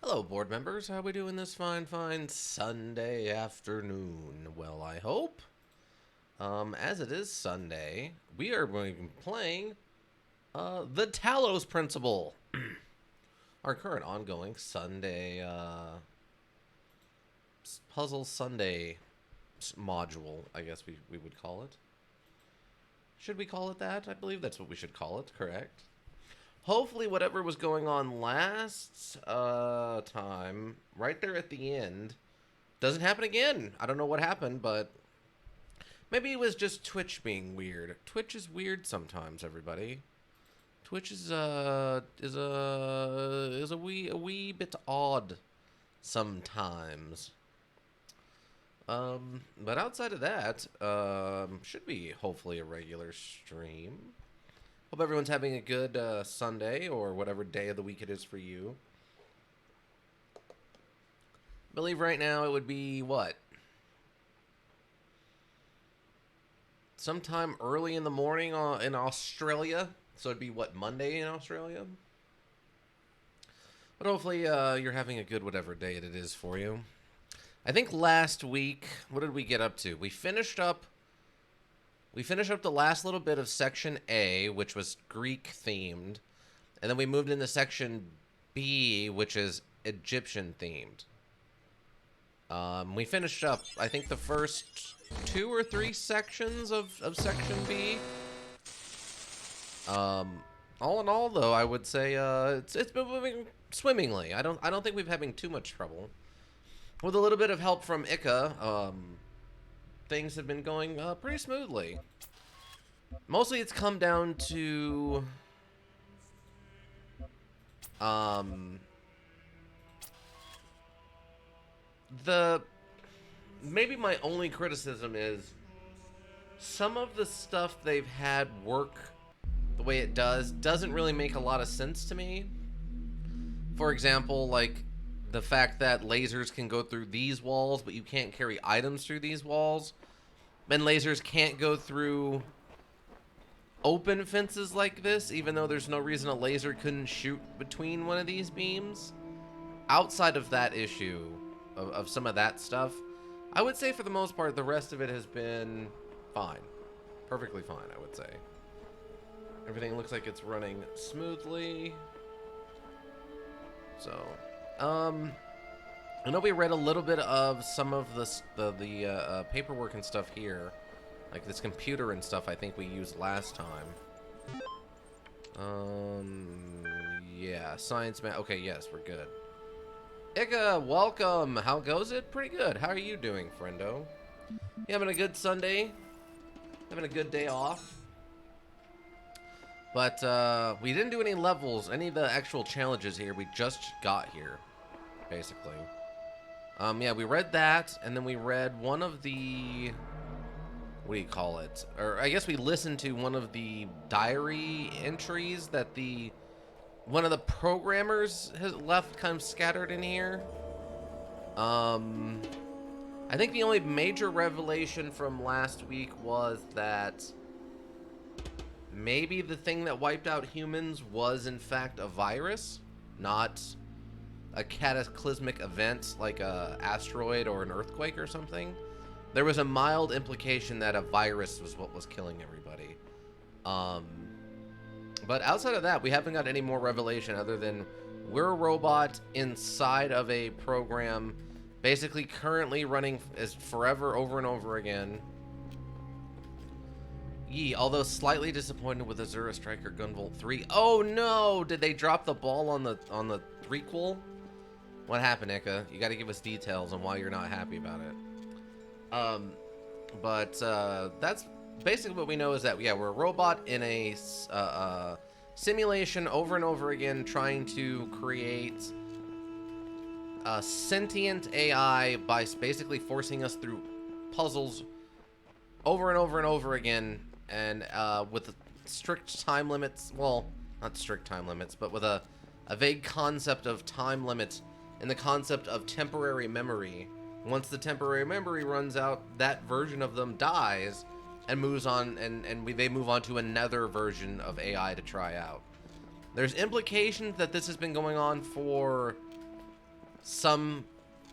Hello, board members. How we doing this fine Sunday afternoon? Well, I hope. As it is Sunday, we are going to be playing the Talos Principle, our current ongoing Sunday Puzzle Sunday module. I guess we would call it. Should we call it that? I believe that's what we should call it. Correct. Hopefully whatever was going on last time, right there at the end, doesn't happen again. I don't know what happened, but maybe it was just Twitch being weird. Twitch is weird sometimes, everybody. Twitch is a wee bit odd sometimes. But outside of that, should be hopefully a regular stream. Hope everyone's having a good Sunday or whatever day of the week it is for you. I believe right now it would be what? Sometime early in the morning in Australia. So it'd be what, Monday in Australia? But hopefully you're having a good whatever day it is for you. I think last week, what did we get up to? We finished up the last little bit of Section A, which was Greek themed, and then we moved into Section B, which is Egyptian themed. We finished up, I think, the first 2 or 3 sections of Section B. All in all, though, I would say it's been moving swimmingly. I don't think we've having too much trouble. With a little bit of help from Ika, things have been going pretty smoothly. Mostly it's come down to maybe my only criticism is some of the stuff they've had work the way it doesn't really make a lot of sense to me. For example, like the fact that lasers can go through these walls, but you can't carry items through these walls. And lasers can't go through open fences like this, even though there's no reason a laser couldn't shoot between one of these beams. Outside of that issue, of some of that stuff, I would say for the most part, the rest of it has been fine. Perfectly fine, I would say. Everything looks like it's running smoothly. So, I know we read a little bit of some of the paperwork and stuff here, like this computer and stuff. I think we used last time. Yeah, science man. Okay, yes, we're good. Ika, welcome. How goes it? Pretty good. How are you doing, friendo? You having a good Sunday? Having a good day off? But we didn't do any levels, any of the actual challenges here. We just got here, basically. Yeah, we read that, and then we read one of the, what do you call it? Or I guess we listened to one of the diary entries that one of the programmers has left kind of scattered in here. I think the only major revelation from last week was that maybe the thing that wiped out humans was in fact a virus, not a cataclysmic event like a asteroid or an earthquake or something. There was a mild implication that a virus was what was killing everybody. But outside of that, we haven't got any more revelation other than we're a robot inside of a program basically currently running as forever over and over again. Although slightly disappointed with Azura Striker Gunvolt 3. Oh no! Did they drop the ball on the threequel? What happened, Ika? You got to give us details on why you're not happy about it. But that's basically what we know is that, yeah, we're a robot in a simulation over and over again trying to create a sentient AI by basically forcing us through puzzles over and over and over again, and with strict time limits. Well, not strict time limits, but with a vague concept of time limits and the concept of temporary memory. Once the temporary memory runs out, that version of them dies and moves on, and they move on to another version of AI to try out. There's implications that this has been going on for some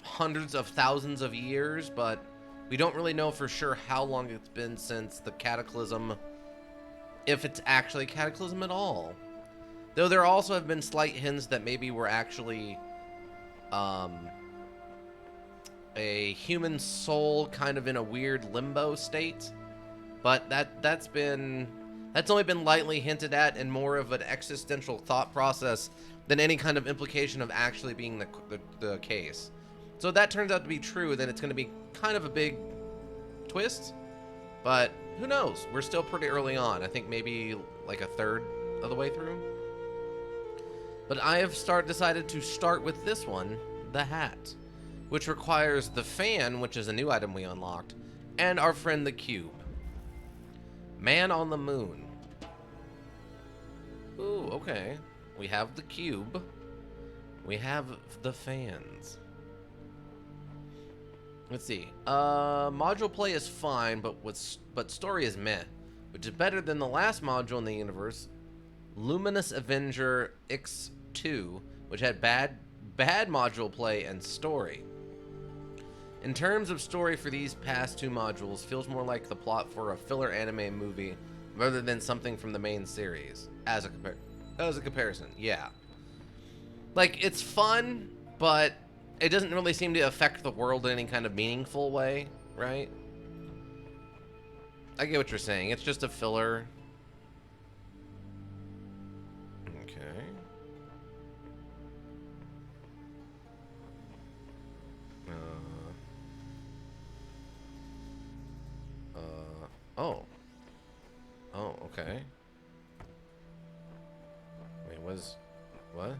hundreds of thousands of years, but we don't really know for sure how long it's been since the cataclysm, if it's actually a cataclysm at all. Though there also have been slight hints that maybe we're actually a human soul kind of in a weird limbo state. But that's only been lightly hinted at and more of an existential thought process than any kind of implication of actually being the case. So if that turns out to be true, then it's going to be kind of a big twist. But who knows? We're still pretty early on. I think maybe like a third of the way through. But I have decided to start with this one, the hat, which requires the fan, which is a new item we unlocked, and our friend the cube. Man on the moon. Ooh, okay. We have the cube. We have the fans. Let's see. Module play is fine, but story is meh, which is better than the last module in the universe, Luminous Avenger X2, which had bad module play and story. In terms of story for these past two modules, feels more like the plot for a filler anime movie rather than something from the main series. As a comparison, yeah. Like, it's fun, but it doesn't really seem to affect the world in any kind of meaningful way, right? I get what you're saying. It's just a filler. Okay. Oh. Oh, okay. Wait, what?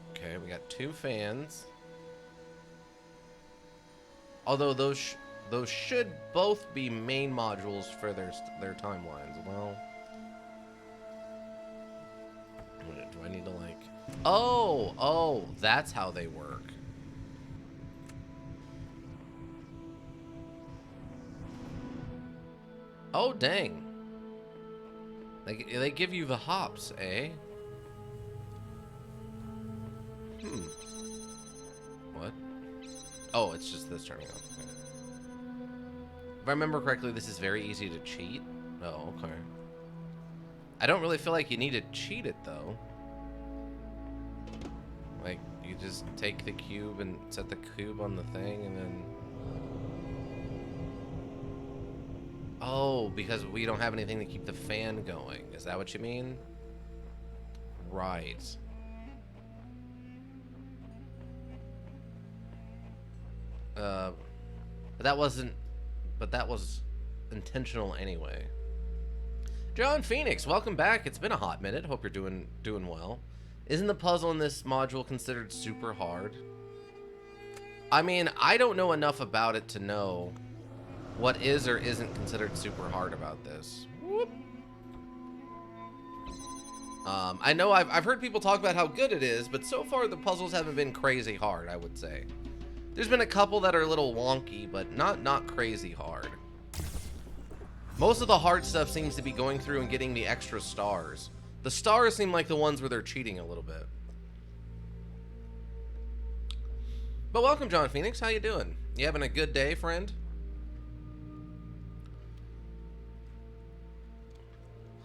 Okay, we got two fans. Although those should both be main modules for their timelines. Well, do I need to like? Oh, that's how they work. Oh, dang. They give you the hops, eh? What? Oh, it's just this turning off. Okay. If I remember correctly, this is very easy to cheat. Oh, okay. I don't really feel like you need to cheat it, though. Like, you just take the cube and set the cube on the thing, and then... Oh, because we don't have anything to keep the fan going. Is that what you mean? Right. But that was intentional anyway. John Phoenix, welcome back. It's been a hot minute. Hope you're doing well. Isn't the puzzle in this module considered super hard? I mean, I don't know enough about it to know what is or isn't considered super hard about this. Whoop. I know I've heard people talk about how good it is, but so far the puzzles haven't been crazy hard, I would say. There's been a couple that are a little wonky, but not crazy hard. Most of the hard stuff seems to be going through and getting the extra stars. The stars seem like the ones where they're cheating a little bit. But welcome, John Phoenix. How you doing? You having a good day, friend?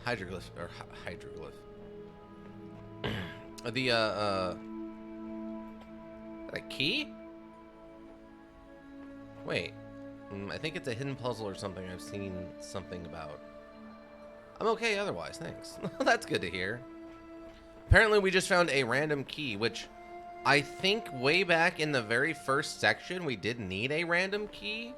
Hydroglyph, or hydroglyph. A key? Wait, I think it's a hidden puzzle or something I've seen something about. I'm okay otherwise, thanks. That's good to hear. Apparently we just found a random key, which I think way back in the very first section we did need a random key.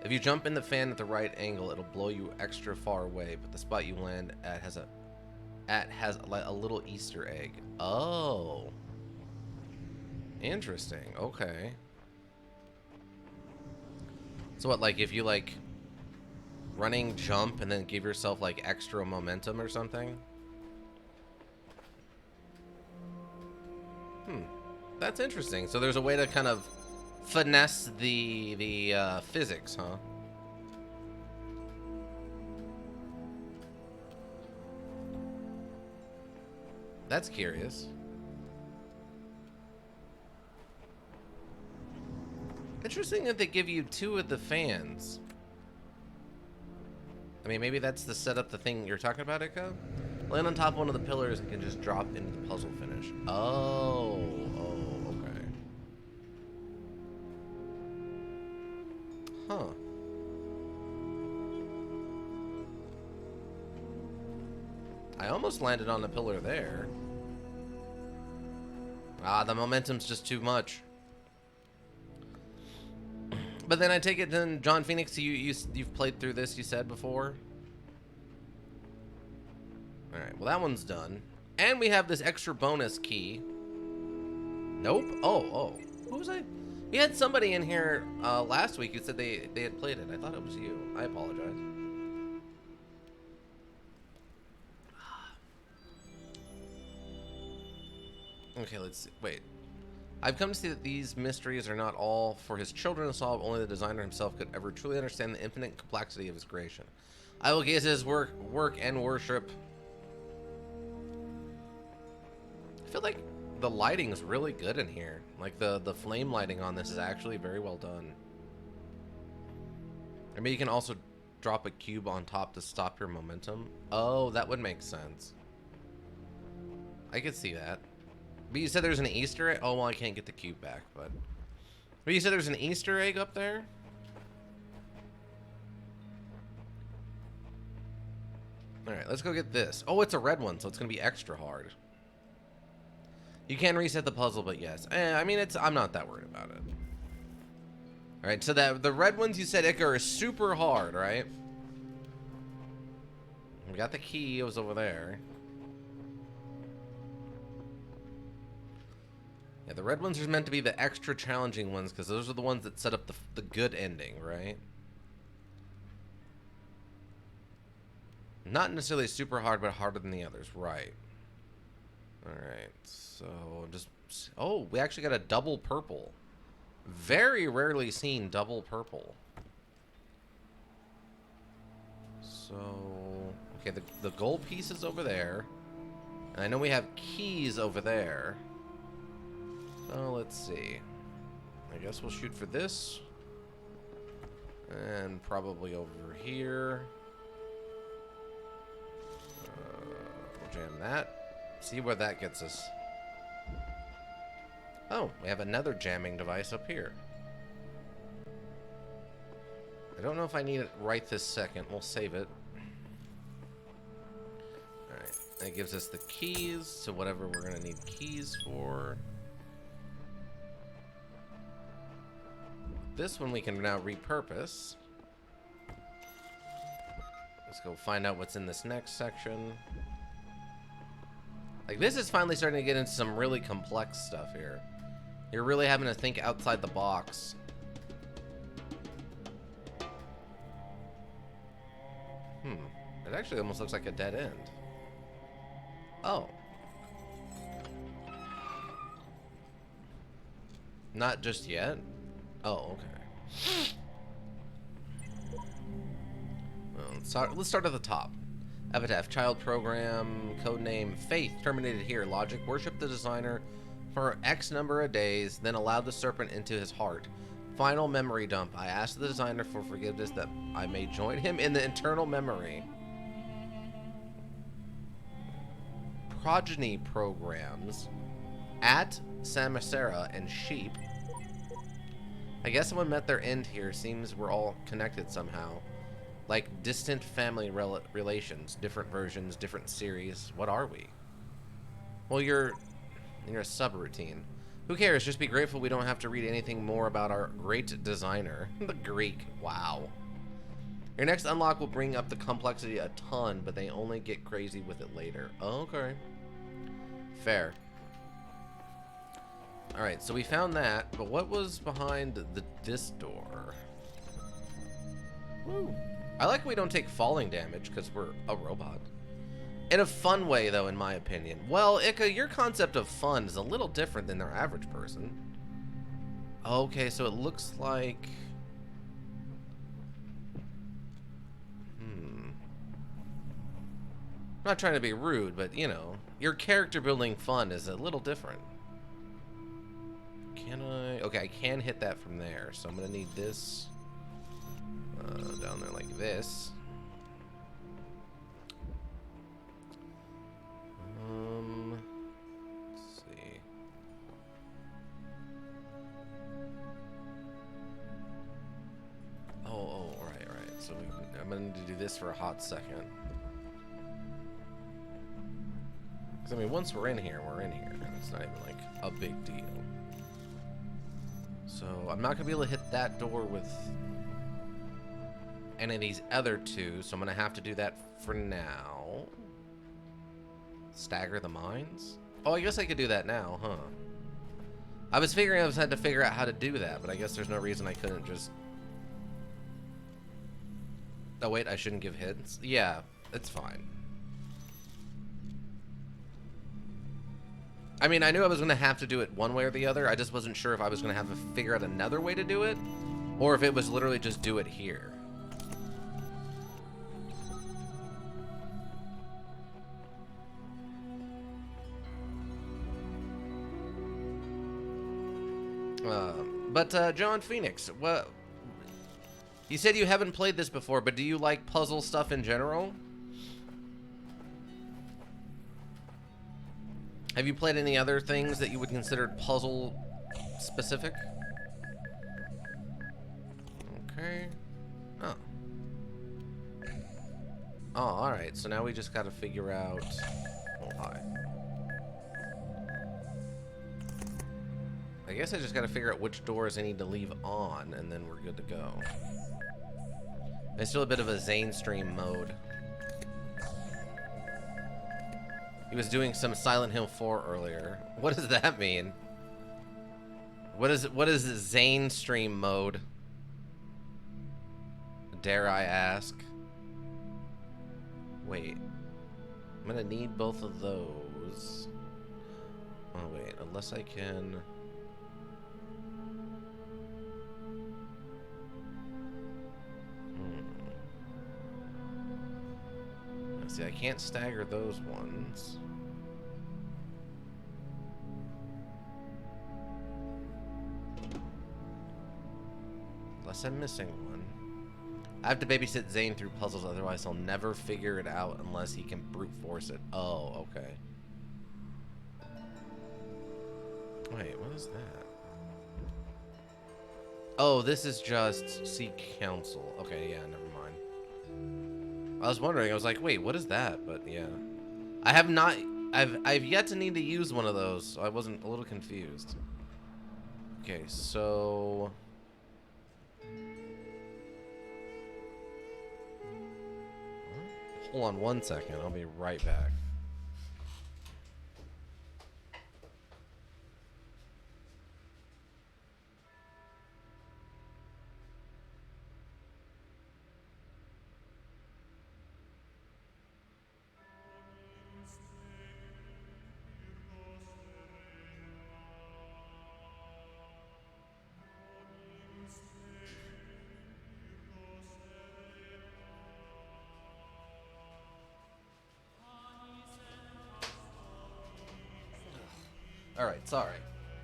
If you jump in the fan at the right angle, it'll blow you extra far away, but the spot you land at has a little Easter egg. Oh. Interesting. Okay. So what, like if you like running jump and then give yourself like extra momentum or something? That's interesting. So there's a way to kind of finesse the physics, huh? That's curious. Interesting that they give you 2 of the fans. I mean, maybe that's to set up the thing you're talking about, Echo? Land on top of one of the pillars and can just drop into the puzzle finish. Oh, okay. Huh. I almost landed on the pillar there. Ah, the momentum's just too much. But then I take it then, John Phoenix, you've played through this, you said before? Alright, well that one's done. And we have this extra bonus key. Nope. Oh. Who was I? We had somebody in here last week who said they had played it. I thought it was you. I apologize. Okay, let's see. Wait. I've come to see that these mysteries are not all for his children to solve. Only the designer himself could ever truly understand the infinite complexity of his creation. I will gaze at his work and worship. I feel like the lighting is really good in here. Like the flame lighting on this is actually very well done. I mean, you can also drop a cube on top to stop your momentum. Oh, that would make sense. I could see that. But you said there's an Easter egg? Oh, well, I can't get the cube back, but you said there's an Easter egg up there? Alright, let's go get this. Oh, it's a red one, so it's going to be extra hard. You can reset the puzzle, but yes. I mean, I'm not that worried about it. Alright, so the red ones you said, Ica, are super hard, right? We got the key. It was over there. Yeah, the red ones are meant to be the extra challenging ones because those are the ones that set up the good ending, right? Not necessarily super hard, but harder than the others, right? Alright, so just... Oh, we actually got a double purple. Very rarely seen double purple. So... Okay, the gold piece is over there. And I know we have keys over there. So let's see. I guess we'll shoot for this. And probably over here. We'll jam that. See where that gets us. Oh, we have another jamming device up here. I don't know if I need it right this second. We'll save it. Alright. That gives us the keys to whatever we're going to need keys for. This one we can now repurpose. Let's go find out what's in this next section. Like, this is finally starting to get into some really complex stuff here. You're really having to think outside the box. It actually almost looks like a dead end. Oh. Not just yet? Oh, okay. Well, let's start at the top. Epitaph, child program, codename Faith, terminated here. Logic, worship the designer for X number of days, then allowed the serpent into his heart. Final memory dump. I asked the designer for forgiveness that I may join him in the eternal memory. Progeny programs at Samacera and sheep. I guess someone met their end here. Seems we're all connected somehow. Like distant family relations, different versions, different series. What are we? Well, you're a subroutine. Who cares? Just be grateful we don't have to read anything more about our great designer. The Greek. Wow. Your next unlock will bring up the complexity a ton, but they only get crazy with it later. Okay. Fair. Alright, so we found that, but what was behind this door? Woo. I like we don't take falling damage, because we're a robot. In a fun way, though, in my opinion. Well, Ika, your concept of fun is a little different than their average person. Okay, so it looks like... I'm not trying to be rude, but, you know, your character building fun is a little different. Can I? Okay, I can hit that from there, so I'm gonna need this down there like this. Let's see. Oh, right. So I'm gonna need to do this for a hot second. Because I mean, once we're in here, we're in here. It's not even like a big deal. So I'm not gonna be able to hit that door with any of these other two. So I'm gonna have to do that for now. Stagger the mines? Oh, I guess I could do that now, huh? I was figuring I had to figure out how to do that, but I guess there's no reason I couldn't just... Oh, wait, I shouldn't give hints? Yeah, it's fine. I mean, I knew I was going to have to do it one way or the other. I just wasn't sure if I was going to have to figure out another way to do it, or if it was literally just do it here. But John Phoenix, what? You said you haven't played this before, but do you like puzzle stuff in general? Have you played any other things that you would consider puzzle specific? Okay. Oh. Oh, alright. So now we just gotta figure out... Oh, hi. I guess I just gotta figure out which doors I need to leave on, and then we're good to go. It's still a bit of a Zane stream mode. He was doing some Silent Hill 4 earlier. What does that mean? What is Zane stream mode? Dare I ask? Wait. I'm gonna need both of those. Oh wait, unless I can... See, I can't stagger those ones. Unless I'm missing one. I have to babysit Zane through puzzles, otherwise he'll never figure it out unless he can brute force it. Oh, okay. Wait, what is that? Oh, this is just seek counsel. Okay, yeah, never mind. I was wondering, I was like, wait, what is that? But yeah. I have not, I've yet to need to use one of those, so I wasn't a little confused. Okay, so... Hold on one second, I'll be right back. Alright, sorry.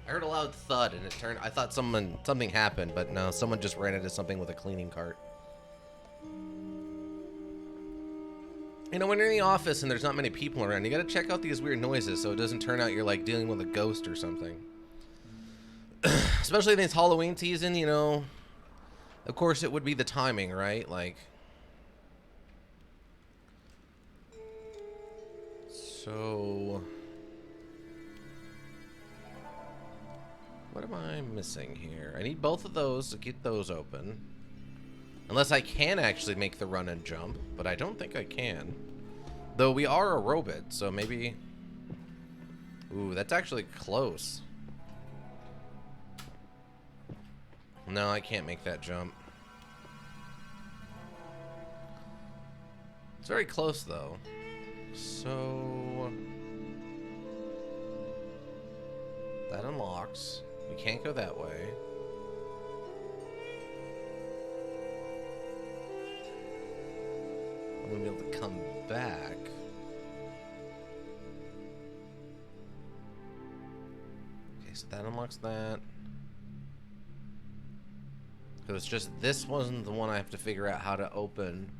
I heard a loud thud and it turned... I thought something happened, but no, someone just ran into something with a cleaning cart. You know, when you're in the office and there's not many people around, you gotta check out these weird noises so it doesn't turn out you're like dealing with a ghost or something. Especially in this Halloween season, you know. Of course it would be the timing, right? Like... So... What am I missing here? I need both of those to get those open. Unless I can actually make the run and jump, but I don't think I can. Though we are a robot, so maybe... Ooh, that's actually close. No, I can't make that jump. It's very close, though. So... That unlocks. We can't go that way. I'm gonna be able to come back. so that unlocks that. Because it's just this wasn't the one I have to figure out how to open.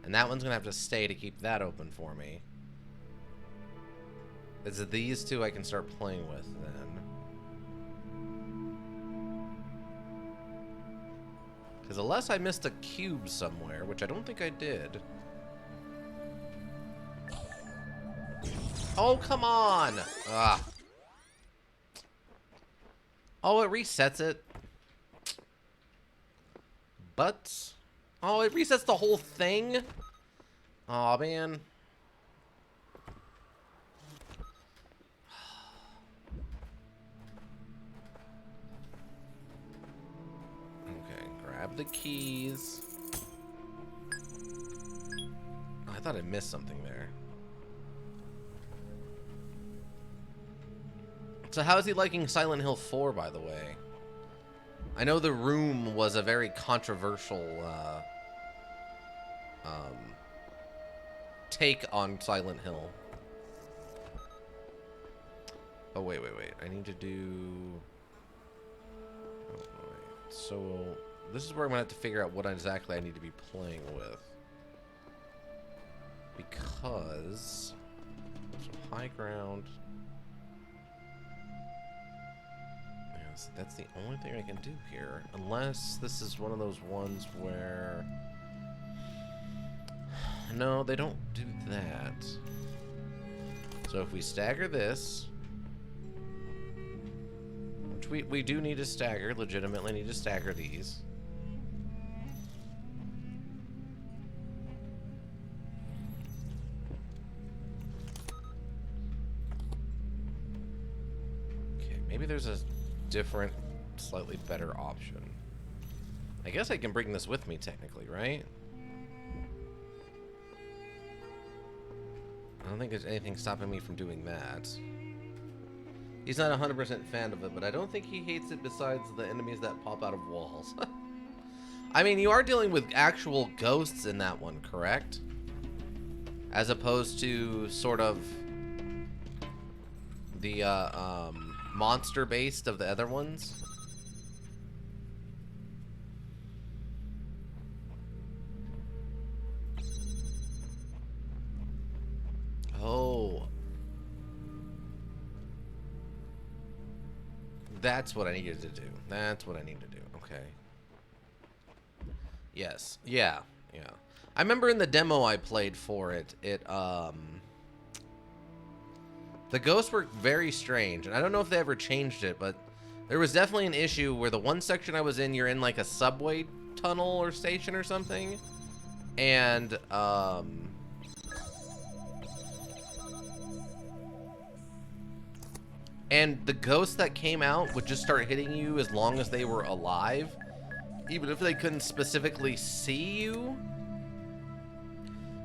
And that one's gonna have to stay to keep that open for me. Is it these two I can start playing with then? Because unless I missed a cube somewhere, which I don't think I did. Oh, come on! Ah. Oh, it resets it. But... oh, it resets the whole thing? Aw, man. Okay, grab the keys. Oh, I thought I missed something there. So how is he liking Silent Hill 4, by the way? I know The Room was a very controversial take on Silent Hill. Oh, wait. I need to do... oh, wait. So, this is where I'm going to have to figure out what exactly I need to be playing with. Because... so high ground... yes, that's the only thing I can do here. Unless this is one of those ones where... no, they don't do that. So if we stagger this... which we do need to stagger, legitimately need to stagger these. Okay, maybe there's a different, slightly better option. I guess I can bring this with me technically, right? I don't think there's anything stopping me from doing that. He's not 100% fan of it, but I don't think he hates it besides the enemies that pop out of walls. I mean, you are dealing with actual ghosts in that one, correct? As opposed to sort of the monster-based of the other ones. Oh. That's what I needed to do. That's what I need to do. Okay. Yes. Yeah. I remember in the demo I played for it, the ghosts were very strange, and I don't know if they ever changed it, but there was definitely an issue where the one section I was in, you're in like a subway tunnel or station or something, and the ghosts that came out would just start hitting you as long as they were alive, even if they couldn't specifically see you.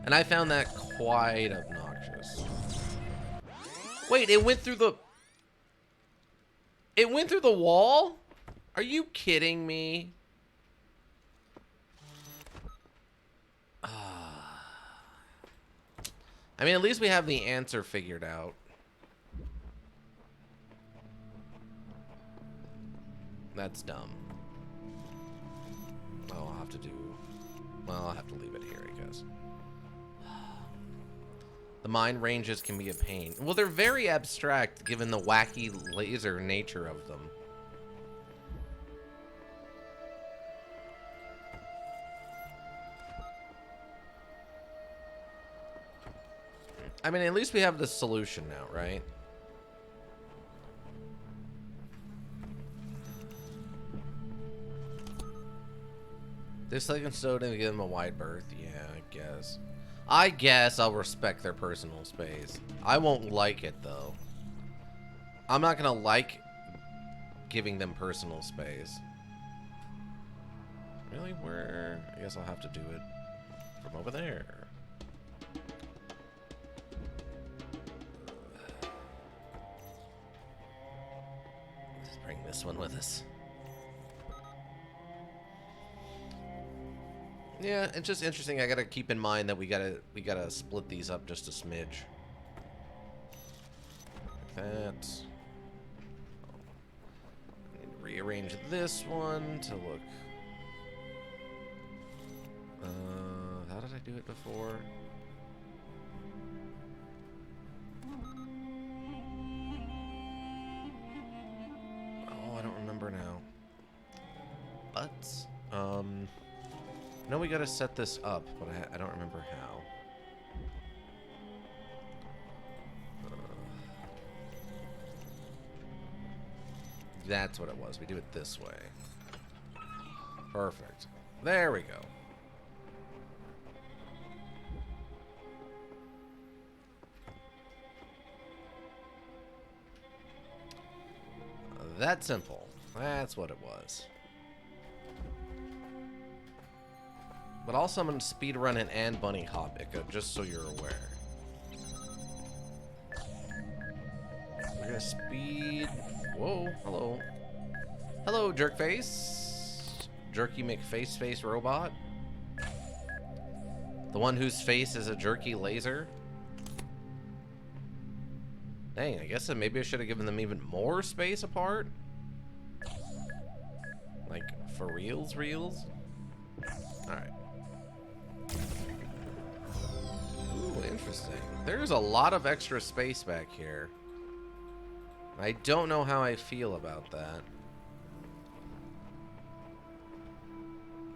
And I found that quite obnoxious. Wait, it went through the... it went through the wall? Are you kidding me? I mean, at least we have the answer figured out. That's dumb. Oh, I'll have to do... well, I'll have to leave it here, I guess. The mine ranges can be a pain. Well, they're very abstract, given the wacky laser nature of them. I mean, at least we have the solution now, right? This second soda to give them a wide berth. Yeah, I guess I'll respect their personal space. I won't like it, though. I'm not gonna like giving them personal space. Really? Where? I guess I'll have to do it from over there. Let's bring this one with us. Yeah, it's just interesting. I gotta keep in mind that we gotta split these up just a smidge. Like that. Rearrange this one to look. How did I do it before? Oh, I don't remember now. But, no, we gotta set this up, but I don't remember how. That's what it was. We do it this way. Perfect. There we go. That simple. That's what it was. But also I'm going to speedrun it and bunny hop it, just so you're aware. We're going to speed... Whoa, hello. Hello, Jerkface. Jerky McFaceface robot. The one whose face is a jerky laser. Dang, I guess maybe I should have given them even more space apart. Like, for reals? Alright. Ooh, interesting. There's a lot of extra space back here. I don't know how I feel about that.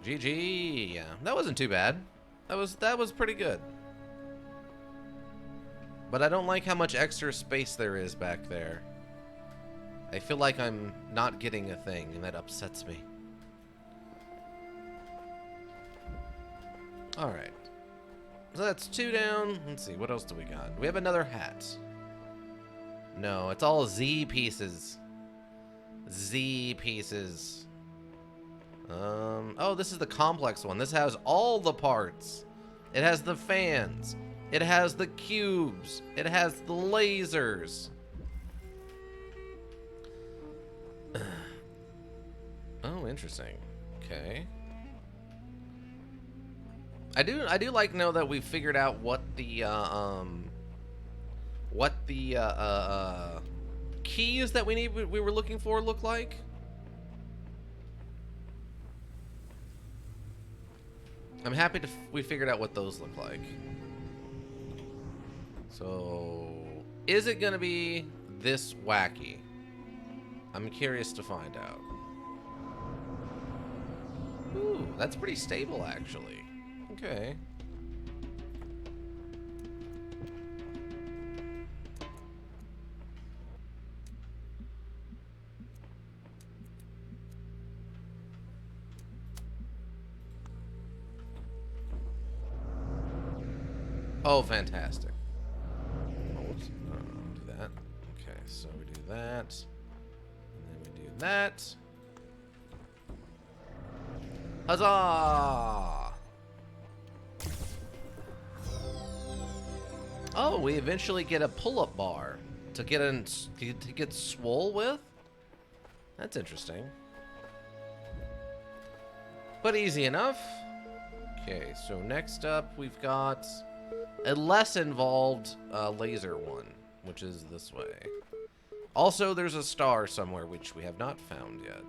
GG. Yeah, that wasn't too bad. That was pretty good. But I don't like how much extra space there is back there. I feel like I'm not getting a thing, and that upsets me. Alright. So that's 2 down. Let's see, what else do we got? We have another hat. No, it's all Z pieces. Z pieces. Oh, this is the complex one. This has all the parts. It has the fans. It has the cubes. It has the lasers. Oh, interesting. Okay. I do like to know that we figured out what the keys that we were looking for look like. I'm happy we figured out what those look like. So, is it gonna be this wacky? I'm curious to find out. Ooh, that's pretty stable, actually. Okay. Oh, fantastic. Oh, whoops. No, do that. Okay, so we do that. And then we do that. Huzzah! Oh, we eventually get a pull-up bar to get swole with? That's interesting. But easy enough. Okay, so next up we've got a less involved laser one, which is this way. Also, there's a star somewhere which we have not found yet.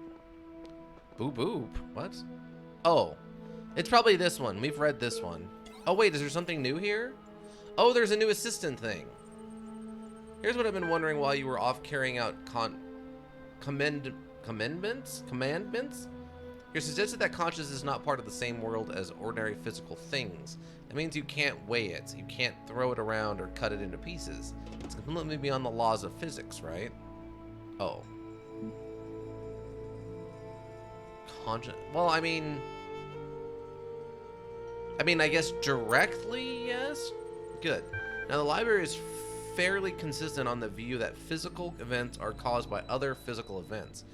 Boop boop. What? Oh, it's probably this one. We've read this one. Oh wait, is there something new here? Oh, there's a new assistant thing. Here's what I've been wondering while you were off carrying out commandments? You're suggested that consciousness is not part of the same world as ordinary physical things. That means you can't weigh it. You can't throw it around or cut it into pieces. It's completely beyond the laws of physics, right? Oh. Well, I mean, I guess directly, yes? Good. Now, the library is fairly consistent on the view that physical events are caused by other physical events.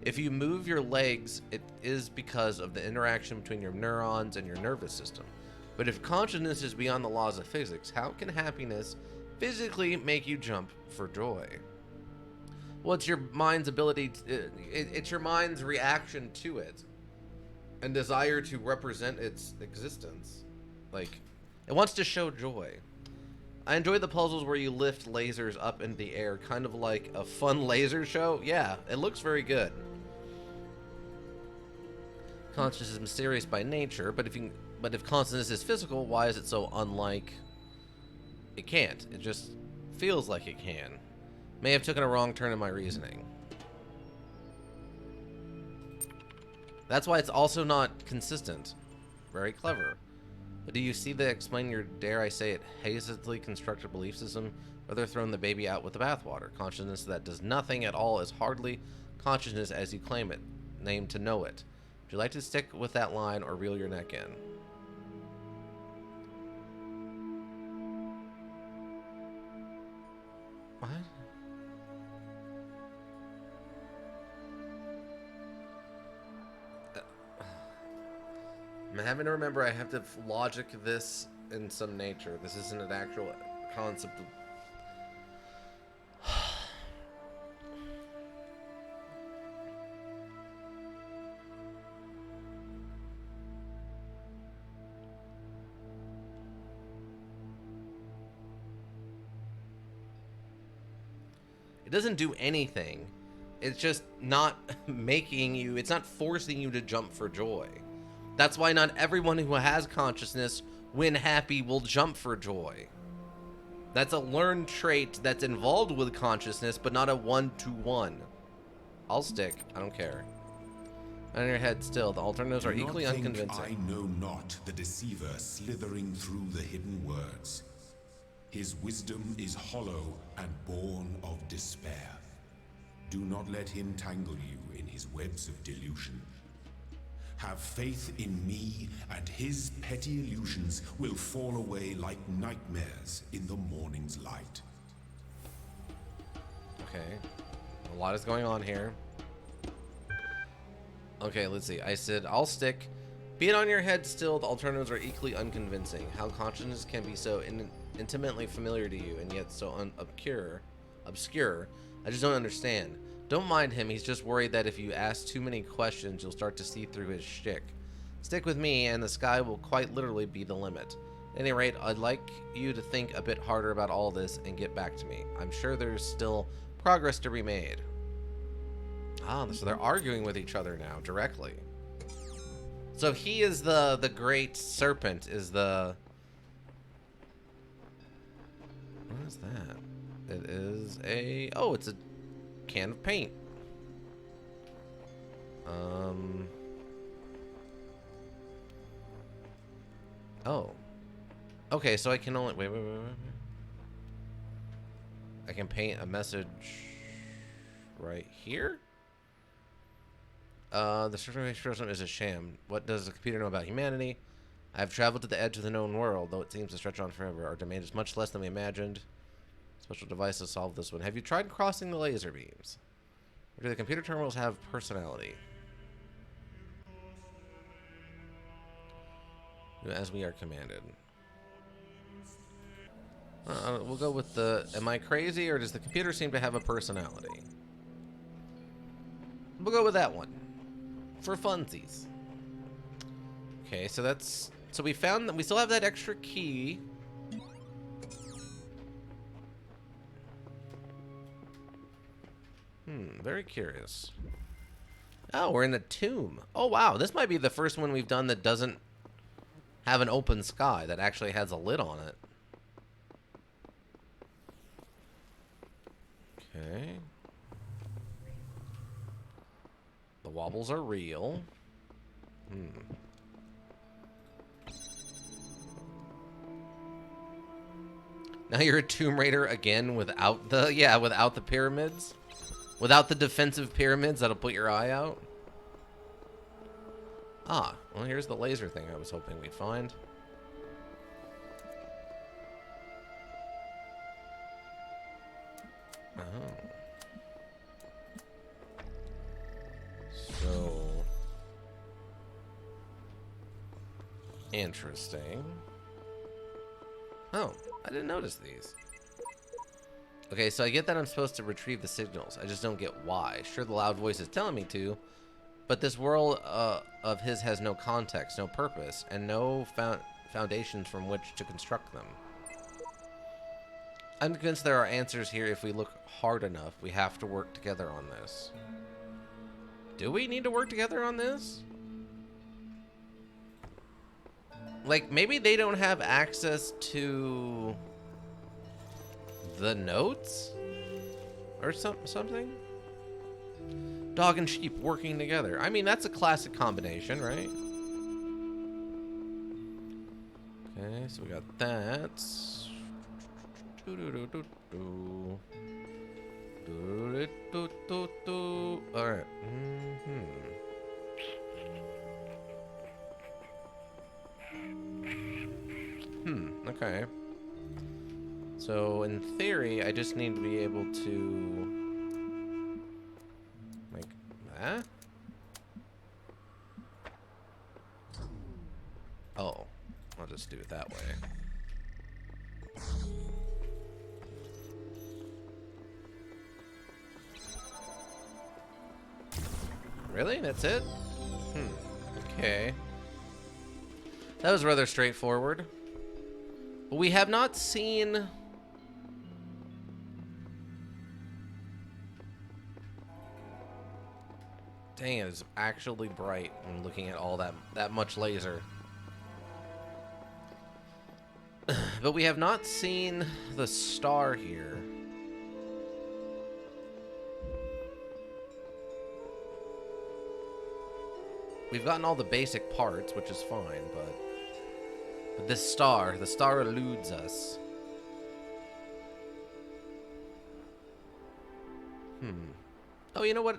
If you move your legs, it is because of the interaction between your neurons and your nervous system. But if consciousness is beyond the laws of physics, how can happiness physically make you jump for joy? Well, it's your mind's ability, it's your mind's reaction to it. and desire to represent its existence. Like, it wants to show joy. I enjoy the puzzles where you lift lasers up into the air, kind of like a fun laser show. Yeah, it looks very good. Consciousness is mysterious by nature, but if consciousness is physical, why is it so unlike? It can't. It just feels like it can. May have taken a wrong turn in my reasoning. That's why it's also not consistent. Very clever. But do you see that explain your, dare I say it, hastily constructed belief system? Rather throwing the baby out with the bathwater. Consciousness that does nothing at all is hardly consciousness as you claim it. Named to know it. Would you like to stick with that line or reel your neck in? What? I'm having to remember I have to logic this in some nature. This isn't an actual concept of... It doesn't do anything. It's just not making you... It's not forcing you to jump for joy. That's why not everyone who has consciousness, when happy, will jump for joy. That's a learned trait that's involved with consciousness, but not a one-to-one. I'll stick. I don't care. On your head still. The alternatives are equally unconvincing. I know not the deceiver slithering through the hidden words. His wisdom is hollow and born of despair. Do not let him tangle you in his webs of delusion. Have faith in me, and his petty illusions will fall away like nightmares in the morning's light. Okay. A lot is going on here. Okay, let's see. I said, I'll stick. Be it on your head still, the alternatives are equally unconvincing. How consciousness can be so intimately familiar to you, and yet so obscure. I just don't understand. Don't mind him, he's just worried that if you ask too many questions, you'll start to see through his shtick. Stick with me, and the sky will quite literally be the limit. At any rate, I'd like you to think a bit harder about all this and get back to me. I'm sure there's still progress to be made. Ah, so they're arguing with each other now, directly. So he is the great serpent, is the... What is that? It is a... Oh, it's a can of paint. Oh. Okay, so I can only... Wait. I can paint a message right here? The situation is a sham. What does the computer know about humanity? I have traveled to the edge of the known world, though it seems to stretch on forever. Our domain is much less than we imagined. Special device to solve this one. Have you tried crossing the laser beams? Or do the computer terminals have personality? As we are commanded. We'll go with the... Am I crazy, or does the computer seem to have a personality? We'll go with that one. For funsies. Okay, so that's... So we found that we still have that extra key. Very curious. Oh, we're in a tomb. Oh, wow. This might be the first one we've done that doesn't have an open sky, that actually has a lid on it. Okay. The wobbles are real. Now you're a Tomb Raider again without the... Yeah, without the pyramids. Without the defensive pyramids that'll put your eye out. Ah, well, here's the laser thing I was hoping we'd find. Oh. So... Interesting. Oh, I didn't notice these. Okay, so I get that I'm supposed to retrieve the signals. I just don't get why. Sure, the loud voice is telling me to, But this world of his has no context, no purpose, and no foundations from which to construct them. I'm convinced there are answers here if we look hard enough. We have to work together on this. Do we need to work together on this? Like, maybe they don't have access to the notes? Or something? Dog and sheep working together. I mean, that's a classic combination, right? Okay, so we got that. Alright. Okay. So, in theory, I just need to be able to... like that? Oh. I'll just do it that way. Really? That's it? Okay. That was rather straightforward. But we have not seen... Dang, it is actually bright when looking at all that much laser. But we have not seen the star here. We've gotten all the basic parts, which is fine, but this star, the star eludes us. Oh, you know what?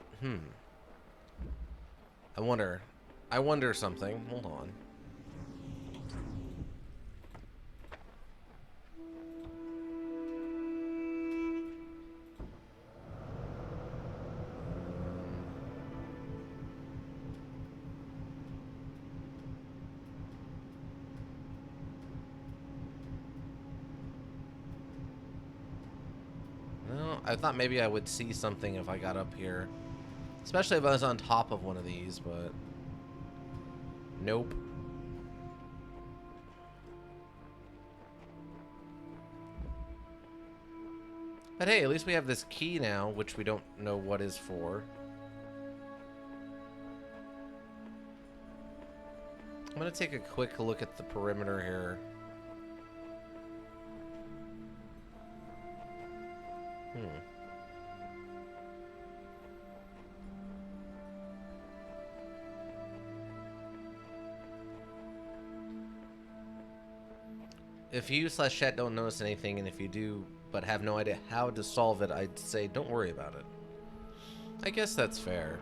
I wonder something. Hold on. No, I thought maybe I would see something if I got up here. Especially if I was on top of one of these, but... Nope. But hey, at least we have this key now, which we don't know what is for. I'm gonna take a quick look at the perimeter here. If you/chat don't notice anything, and if you do, but have no idea how to solve it, I'd say don't worry about it. I guess that's fair.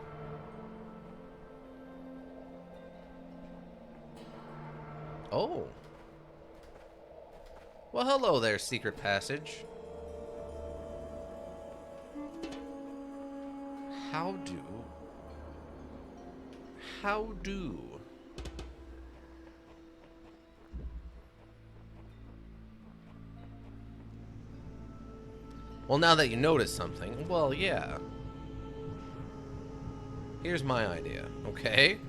Oh. Well, hello there, secret passage. How do? Well, now that you notice something, well, yeah. Here's my idea, okay?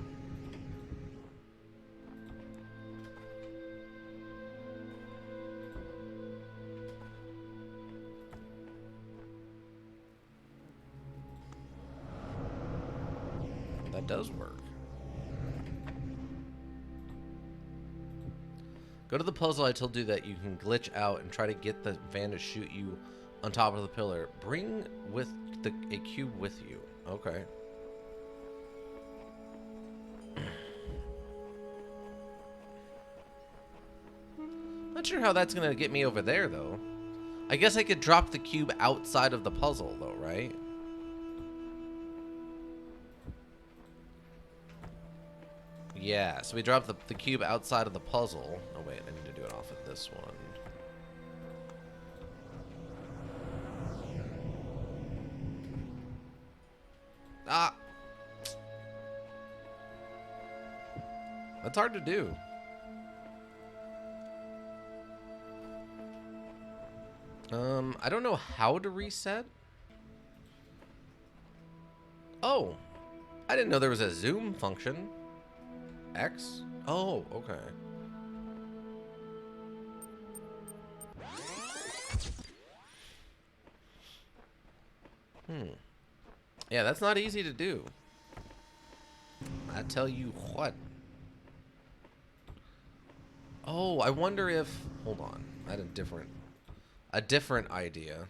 That does work. Go to the puzzle I told you that you can glitch out and try to get the van to shoot you on top of the pillar. Bring with a cube with you. Okay. Not sure how that's gonna get me over there, though. I guess I could drop the cube outside of the puzzle, though, right? Yeah, so we drop the cube outside of the puzzle. Oh, wait, I need to do it off of this one. Ah! That's hard to do. I don't know how to reset. Oh. I didn't know there was a zoom function. X? Oh, okay. Yeah, that's not easy to do. I tell you what. Oh, I wonder if... Hold on. I had a different idea.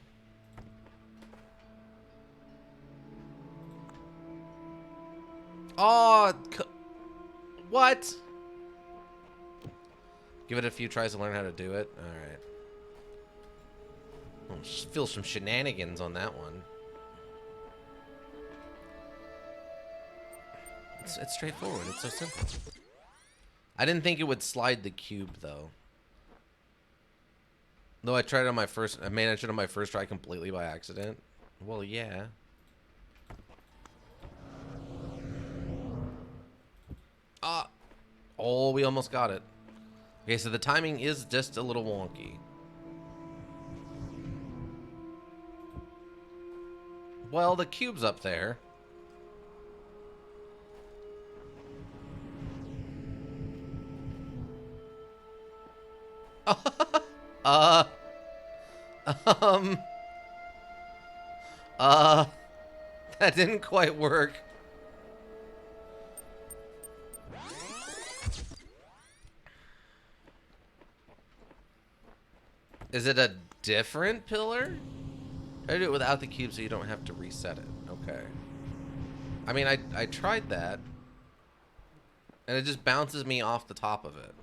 Oh, what? Give it a few tries to learn how to do it. All right. I'll feel some shenanigans on that one. It's straightforward. It's so simple. I didn't think it would slide the cube, though. Though I tried it on my first... I managed it on my first try completely by accident. Well, yeah. Oh, we almost got it. Okay, so the timing is just a little wonky. Well, the cube's up there. Um, that didn't quite work. Is it a different pillar? Try to do it without the cube so you don't have to reset it. Okay. I mean, I tried that. And it just bounces me off the top of it.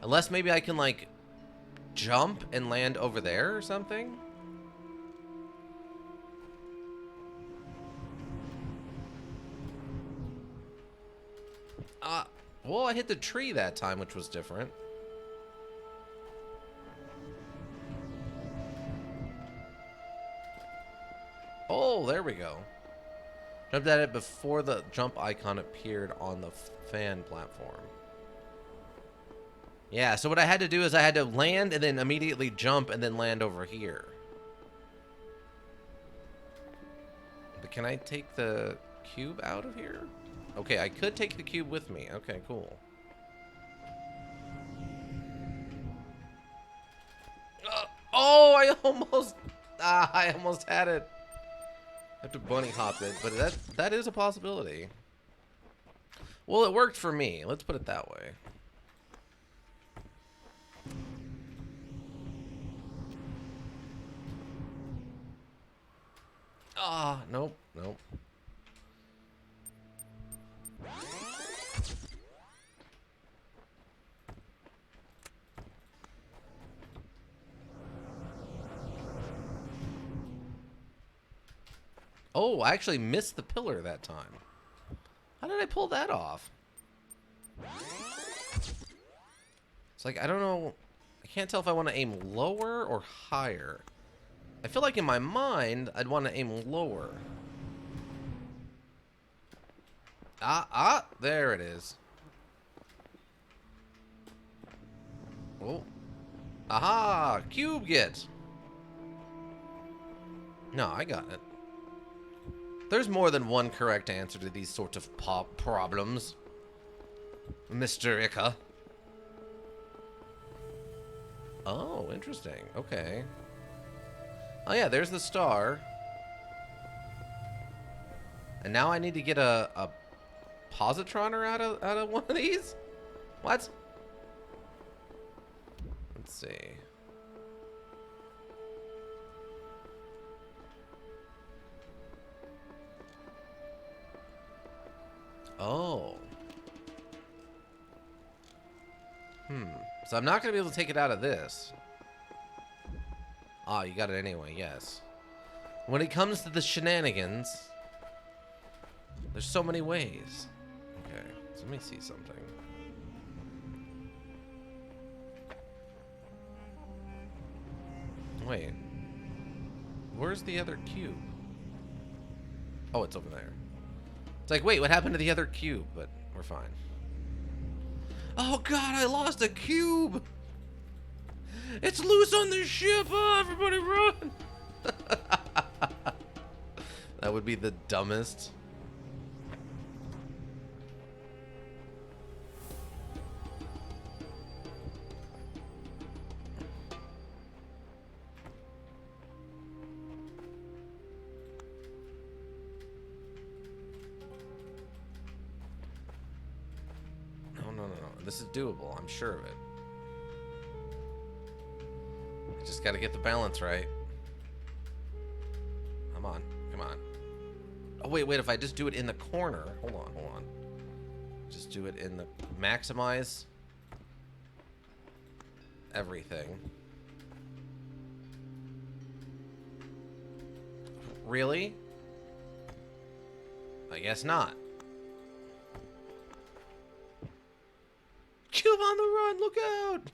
Unless maybe I can, like, jump and land over there or something? Well, I hit the tree that time, which was different. Oh, there we go. Jumped at it before the jump icon appeared on the fan platform. Yeah, so what I had to do is I had to land and then immediately jump and then land over here. But can I take the cube out of here? Okay, I could take the cube with me. Okay, cool. Oh, I almost had it. I have to bunny hop it, but that is a possibility. Well, it worked for me. Let's put it that way. Nope, nope. Oh, I actually missed the pillar that time. How did I pull that off? It's like, I don't know. I can't tell if I want to aim lower or higher. I feel like in my mind, I'd want to aim lower. There it is. Oh. Aha! Cube get! No, I got it. There's more than one correct answer to these sorts of problems, Mr. Ika. Oh, interesting. Okay. Oh yeah, there's the star. And now I need to get a positroner out of one of these? What? Let's see. Oh. So I'm not going to be able to take it out of this. Ah, you got it anyway, yes. When it comes to the shenanigans, there's so many ways. Okay, so let me see something. Wait. Where's the other cube? Oh, it's over there. It's like, wait, what happened to the other cube? But we're fine. Oh god, I lost a cube! It's loose on the ship! Oh, everybody run! That would be the dumbest. This is doable. I'm sure of it. I just gotta get the balance right. Come on. Come on. Oh, wait. If I just do it in the corner. Hold on. Just do it in the... Maximize everything. Really? I guess not. Cube on the run! Look out!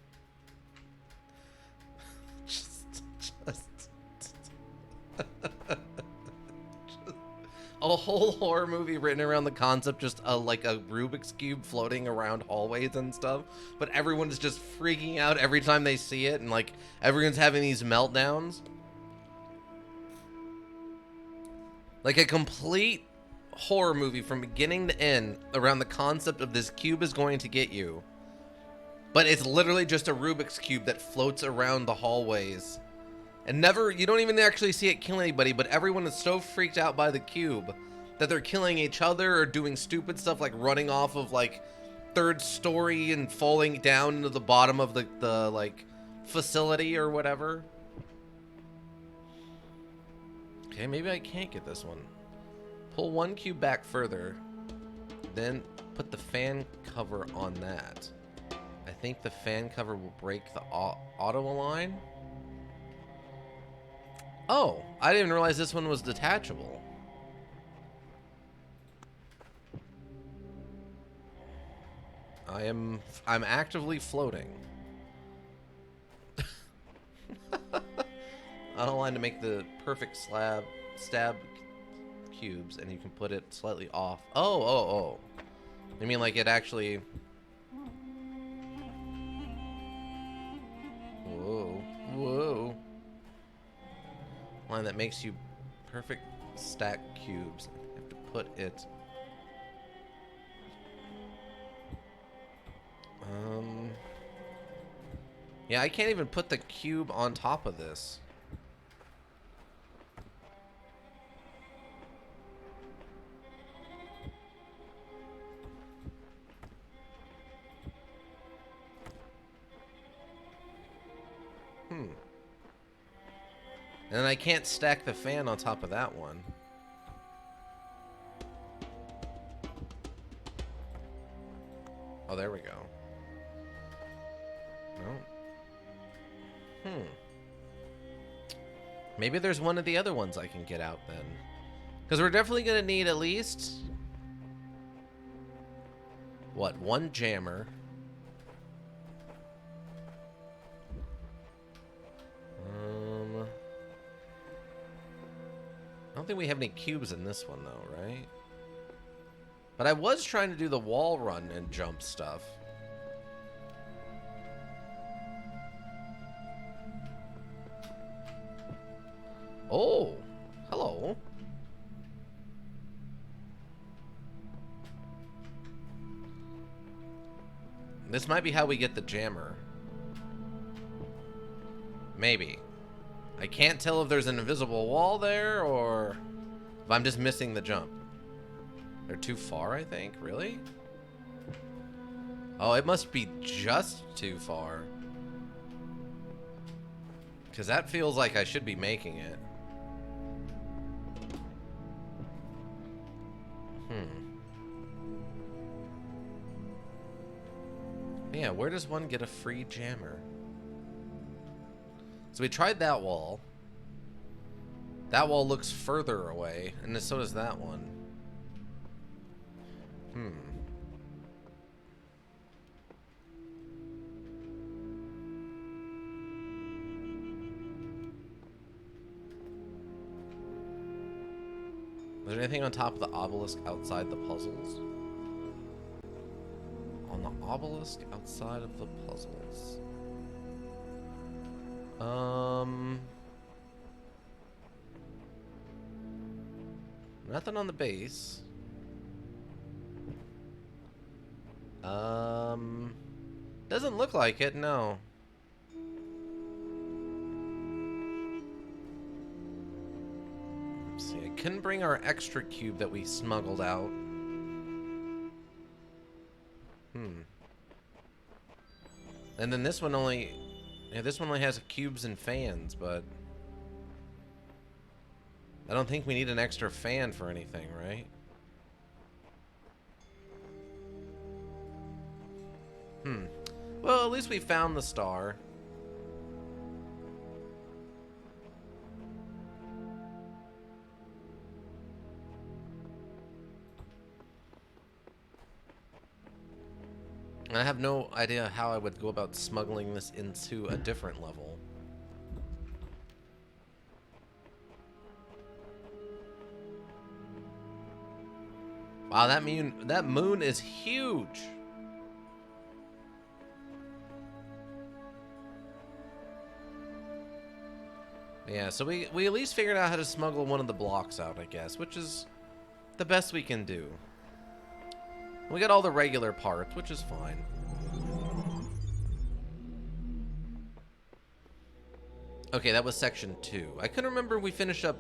A whole horror movie written around the concept, just like a Rubik's Cube floating around hallways and stuff, but everyone's just freaking out every time they see it, and like everyone's having these meltdowns. Like a complete horror movie from beginning to end around the concept of this cube is going to get you, but it's literally just a Rubik's Cube that floats around the hallways. And you don't even actually see it kill anybody, but everyone is so freaked out by the cube that they're killing each other or doing stupid stuff like running off of like 3rd story and falling down into the bottom of the like facility or whatever. Okay, maybe I can't get this one. Pull 1 cube back further, then put the fan cover on that. I think the fan cover will break the auto align. Oh, I didn't realize this one was detachable. I'm actively floating. Unalign to make the perfect stab cubes, and you can put it slightly off. Oh. I mean, like it actually... Whoa. Line that makes you perfect stack cubes. You have to put it... Yeah, I can't even put the cube on top of this. And then I can't stack the fan on top of that one. Oh, there we go. No. Maybe there's one of the other ones I can get out then. Because we're definitely going to need at least... What? 1 jammer. I don't think we have any cubes in this one though, right? But I was trying to do the wall run and jump stuff. Oh, hello. This might be how we get the jammer. Maybe. I can't tell if there's an invisible wall there or if I'm just missing the jump. They're too far, I think. Really? Oh, it must be just too far. Because that feels like I should be making it. Yeah, where does one get a free jammer? So we tried that wall. That wall looks further away, and so does that one. Was there anything on top of the obelisk outside the puzzles? On the obelisk outside of the puzzles. Nothing on the base. Doesn't look like it, no. Let's see, I couldn't bring our extra cube that we smuggled out. And then this one only... Yeah, this one only has cubes and fans, but... I don't think we need an extra fan for anything, right? Well, at least we found the star. I have no idea how I would go about smuggling this into a different level. Wow, that moon is huge. Yeah, so we at least figured out how to smuggle one of the blocks out, I guess, which is the best we can do. We got all the regular parts, which is fine. Okay, that was section 2. I couldn't remember if we finished up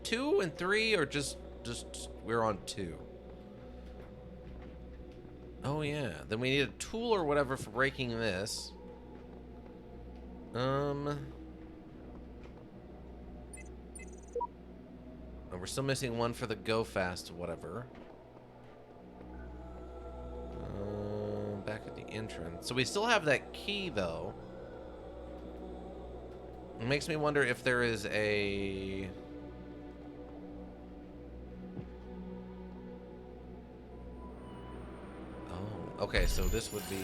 2 and 3 or just we're on 2. Oh yeah, then we need a tool or whatever for breaking this. Oh, we're still missing one for the go fast whatever. Back at the entrance. So we still have that key though. It makes me wonder if there is a... Oh, okay, so this would be...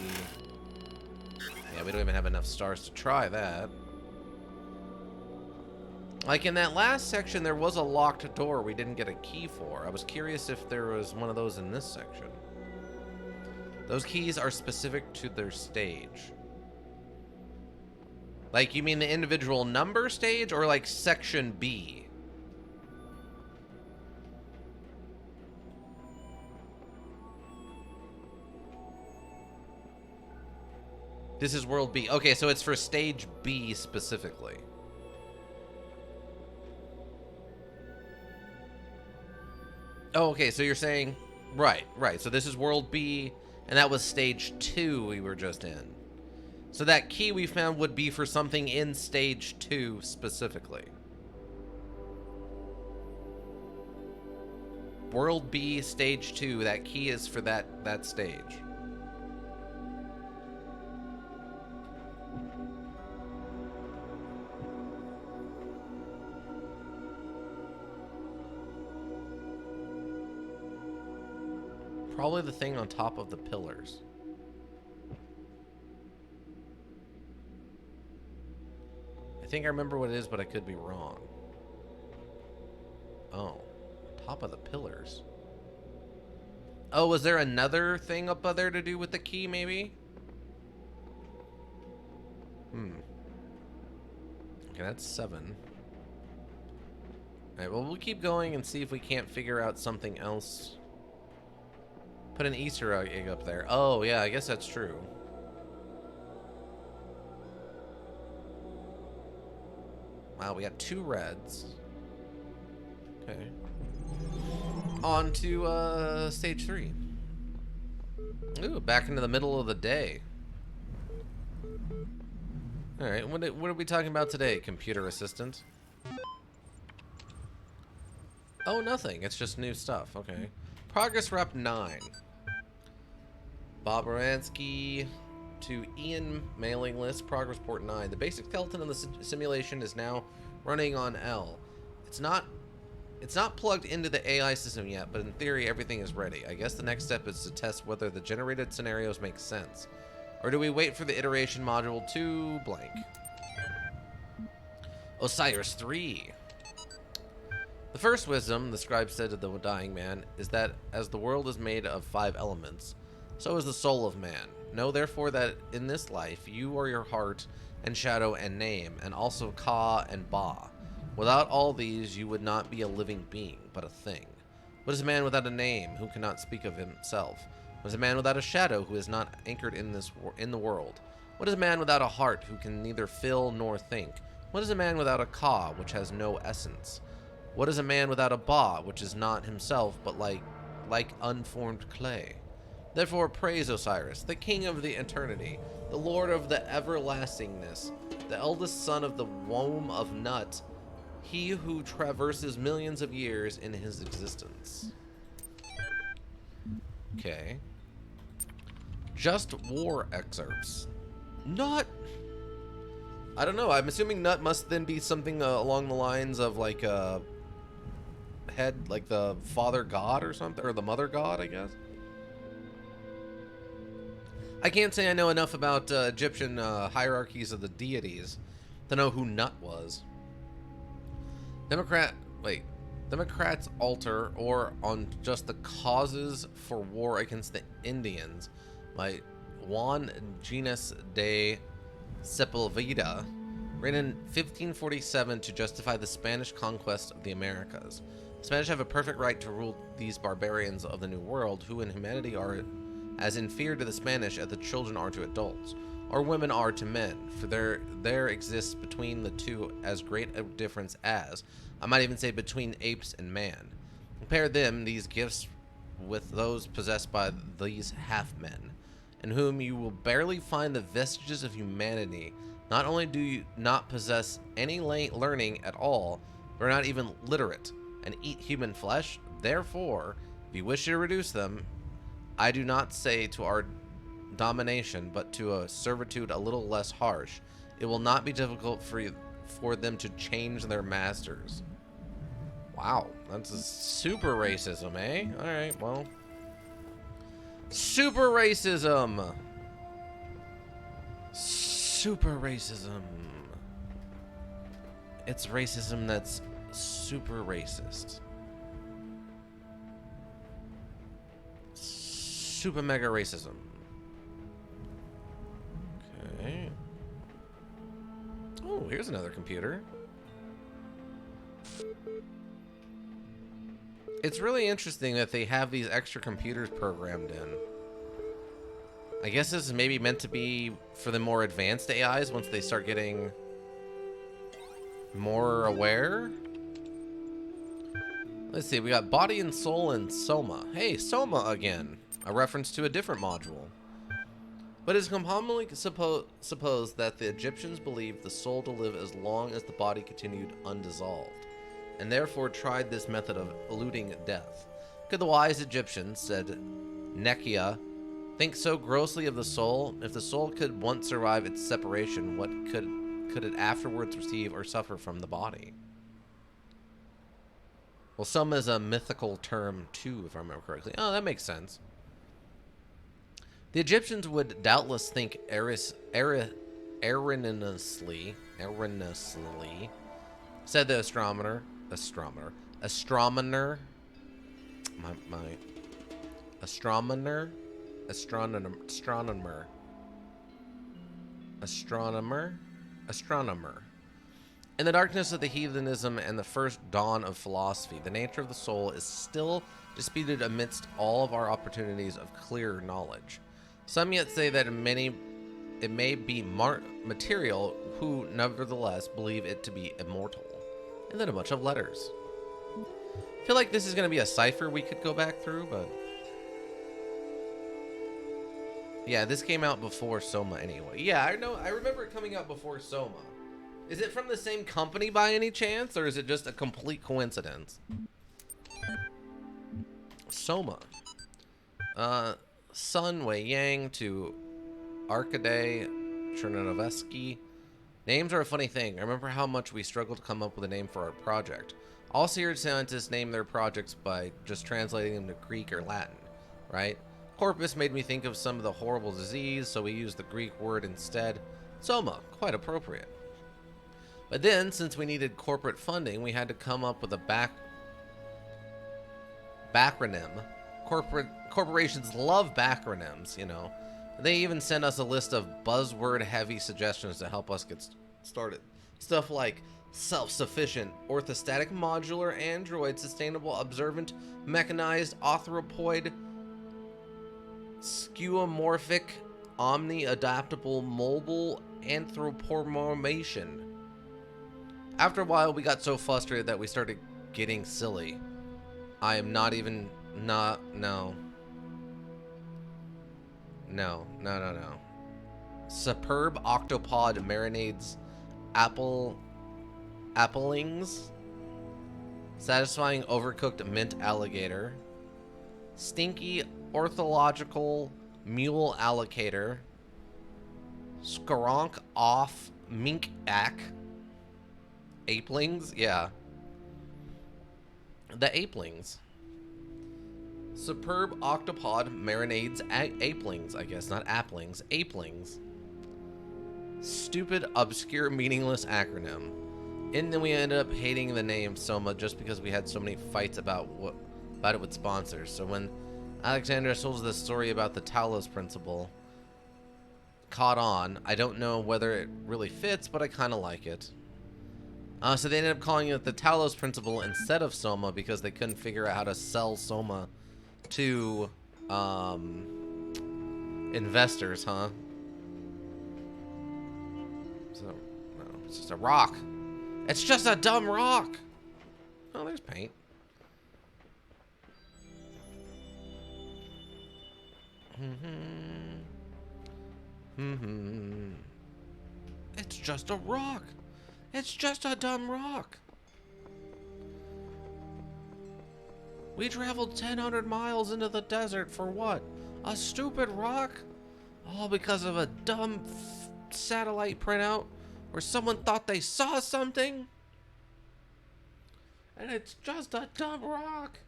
Yeah, we don't even have enough stars to try that. Like in that last section, there was a locked door we didn't get a key for. I was curious if there was one of those in this section. Those keys are specific to their stage. Like, you mean the individual number stage or like section B? This is world B. Okay, so it's for stage B specifically. Oh, okay, so you're saying... Right. So this is world B, and that was stage 2 we were just in. So that key we found would be for something in stage 2 specifically. World B, stage 2, that key is for that stage. Probably the thing on top of the pillars. I think I remember what it is, but I could be wrong. Oh, top of the pillars. Oh, was there another thing up there to do with the key, maybe? Okay, that's 7. Alright, well, we'll keep going and see if we can't figure out something else. Put an Easter egg up there. Oh, yeah, I guess that's true. Wow, we got 2 reds. Okay. On to stage 3. Ooh, back into the middle of the day. Alright, what are we talking about today, computer assistant? Oh, nothing. It's just new stuff. Okay. Progress rep 9. Bob Oransky to Ian mailing list. Progress report 9. The basic skeleton of the simulation is now running on L. It's not plugged into the AI system yet, but in theory everything is ready. I guess the next step is to test whether the generated scenarios make sense. Or do we wait for the iteration module to blank? Osiris 3. The first wisdom, the scribe said to the dying man, is that as the world is made of 5 elements, so is the soul of man. Know therefore that in this life you are your heart and shadow and name, and also Ka and Ba. Without all these you would not be a living being, but a thing. What is a man without a name, who cannot speak of himself? What is a man without a shadow, who is not anchored in the world? What is a man without a heart, who can neither feel nor think? What is a man without a Ka, which has no essence? What is a man without a Ba, which is not himself, but like unformed clay? Therefore praise Osiris, the king of the eternity, the lord of the everlastingness, the eldest son of the womb of Nut, he who traverses millions of years in his existence. Okay. Just war excerpts. Not... I don't know. I'm assuming Nut must then be something along the lines of like head, like the father god or something, or the mother god, I guess. I can't say I know enough about Egyptian hierarchies of the deities to know who Nut was. Democrats alter or on just the causes for war against the Indians by Juan Genus de Sepulveda, written in 1547 to justify the Spanish conquest of the Americas. The Spanish have a perfect right to rule these barbarians of the New World, who in humanity are as inferior to the Spanish as the children are to adults, or women are to men, for there exists between the two as great a difference as, I might even say, between apes and man. Compare them, these gifts, with those possessed by these half-men, in whom you will barely find the vestiges of humanity. Not only do you not possess any learning at all, but are not even literate, and eat human flesh. Therefore, if you wish to reduce them, I do not say to our domination, but to a servitude a little less harsh, it will not be difficult for them to change their masters. Wow, that's a super racism, eh? Alright, well. Super racism! Super racism. It's racism that's super racist. Super mega racism. Okay. Oh, here's another computer. It's really interesting that they have these extra computers programmed in. I guess this is maybe meant to be for the more advanced AIs once they start getting more aware. Let's see, we got Body and Soul and Soma. Hey, Soma again. A reference to a different module. But it is commonly supposed that the Egyptians believed the soul to live as long as the body continued undissolved, and therefore tried this method of eluding death. Could the wise Egyptians, said Nekia, think so grossly of the soul? If the soul could once survive its separation, what could it afterwards receive or suffer from the body? Well, Soma is a mythical term too, if I remember correctly. Oh, that makes sense. The Egyptians would doubtless think erroneously, said the astronomer, In the darkness of the heathenism and the first dawn of philosophy, the nature of the soul is still disputed amidst all of our opportunities of clear knowledge. Some yet say that it may be material, who nevertheless believe it to be immortal. And then a bunch of letters. I feel like this is going to be a cipher we could go back through, but... yeah, this came out before Soma anyway. Yeah, I remember it coming out before Soma. Is it from the same company by any chance, or is it just a complete coincidence? Soma. Sun Wei Yang to Arkady Chernovsky. Names are a funny thing. I remember how much we struggled to come up with a name for our project. All serious scientists name their projects by just translating them to Greek or Latin, right? Corpus made me think of some of the horrible disease, so we used the Greek word instead. Soma, quite appropriate. But then, since we needed corporate funding, we had to come up with a backronym. Corporations love backronyms, you know. They even send us a list of buzzword-heavy suggestions to help us get started. Stuff like self-sufficient, orthostatic, modular, android, sustainable, observant, mechanized, arthropoid, skeuomorphic, omni-adaptable, mobile, anthropomorphization. After a while, we got so frustrated that we started getting silly. I am not even... no. No, no, no, no. Superb octopod marinades applings. Satisfying overcooked mint alligator. Stinky orthological mule alligator. Skaronk off mink ack. Apelings? Yeah. The apelings. Superb octopod marinades apelings, I guess, not applings. Apelings. Stupid, obscure, meaningless acronym. And then we ended up hating the name Soma just because we had so many fights about it with sponsors. So when Alexandra told us this story about the Talos Principle, caught on. I don't know whether it really fits, but I kind of like it. So they ended up calling it the Talos Principle instead of Soma because they couldn't figure out how to sell Soma to investors, huh? So, no, it's just a rock. It's just a dumb rock. Oh, there's paint. It's just a rock. It's just a dumb rock. We traveled 1,000 miles into the desert for what? A stupid rock? All because of a dumb satellite printout where someone thought they saw something? And it's just a dumb rock.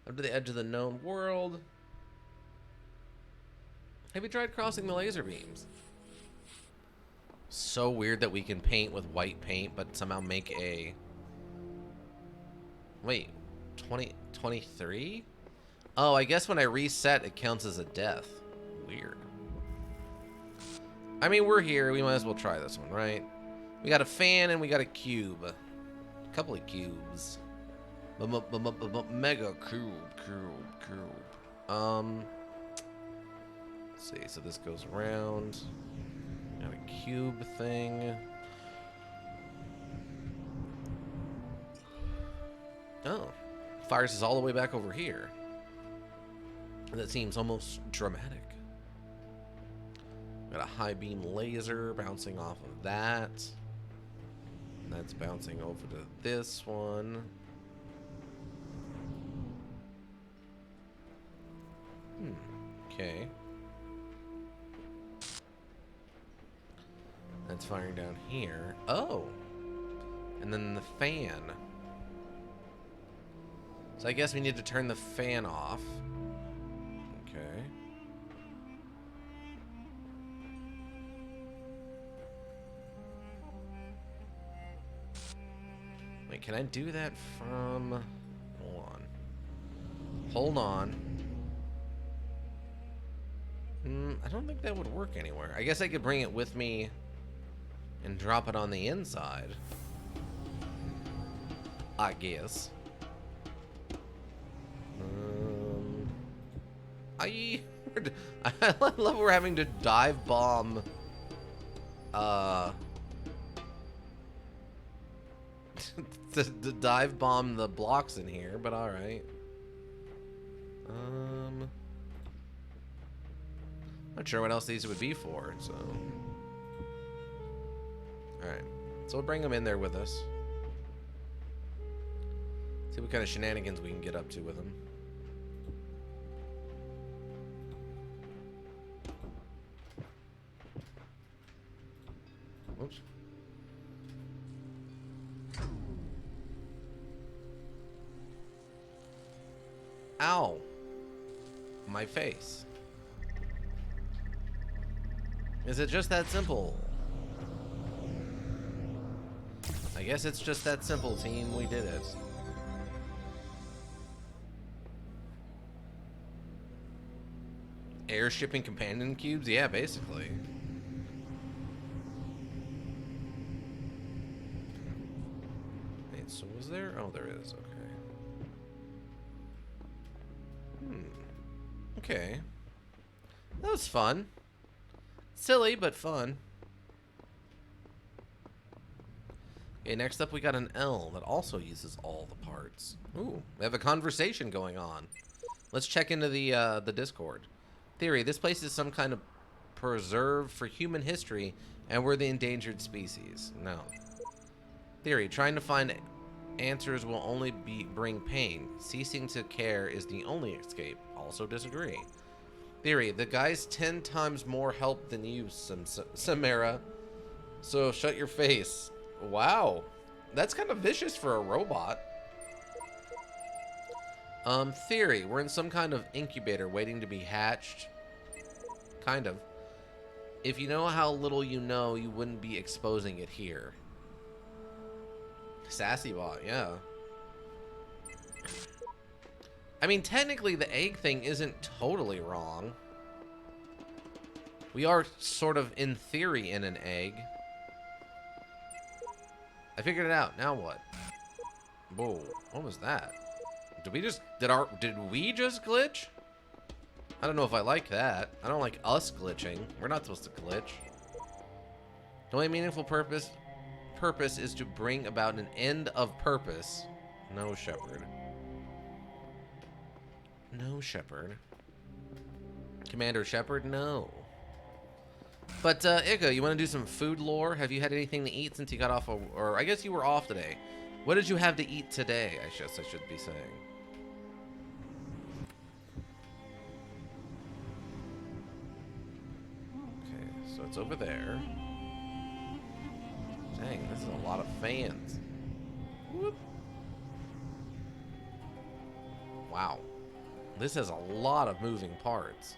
Up to the edge of the known world. Have you tried crossing the laser beams? So weird that we can paint with white paint, but somehow make a... Wait, 23? Oh, I guess when I reset, it counts as a death. Weird. I mean, we're here. We might as well try this one, right? We got a fan and we got a cube. A couple of cubes. Mega cube. Let's see. So this goes around. Got a cube thing. Oh. Fires us all the way back over here. That seems almost dramatic. Got a high beam laser bouncing off of that. And that's bouncing over to this one. Okay. That's firing down here. Oh! And then the fan. So I guess we need to turn the fan off. Okay. Wait, can I do that from... Hold on. Hold on. I don't think that would work anywhere. I guess I could bring it with me and drop it on the inside. I guess. I love we're having to dive bomb to dive bomb the blocks in here, but all right. Not sure what else these would be for, so. All right, so we'll bring them in there with us. See what kind of shenanigans we can get up to with them. Oops. Ow. My face. Is it just that simple? I guess it's just that simple, team. We did it. Airshipping companion cubes? Yeah, basically. Wait, so was there? Oh, there is. Okay. Okay. That was fun. Silly, but fun. Okay, next up we got an L that also uses all the parts. Ooh, we have a conversation going on. Let's check into the Discord. Theory, this place is some kind of preserve for human history, and we're the endangered species. No. Theory, trying to find answers will only bring pain. Ceasing to care is the only escape. Also disagree. Theory, the guy's 10 times more help than you, Samara. So shut your face. Wow. That's kind of vicious for a robot. Theory, we're in some kind of incubator waiting to be hatched. Kind of. If you know how little you know, you wouldn't be exposing it here. Sassy bot, yeah. I mean, technically the egg thing isn't totally wrong. We are sort of, in theory, in an egg. I figured it out. Now what? Whoa, what was that? Did we just glitch? I don't know if I like that. I don't like us glitching. We're not supposed to glitch. The only meaningful purpose is to bring about an end of purpose. No, Shepard. No, Shepard. Commander Shepard, no. But, Ica, you want to do some food lore? Have you had anything to eat since you got off, or I guess you were off today. What did you have to eat today, I guess I should be saying. Okay, so it's over there. Dang, this is a lot of fans. Whoop. Wow. This has a lot of moving parts.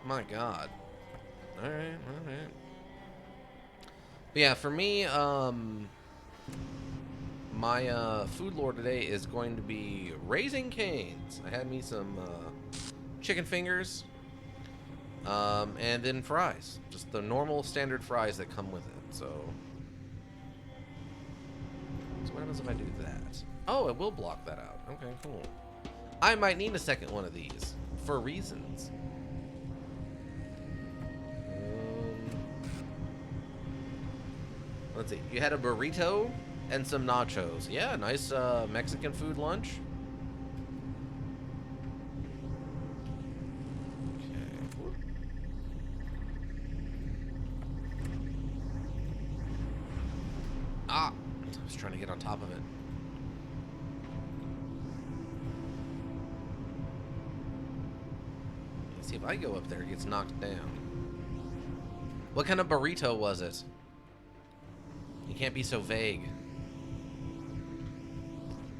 My God. Alright, alright. But yeah, for me, my food lore today is going to be Raising Cane's. I had me some chicken fingers, and then fries. Just the normal standard fries that come with it. So what happens if I do that? Oh, it will block that out. Okay, cool. I might need a second one of these for reasons. Let's see. You had a burrito and some nachos. Yeah, nice Mexican food lunch. Okay. Ah! I was trying to get on top of it. Let's see if I go up there, it gets knocked down. What kind of burrito was it? You can't be so vague.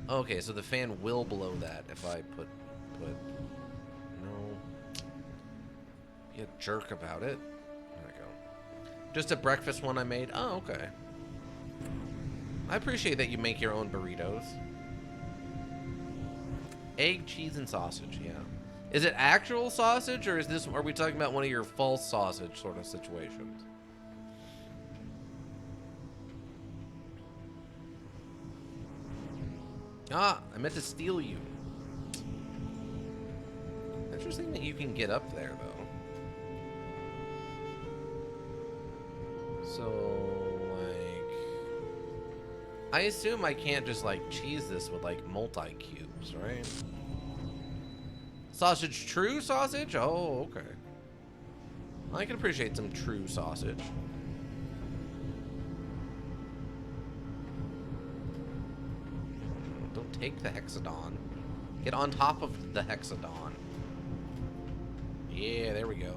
Okay, so the fan will blow that if I put no. Be a jerk about it. There we go. Just a breakfast one I made. Oh, okay. I appreciate that you make your own burritos. Egg, cheese, and sausage, yeah. Is it actual sausage, or are we talking about one of your false sausage sort of situations? Ah, I meant to steal you. Interesting that you can get up there, though. So, like... I assume I can't just, like, cheese this with, like, multi-cubes, right? Sausage true sausage? Oh, okay. I can appreciate some true sausage. Don't take the hexagon. Get on top of the hexagon. Yeah, there we go.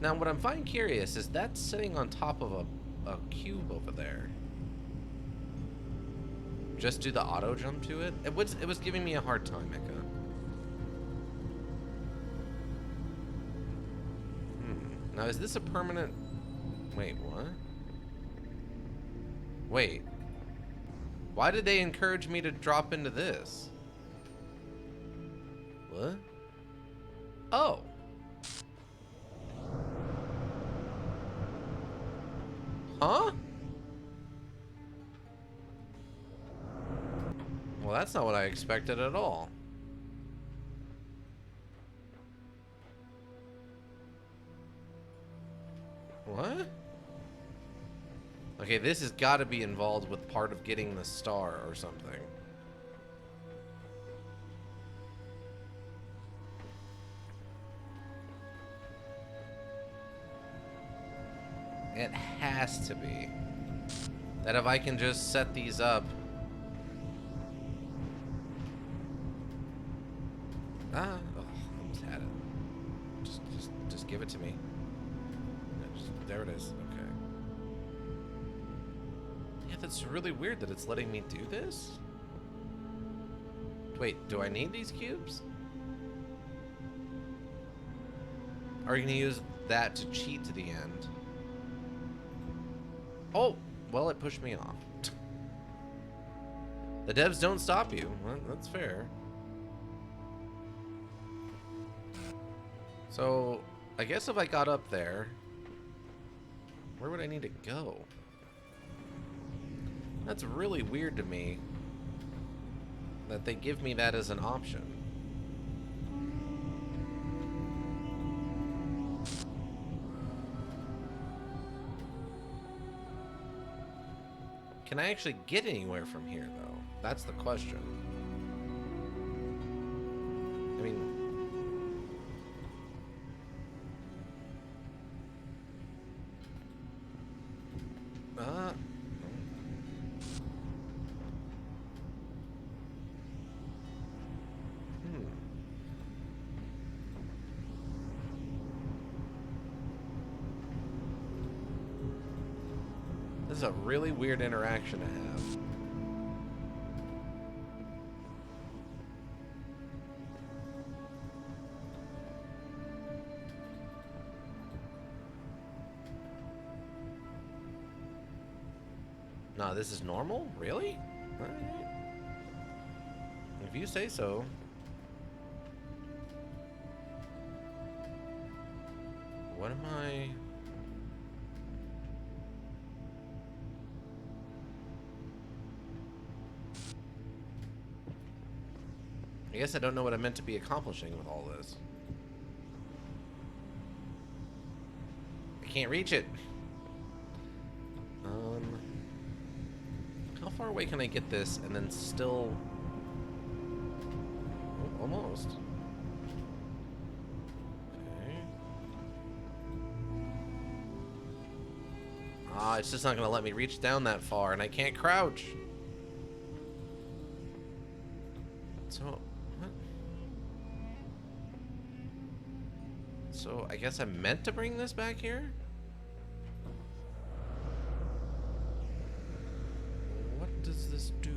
Now, what I'm finding curious is that's sitting on top of a cube over there. Just do the auto jump to it? It was giving me a hard time, Mecca. Now, is this a permanent... Wait, what? Wait. Why did they encourage me to drop into this? What? Oh. Huh? Well, that's not what I expected at all. What? Okay, this has got to be involved with part of getting the star or something. It has to be. That if I can just set these up. Ah, oh, I almost had it. Just give it to me. There it is. Okay. Yeah, that's really weird that it's letting me do this. Wait, do I need these cubes? Are you gonna use that to cheat to the end? Oh, well, it pushed me off. The devs don't stop you. Well, that's fair. So, I guess if I got up there, where would I need to go? That's really weird to me that they give me that as an option. Can I actually get anywhere from here, though? That's the question. I mean... This is a really weird interaction to have. No, this is normal? Really? Alright. If you say so. What am I... I guess I don't know what I meant to be accomplishing with all this. I can't reach it. How far away can I get this and then still... Oh, almost. Okay. Ah, it's just not gonna let me reach down that far, and I can't crouch. So, what? So, I guess I meant to bring this back here? What does this do?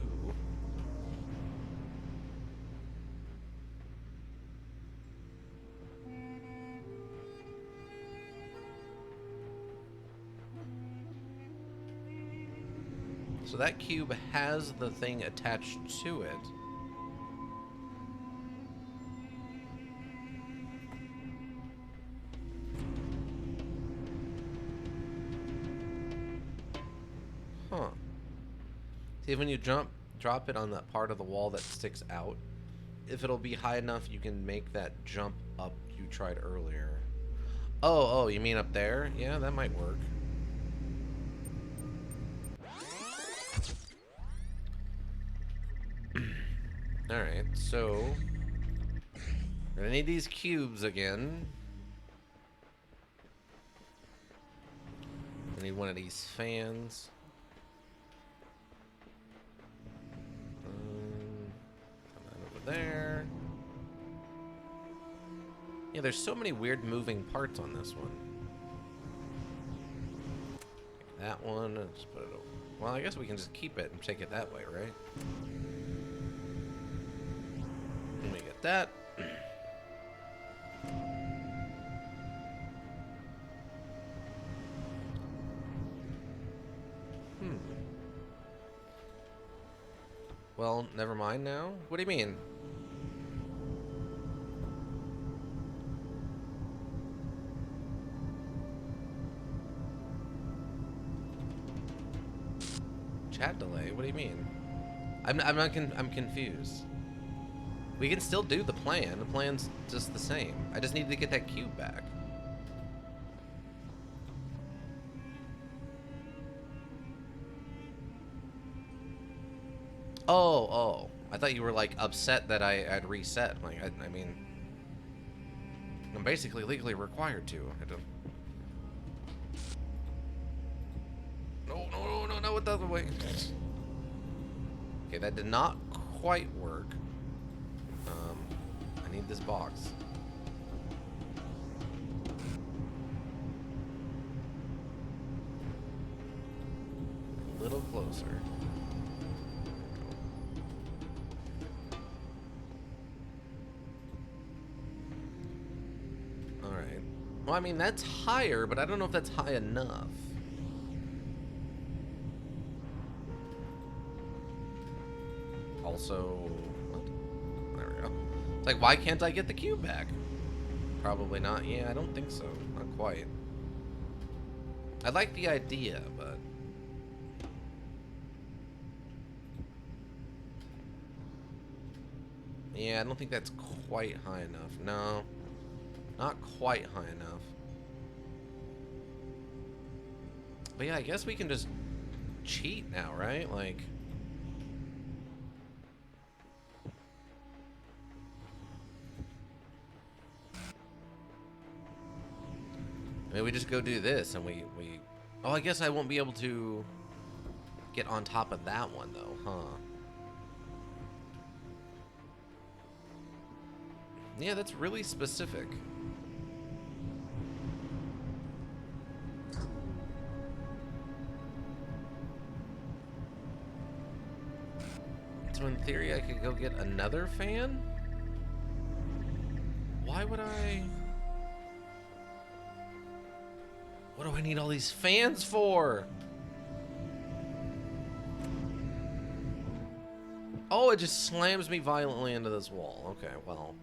So that cube has the thing attached to it. Huh. See, when you drop it on that part of the wall that sticks out, if it'll be high enough, you can make that jump up you tried earlier. Oh, you mean up there? Yeah, that might work. Alright, so... we're gonna need these cubes again. I need one of these fans. Over there. Yeah, there's so many weird moving parts on this one. That one, just put it over. Well, I guess we can just keep it and take it that way, right? Let me get that. Well, never mind now. What do you mean? Chat delay? What do you mean? I'm confused. We can still do the plan. The plan's just the same. I just need to get that cube back. Oh. I thought you were, like, upset that I'd reset. Like, I mean... I'm basically legally required to. go it the other way. Okay, that did not quite work. I need this box. A little closer. Alright. Well, I mean, that's higher, but I don't know if that's high enough. Also, what? There we go. It's like, why can't I get the cube back? Probably not. Yeah, I don't think so. Not quite. I like the idea, but... yeah, I don't think that's quite high enough. No. Not quite high enough. But yeah, I guess we can just cheat now, right? Like... I mean, we just go do this, and we... oh, I guess I won't be able to get on top of that one, though, huh? Yeah, that's really specific. So in theory, I could go get another fan? Why would I... what do I need all these fans for? Oh, it just slams me violently into this wall. Okay, well.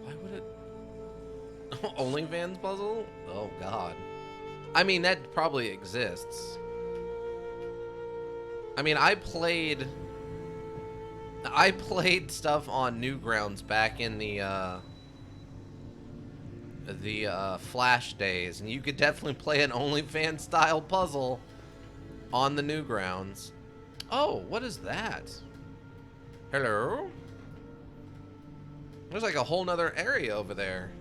Why would it... OnlyFans puzzle? Oh, God. I mean, that probably exists. I mean, I played stuff on Newgrounds back in the Flash days, and you could definitely play an OnlyFans style puzzle on the Newgrounds. Oh, what is that? Hello? There's like a whole nother area over there.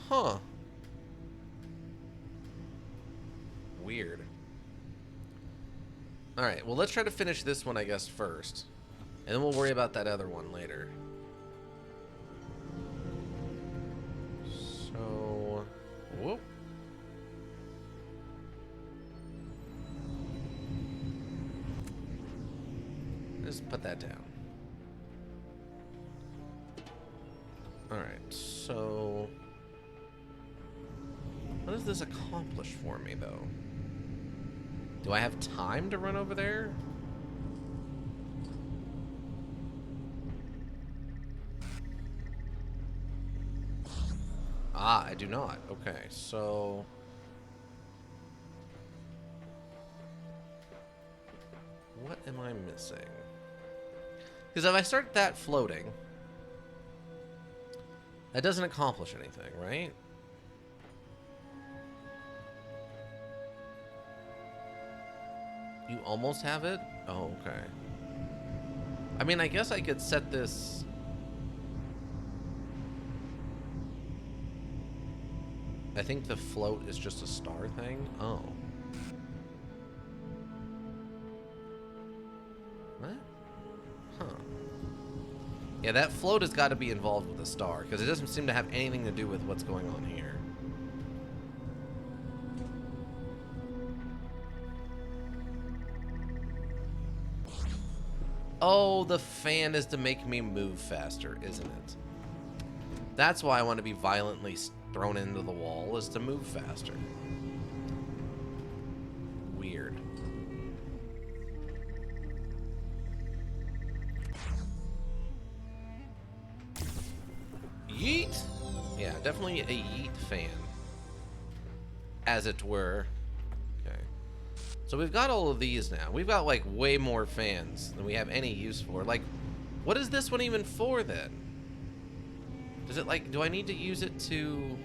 Huh. Weird. Alright, well, let's try to finish this one, I guess, first. And then we'll worry about that other one later. So... whoop. Just put that down. Alright, so... what does this accomplish for me, though? Do I have time to run over there? Ah, I do not. Okay, so... what am I missing? Because if I start that floating, that doesn't accomplish anything, right? You almost have it? Oh, okay. I mean, I guess I could set this... I think the float is just a star thing. Oh. What? Huh. Yeah, that float has got to be involved with the star, because it doesn't seem to have anything to do with what's going on here. Oh, the fan is to make me move faster, isn't it? That's why I want to be violently thrown into the wall, is to move faster. Weird. Yeet! Yeah, definitely a yeet fan. As it were. Okay. So we've got all of these now. We've got, like, way more fans than we have any use for. Like, what is this one even for, then? Does it, like, do I need to use it to...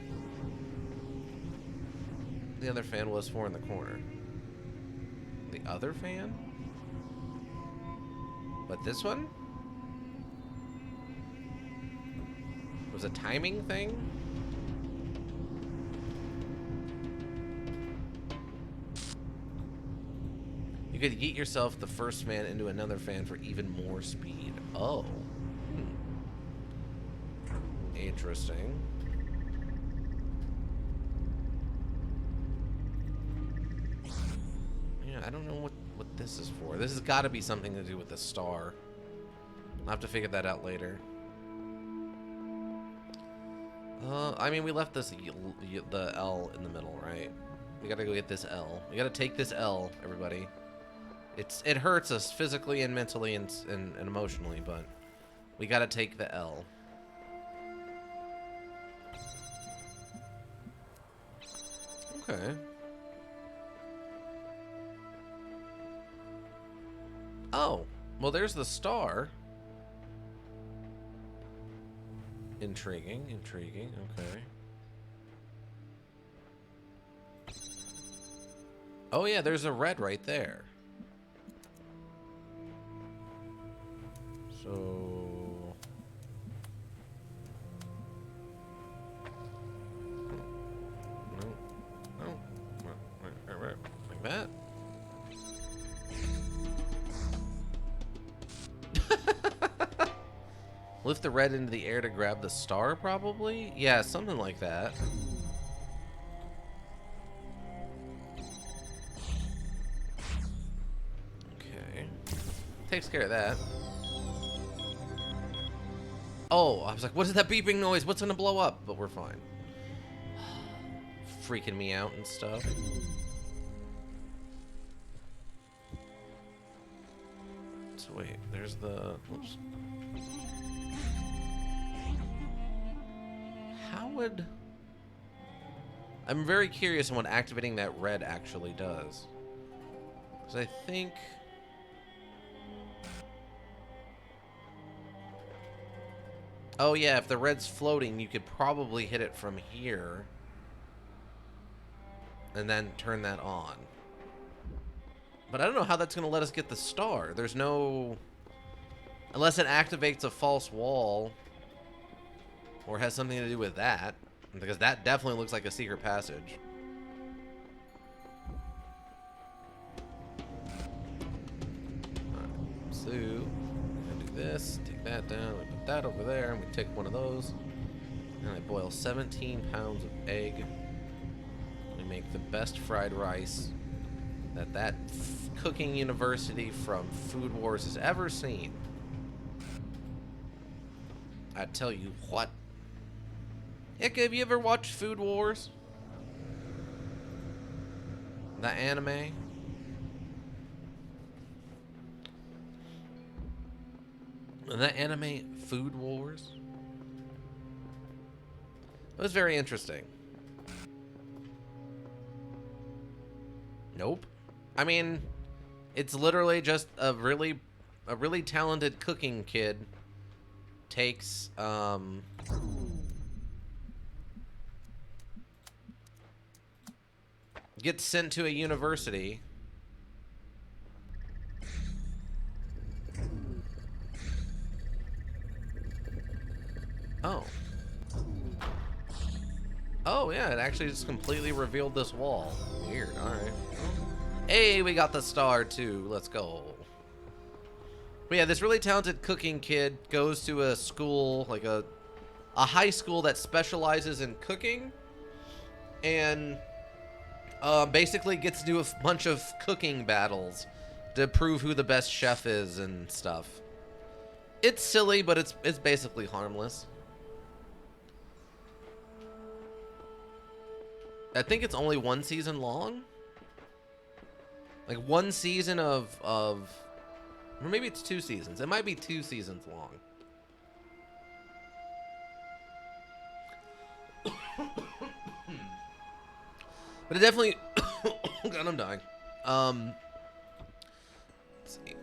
the other fan was for in the corner? The other fan? But this one? Was a timing thing? could yeet yourself the first fan into another fan for even more speed. Oh. Interesting. Yeah, I don't know what this is for. This has got to be something to do with the star. I'll have to figure that out later. I mean, we left this the L in the middle, right? We gotta go get this L. We gotta take this L, everybody. It hurts us physically and mentally and emotionally, but we gotta take the L. Okay. Oh, well, there's the star. Intriguing, intriguing, okay. Oh yeah, there's a red right there. So... No. Right. Like that. Lift the red into the air to grab the star, probably? Yeah, something like that. Okay. Takes care of that. Oh, I was like, what is that beeping noise? What's gonna blow up? But we're fine. Freaking me out and stuff. So wait, there's the... Oops. How would... I'm very curious on what activating that red actually does. Because I think... Oh yeah, if the red's floating, you could probably hit it from here. And then turn that on. But I don't know how that's going to let us get the star. There's no... Unless it activates a false wall. Or has something to do with that. Because that definitely looks like a secret passage. Alright, so... we're gonna do this, take that down, we put that over there, and we take one of those. And I boil 17 pounds of egg. We make the best fried rice that cooking university from Food Wars has ever seen. I tell you what. Heck, have you ever watched Food Wars? The anime? The anime Food Wars? It was very interesting. Nope. I mean, it's literally just a really talented cooking kid takes gets sent to a university. Oh. Oh, yeah, it actually just completely revealed this wall. Weird, alright. Hey, we got the star, too. Let's go. But yeah, this really talented cooking kid goes to a school, like a high school that specializes in cooking. And basically gets to do a bunch of cooking battles to prove who the best chef is and stuff. It's silly, but it's basically harmless. I think it's only one season long. Like one season of or maybe it's 2 seasons. It might be 2 seasons long. But it definitely God, I'm dying. Let's see.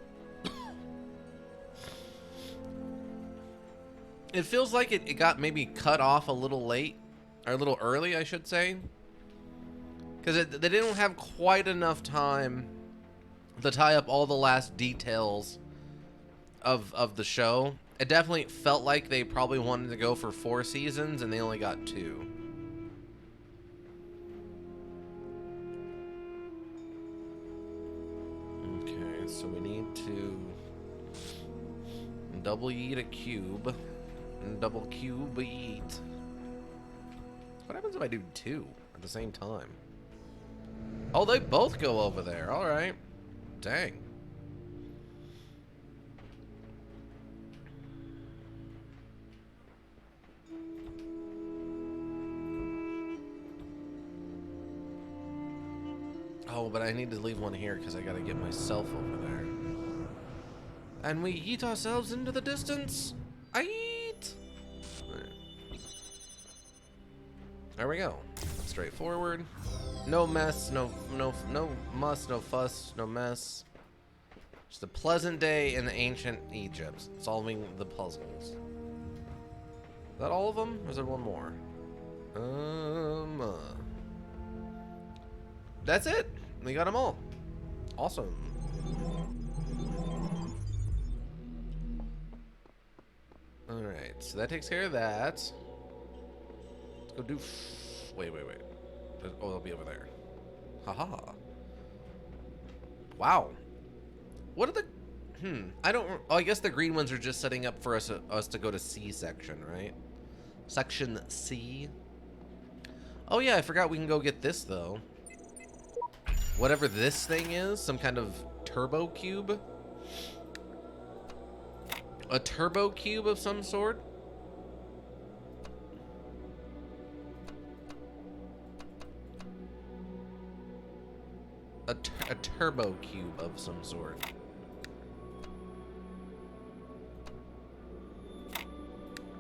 It feels like it got maybe cut off a little late, or a little early, I should say. Because they didn't have quite enough time to tie up all the last details of the show. It definitely felt like they probably wanted to go for 4 seasons, and they only got 2. Okay. so we need to double yeet a cube and double cube yeet. What happens if I do 2 at the same time? Oh, they both go over there. All right. Dang. Oh, but I need to leave one here because I got to get myself over there. And we yeet ourselves into the distance. I yeet. There we go. Straightforward. No mess, no muss, no fuss, no mess. Just a pleasant day in ancient Egypt, solving the puzzles. Is that all of them? Or is there one more? That's it. We got them all. Awesome. All right, so that takes care of that. Let's go do. Wait. Oh, it'll be over there. Haha. Wow. What are the? I don't. Oh, I guess the green ones are just setting up for us to go to C section, right? Section C. Oh yeah, I forgot we can go get this though. Whatever this thing is, some kind of turbo cube. A turbo cube of some sort. A turbo cube of some sort.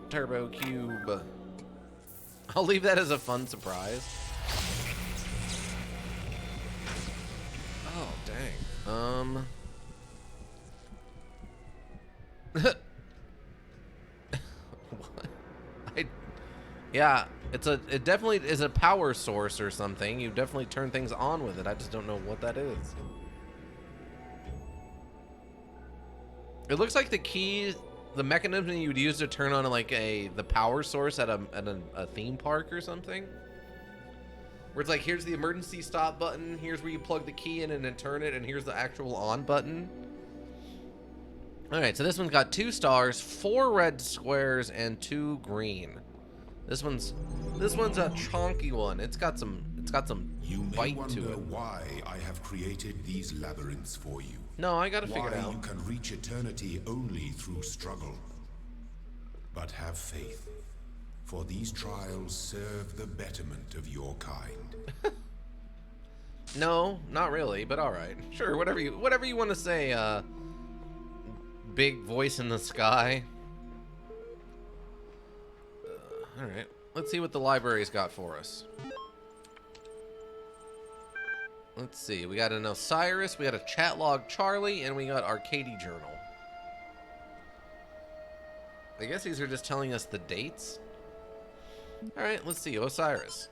Turbo cube. I'll leave that as a fun surprise. Oh, dang. What? Yeah, it definitely is a power source or something. You definitely turn things on with it. I just don't know what that is. It looks like the key, the mechanism you would use to turn on like the power source at a theme park or something. Where it's like, here's the emergency stop button, here's where you plug the key in and then turn it, and here's the actual on button. Alright, so this one's got 2 stars, 4 red squares, and 2 green. This one's a chonky one. It's got some bite to it. You may wonder why I have created these labyrinths for you. No, I gotta figure it out. Why you can reach eternity only through struggle. But have faith, for these trials serve the betterment of your kind. No, not really, but all right. Sure, whatever you want to say, big voice in the sky. All right, let's see what the library's got for us. Let's see, we got an Osiris, we got a chat log Charlie, and we got Arcady Journal. I guess these are just telling us the dates. All right, let's see, Osiris.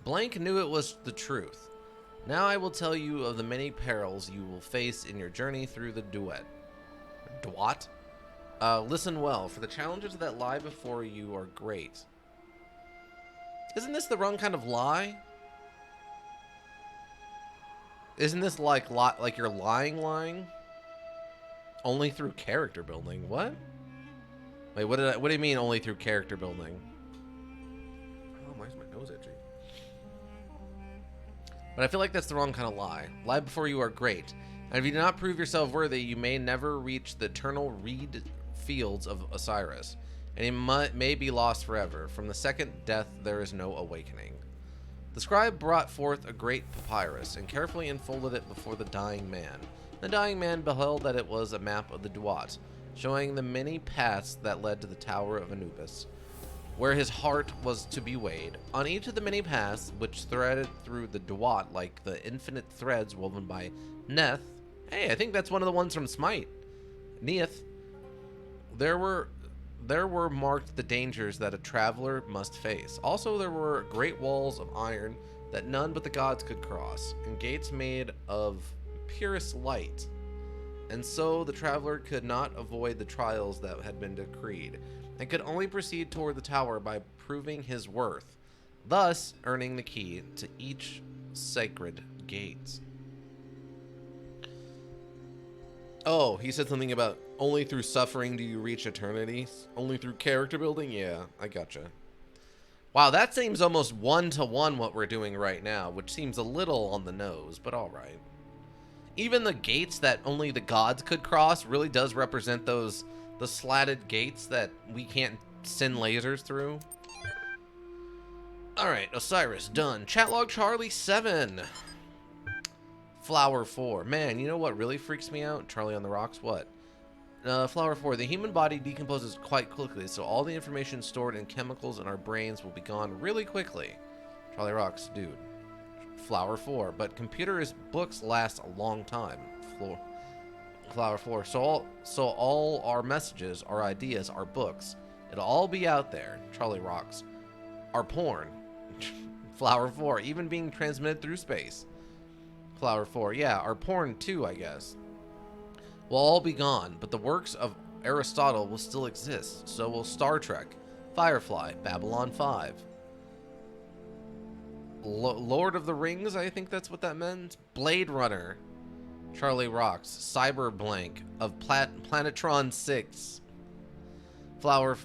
Blank knew it was the truth. Now I will tell you of the many perils you will face in your journey through the duet. Duat? Listen well, for the challenges that lie before you are great. Isn't this the wrong kind of lie? Isn't this like you're lying? Only through character building. What? Wait, what do you mean only through character building? Oh, why is my nose itchy? But I feel like that's the wrong kind of lie. Lie before you are great. And if you do not prove yourself worthy, you may never reach the eternal reed fields of Osiris. And you may be lost forever. From the second death, there is no awakening. The scribe brought forth a great papyrus and carefully unfolded it before the dying man. The dying man beheld that it was a map of the Duat, showing the many paths that led to the Tower of Anubis, where his heart was to be weighed. On each of the many paths, which threaded through the Duat like the infinite threads woven by Neth. Hey, I think that's one of the ones from Smite. Neith. There were marked the dangers that a traveler must face. Also, there were great walls of iron that none but the gods could cross, and gates made of purest light. And so the traveler could not avoid the trials that had been decreed, and could only proceed toward the tower by proving his worth, thus earning the key to each sacred gate. Oh, he said something about only through suffering do you reach eternity. Only through character building? Yeah, I gotcha. Wow, that seems almost one-to-one what we're doing right now, which seems a little on the nose, but alright. Even the gates that only the gods could cross really does represent the slatted gates that we can't send lasers through. Alright, Osiris, done. Chatlog Charlie 7. Flower 4. Man, you know what really freaks me out? Charlie on the Rocks, what? Flower 4. The human body decomposes quite quickly, so all the information stored in chemicals in our brains will be gone really quickly. Charlie Rocks, dude. Flower 4. But computers books last a long time. Flower 4. So all our messages, our ideas, our books, it'll all be out there. Charlie Rocks. Our porn. Flower 4. Even being transmitted through space. Flower 4. Yeah, our porn too, I guess. Will all be gone, but the works of Aristotle will still exist. So will Star Trek, Firefly, Babylon 5. Lord of the Rings, I think that's what that meant. Blade Runner. Charlie Rocks. Cyber Blank of Planetron 6. Flower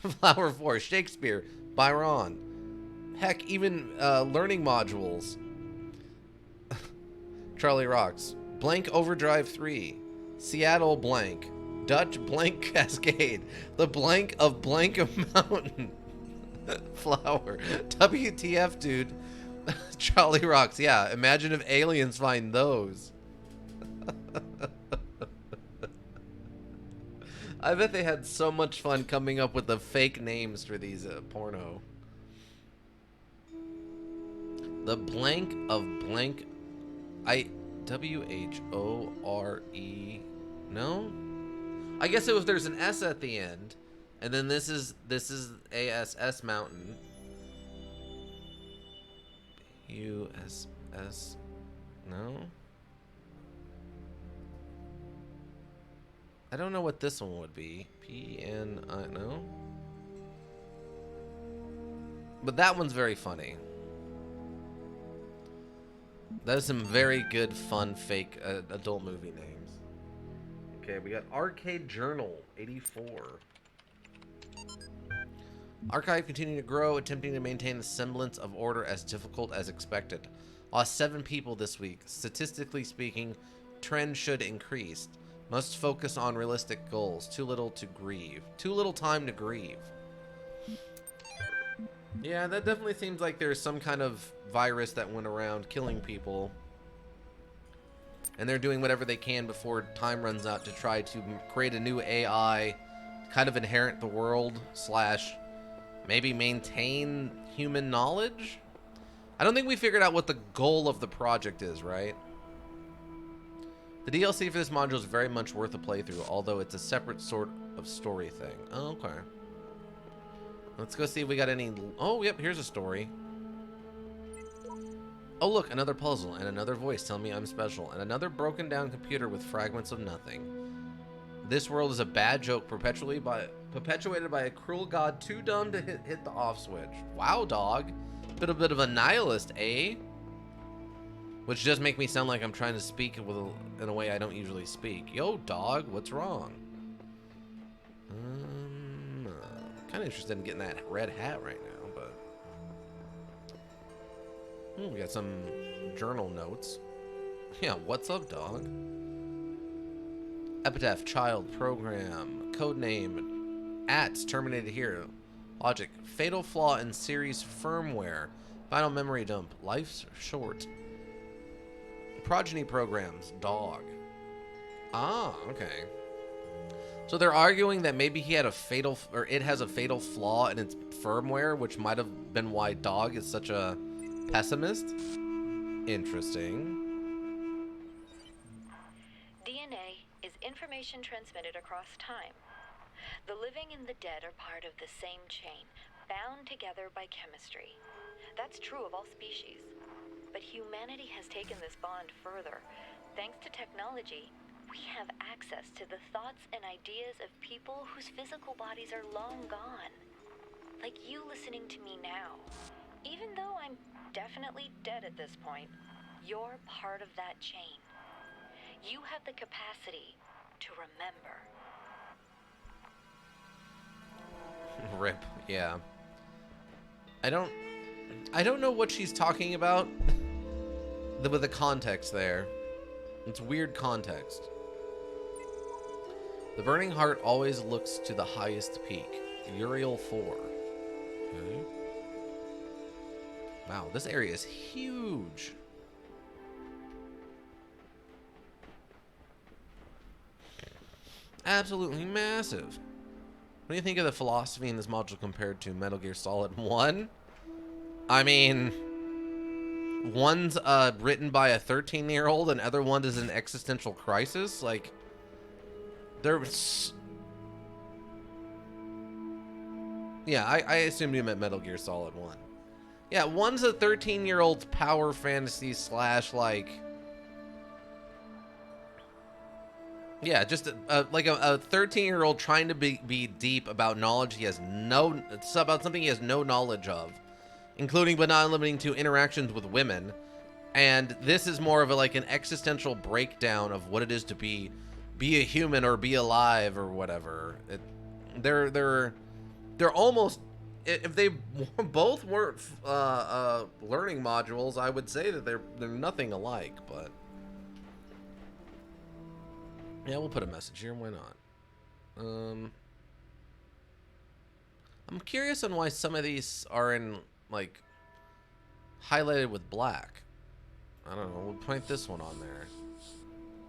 Flower 4. Shakespeare. Byron. Heck, even learning modules. Charlie Rocks. Blank Overdrive 3. Seattle Blank. Dutch Blank Cascade. The blank of Blank Mountain. Flower. WTF, dude. Charlie Rocks. Yeah, imagine if aliens find those. I bet they had so much fun coming up with the fake names for these porno. The blank of blank. WHORE. No? I guess it was there's an S at the end. And then this is ASS Mountain. USS. No? I don't know what this one would be. PNI. No? But that one's very funny. Those are some very good, fun, fake adult movie names. Okay, we got Arcade Journal 84. Archive continuing to grow, attempting to maintain a semblance of order as difficult as expected. Lost 7 people this week. Statistically speaking, trend should increase. Must focus on realistic goals. Too little to grieve. Too little time to grieve. Yeah, that definitely seems like there's some kind of virus that went around killing people. And they're doing whatever they can before time runs out to try to create a new AI, kind of inherit the world, slash maybe maintain human knowledge? I don't think we figured out what the goal of the project is, right? The DLC for this module is very much worth a playthrough, although it's a separate sort of story thing. Oh, okay. Let's go see if we got any... Oh, yep, here's a story. Oh, look, another puzzle, and another voice telling me I'm special, and another broken down computer with fragments of nothing. This world is a bad joke perpetuated by a cruel god too dumb to hit the off switch. Wow, dog. Bit of a nihilist, eh? Which does make me sound like I'm trying to speak in a way I don't usually speak. Yo, dog, what's wrong? Kind of interested in getting that red hat right now, but... we got some journal notes. Yeah, what's up, dog? Epitaph Child Program. Codename @, terminated here. Logic. Fatal flaw in series firmware. Final memory dump. Life's short. Progeny programs. Dog. Ah, okay. So they're arguing that maybe he had a fatal, or it has a fatal flaw in its firmware, which might have been why Dog is such a pessimist. Interesting. DNA is information transmitted across time. The living and the dead are part of the same chain, bound together by chemistry. That's true of all species. But humanity has taken this bond further. Thanks to technology, we have access to the thoughts and ideas of people whose physical bodies are long gone. Like you listening to me now. Even though I'm definitely dead at this point, you're part of that chain. You have the capacity to remember. Rip, yeah. I don't know what she's talking about with the context there. It's weird context. The burning heart always looks to the highest peak. Uriel 4. Okay. Wow, this area is huge. Absolutely massive. What do you think of the philosophy in this module compared to Metal Gear Solid 1? I mean, one's written by a 13-year-old and other one is an existential crisis. Like, there's... Yeah, I assumed you meant Metal Gear Solid 1. Yeah, one's a 13-year-old's power fantasy slash, like... Yeah, just like a 13-year-old trying to be deep about knowledge he has no... It's about something he has no knowledge of, including but not limiting to interactions with women. And this is more of a, like, an existential breakdown of what it is to be a human or be alive or whatever. They're almost, if they both weren't learning modules, I would say that they're nothing alike. But yeah, we'll put a message here. Why not? I'm curious on why some of these are in, like, highlighted with black. I don't know. We'll point this one on there.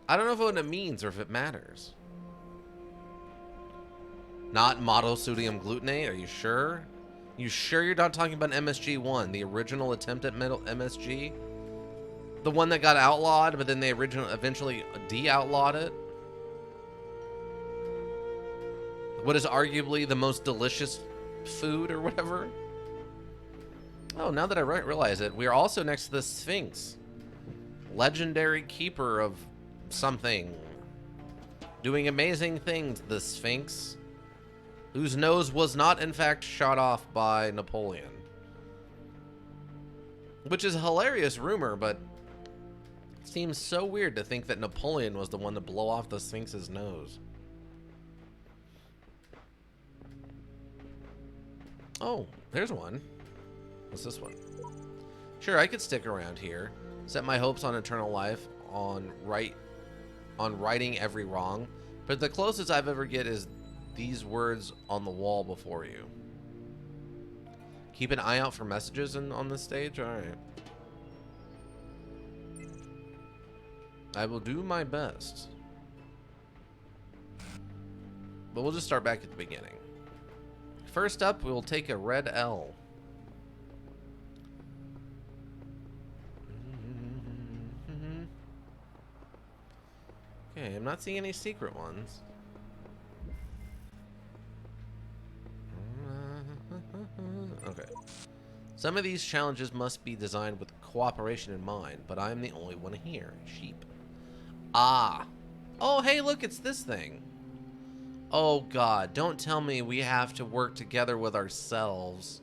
I don't know what it means or if it matters. Not monosodium glutamate? Are you sure? You sure you're not talking about MSG-1, the original attempt at MSG? The one that got outlawed, but then they eventually de-outlawed it? What is arguably the most delicious food or whatever? Oh, now that I realize it, we are also next to the Sphinx. Legendary keeper of something. Doing amazing things, the Sphinx. Whose nose was not, in fact, shot off by Napoleon. Which is a hilarious rumor, but it seems so weird to think that Napoleon was the one to blow off the Sphinx's nose. Oh, there's one. What's this one? Sure, I could stick around here. Set my hopes on eternal life, on righting every wrong. But the closest I've ever get is these words on the wall before you. Keep an eye out for messages on this stage? Alright. I will do my best. But we'll just start back at the beginning. First up, we'll take a red L. Okay, I'm not seeing any secret ones. Okay. Some of these challenges must be designed with cooperation in mind, but I'm the only one here. Sheep. Ah. Oh, hey, look, it's this thing. Oh, God, don't tell me we have to work together with ourselves.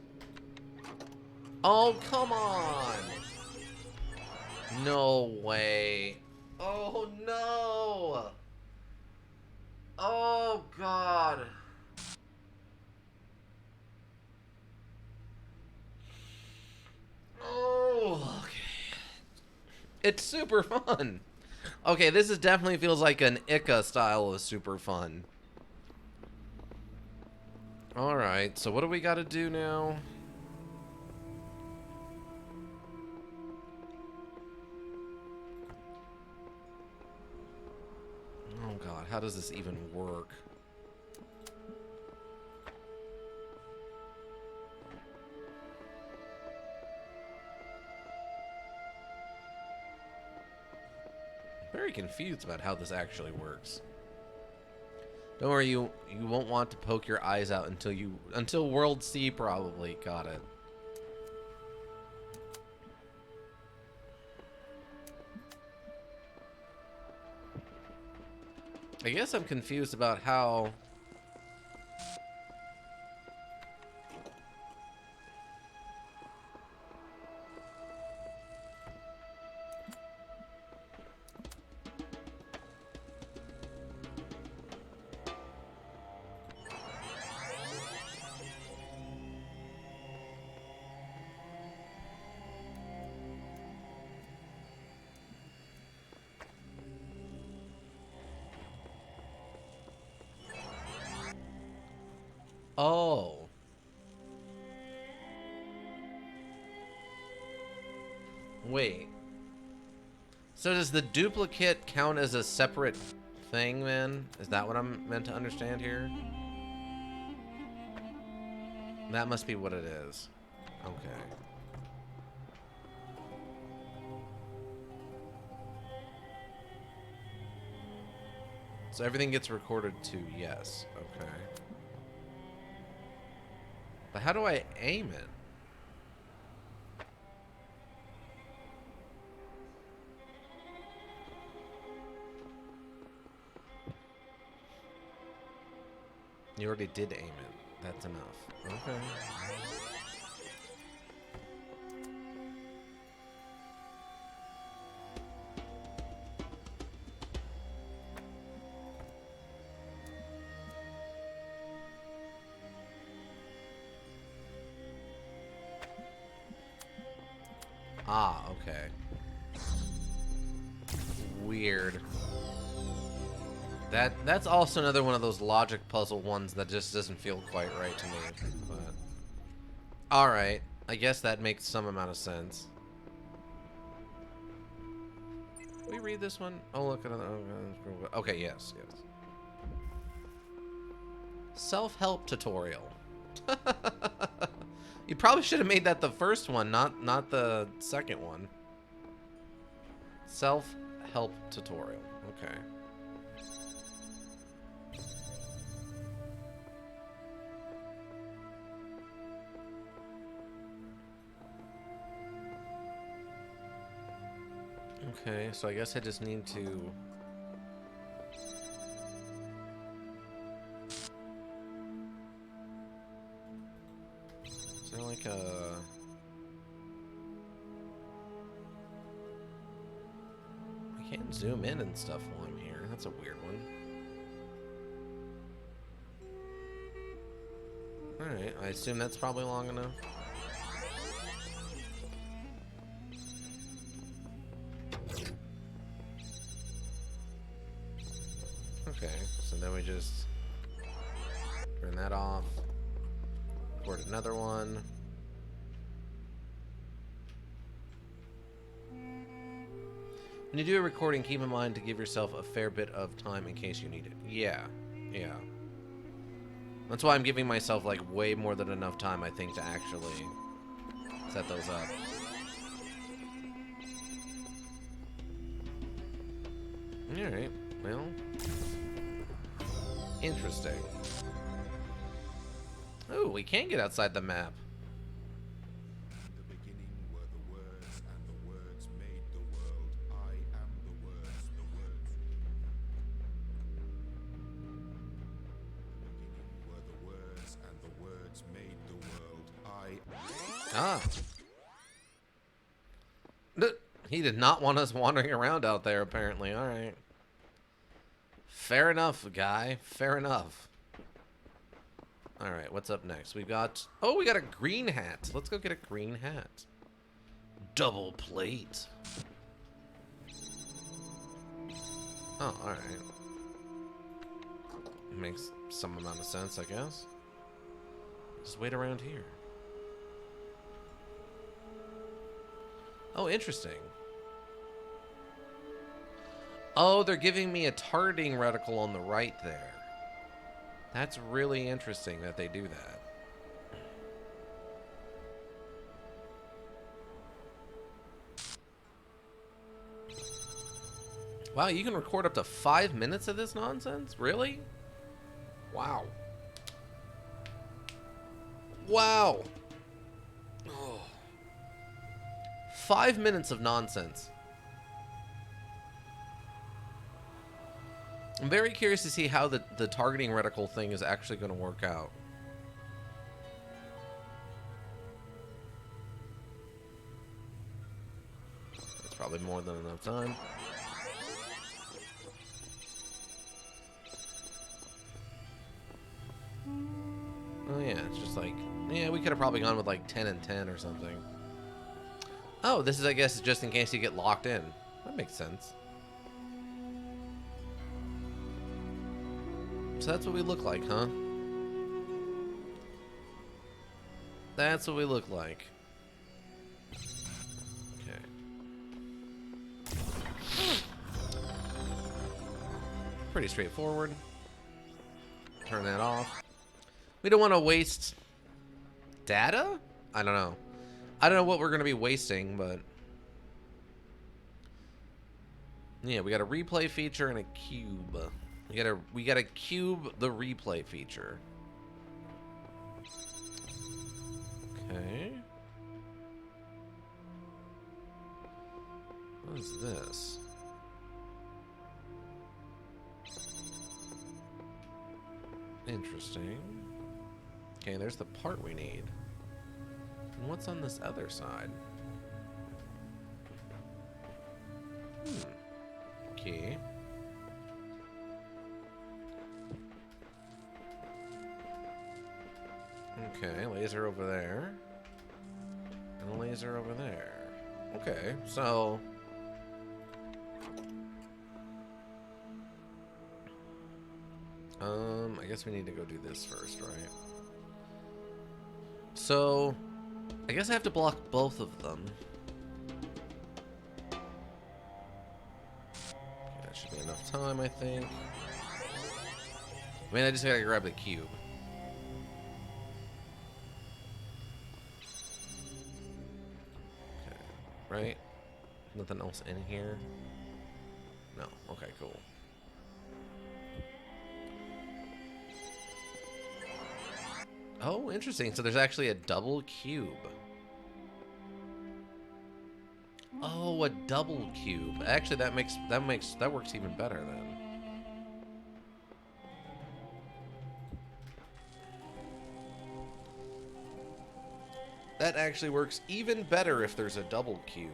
Oh, come on. No way. Oh, no. Oh, God. Oh, okay. It's super fun. Okay, this is definitely feels like an Ica style of super fun. Alright, so what do we gotta do now? Oh God, how does this even work? Very confused about how this actually works. Don't worry, you won't want to poke your eyes out until World C probably. Got it. I guess I'm confused about how... Oh. Wait. So does the duplicate count as a separate thing, then? Is that what I'm meant to understand here? That must be what it is. Okay. So everything gets recorded to yes. Okay. But how do I aim it? You already did aim it. That's enough. Okay. Ah, okay. Weird. That's also another one of those logic puzzle ones that just doesn't feel quite right to me. But all right, I guess that makes some amount of sense. Can we read this one? Oh, look at it. Okay, yes, yes. Self-help tutorial. You probably should have made that the first one, not the second one. Self-help tutorial. Okay. Okay, so I guess I just need to... Is there like a... I can't zoom in and stuff while I'm here. That's a weird one. Alright, I assume that's probably long enough. Okay, so then we just turn that off. Record another one. When you do a recording, keep in mind to give yourself a fair bit of time in case you need it. Yeah, yeah. That's why I'm giving myself like way more than enough time, I think, to actually set those up. Alright, well... Interesting. Oh, we can get outside the map. In the beginning were the words, and the words made the world. I am the words, the words. In the beginning were the words, and the words made the world. Ah. He did not want us wandering around out there, apparently. Alright. Fair enough, guy. Fair enough. Alright, what's up next? We've got... Oh, we got a green hat. Let's go get a green hat. Double plate. Oh, alright. Makes some amount of sense, I guess. Just wait around here. Oh, interesting. Oh, they're giving me a targeting reticle on the right there. That's really interesting that they do that. Wow, you can record up to 5 minutes of this nonsense? Really? Wow. Wow. Oh. 5 minutes of nonsense. I'm very curious to see how the targeting reticle thing is actually going to work out. That's probably more than enough time. Oh yeah, it's just like, yeah, we could have probably gone with like 10 and 10 or something. Oh, this is, I guess, just in case you get locked in. That makes sense. So that's what we look like, huh? That's what we look like. Okay. Pretty straightforward. Turn that off. We don't want to waste data? I don't know. I don't know what we're going to be wasting, but... Yeah, we got a replay feature and a cube. We gotta cube the replay feature. Okay. What is this? Interesting. Okay, there's the part we need. And what's on this other side? Okay. Okay, laser over there. And a laser over there. Okay, so... I guess we need to go do this first, right? So, I guess I have to block both of them. Okay, that should be enough time, I think. I mean, I just gotta grab the cube. Okay, right? Nothing else in here? No. Okay, cool. Oh, interesting. So there's actually a double cube. Oh, a double cube. Actually, that works even better then. That actually works even better if there's a double cube.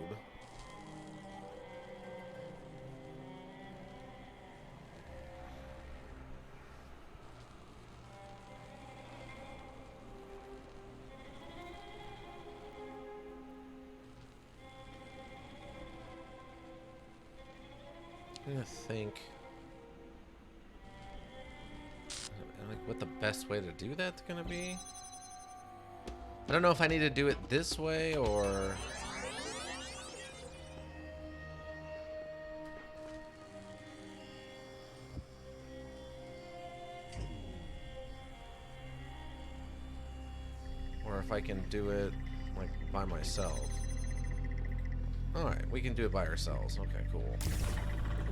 I'm gonna think like what the best way to do that's gonna be. I don't know if I need to do it this way or if I can do it like by myself. Alright, we can do it by ourselves. Okay, cool.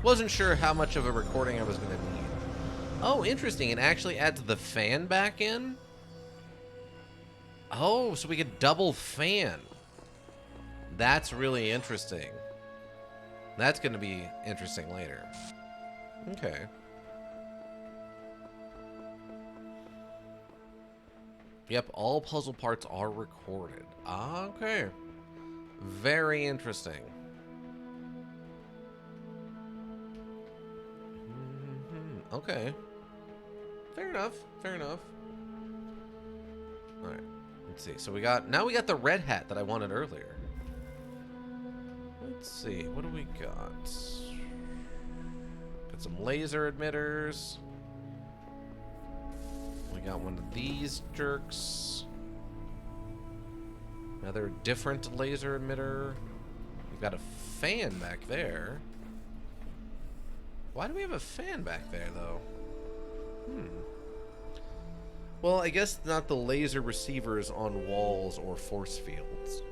Wasn't sure how much of a recording I was going to need. Oh, interesting. It actually adds the fan back in? Oh, so we could double fan. That's really interesting. That's going to be interesting later. Okay. Yep, all puzzle parts are recorded. Ah, okay. Very interesting. Okay. Fair enough. Fair enough. All right. Let's see. So now we got the red hat that I wanted earlier. Let's see. What do we got? Got some laser emitters. We got one of these jerks. Another different laser emitter. We've got a fan back there. Why do we have a fan back there, though? Well, I guess not the laser receivers on walls or force fields.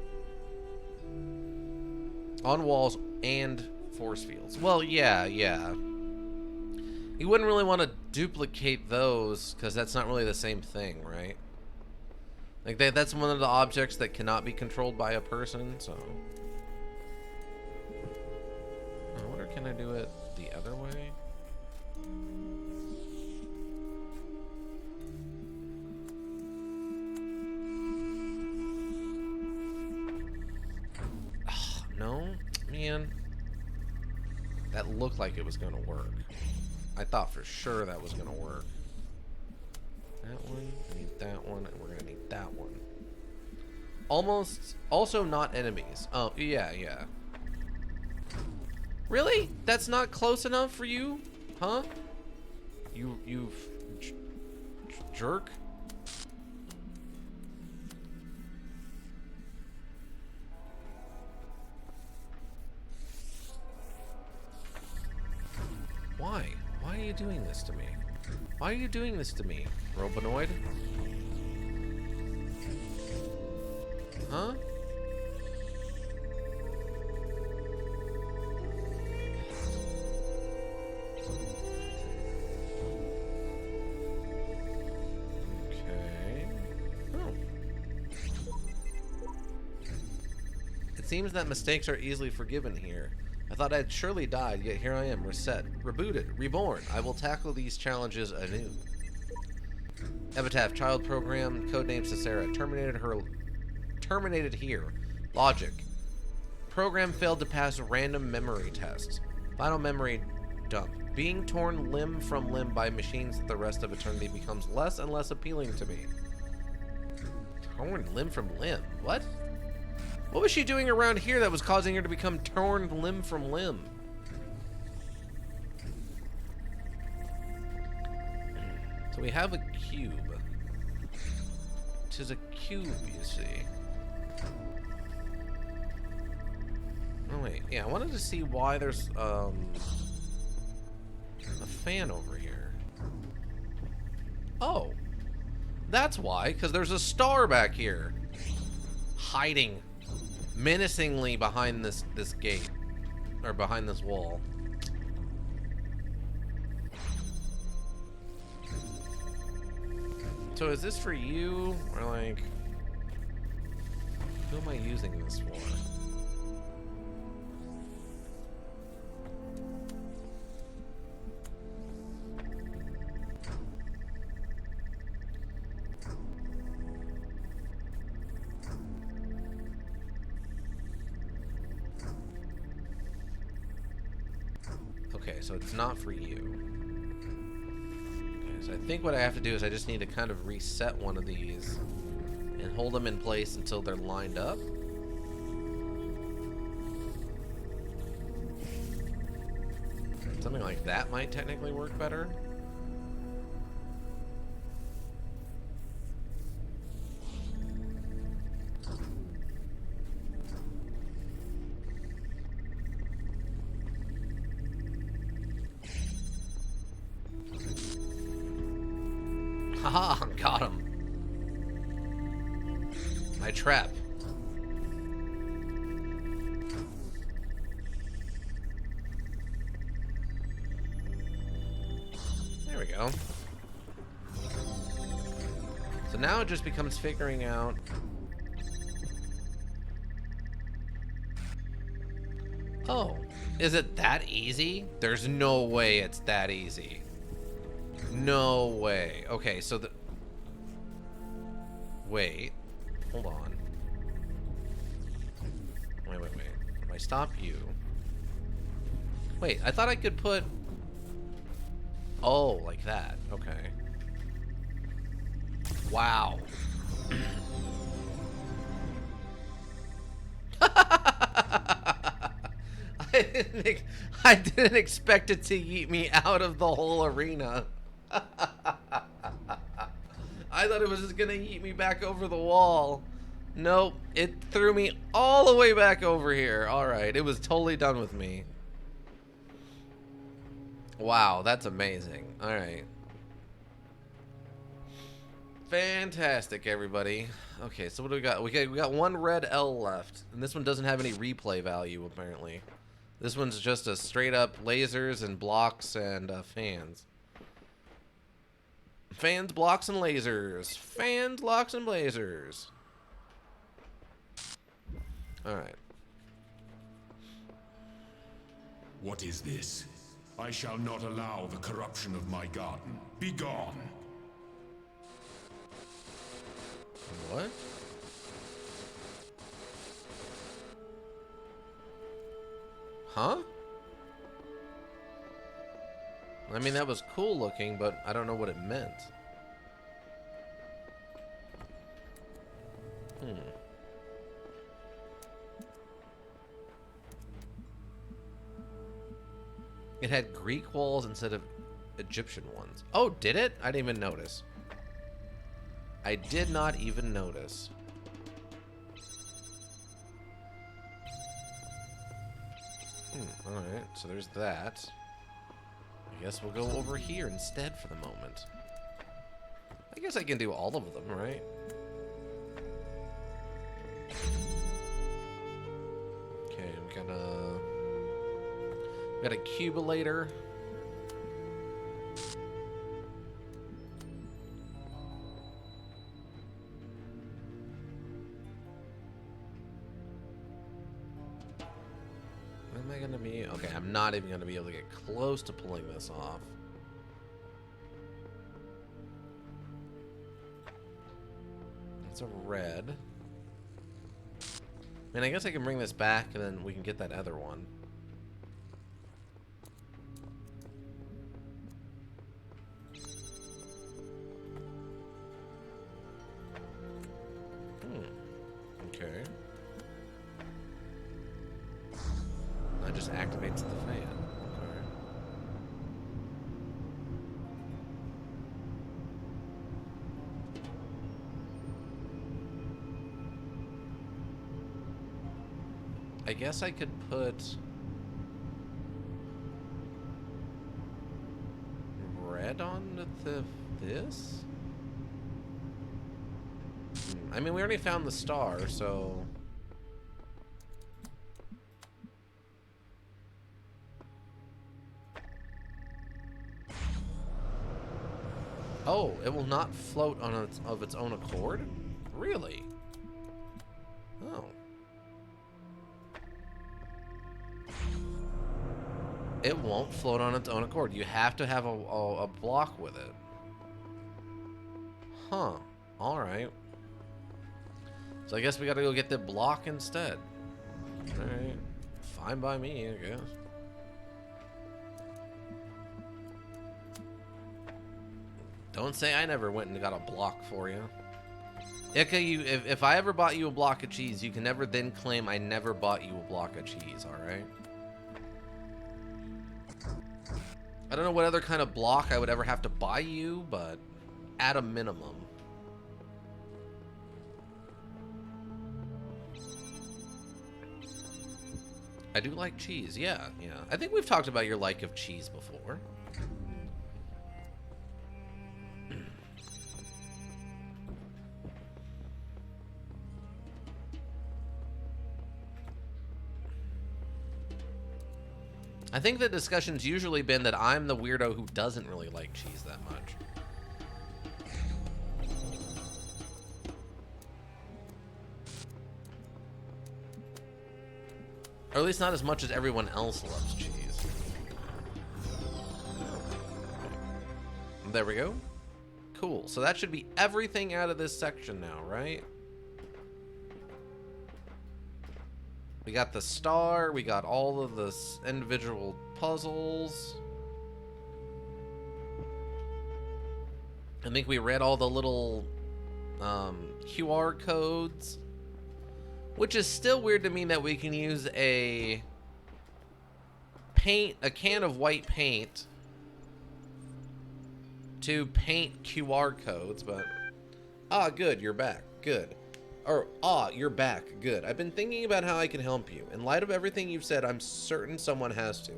On walls and force fields. Well, yeah. You wouldn't really want to duplicate those, because that's not really the same thing, right? Like, that's one of the objects that cannot be controlled by a person, so... I wonder, can I do it the other way? Oh, no? Man. That looked like it was going to work. I thought for sure that was going to work. That one, I need that one, and we're going to need that one. Almost, also not enemies. Oh, yeah. Really? That's not close enough for you? Huh? You jerk? you doing this to me? Why are you doing this to me, Robonoid? Huh? Okay. Oh. It seems that mistakes are easily forgiven here. I thought I'd surely died, yet here I am, reset, rebooted, reborn. I will tackle these challenges anew. Epitaph, child program, codename Cicera, terminated here. Logic. Program failed to pass random memory test. Final memory dump. Being torn limb from limb by machines the rest of eternity becomes less and less appealing to me. Torn limb from limb? What? What was she doing around here that was causing her to become torn limb from limb? So we have a cube. Tis a cube, you see. Oh wait, yeah, I wanted to see why there's a fan over here. Oh, that's why, because there's a star back here, hiding menacingly behind this gate, or behind this wall. So is this for you, or like, who am I using this for? Okay, so it's not for you. Okay, so I think what I have to do is I just need to kind of reset one of these and hold them in place until they're lined up. Something like that might technically work better. Haha, got him. My trap. There we go. So now it just becomes figuring out. Oh, is it that easy? There's no way it's that easy. No way. Okay, so the... Wait. Hold on. Wait. If I stop you... Wait, I thought I could put... Oh, like that. Okay. Wow. I didn't expect it to yeet me out of the whole arena. I thought it was just gonna yeet me back over the wall. Nope, it threw me all the way back over here. Alright, it was totally done with me. Wow, that's amazing. Alright. Fantastic, everybody. Okay, so what do we got? We got one red L left. And this one doesn't have any replay value, apparently. This one's just a straight up lasers and blocks and fans. Fans, blocks, and lasers. Fans, blocks, and blazers. Alright. What is this? I shall not allow the corruption of my garden. Be gone! What? Huh? I mean, that was cool looking, but I don't know what it meant. It had Greek walls instead of Egyptian ones. Oh, did it? I didn't even notice. I did not even notice. Alright, so there's that. I guess we'll go over here instead for the moment. I guess I can do all of them, right? Okay, we got a cubulator. When am I gonna be? Okay, I'm not even gonna be able to get close to pulling this off. That's a red. Man, I guess I can bring this back and then we can get that other one. Okay. That just activates the fan. Okay. I guess I could put red on this? I mean, we already found the star, so... Oh, it will not float on of its own accord? Really? Oh. It won't float on its own accord. You have to have a block with it. Huh. Alright. So I guess we gotta go get the block instead. Alright. Fine by me, I guess. Don't say I never went and got a block for you. Ika, if I ever bought you a block of cheese, you can never then claim I never bought you a block of cheese, alright? I don't know what other kind of block I would ever have to buy you, but at a minimum. I do like cheese, yeah. I think we've talked about your like of cheese before. I think the discussion's usually been that I'm the weirdo who doesn't really like cheese that much. Or at least not as much as everyone else loves cheese. There we go. Cool. So that should be everything out of this section now, right? We got the star. We got all of the individual puzzles. I think we read all the little QR codes. Which is still weird to me that we can use a can of white paint to paint QR codes, but good, you're back. Good. Or you're back. Good. I've been thinking about how I can help you. In light of everything you've said, I'm certain someone has to.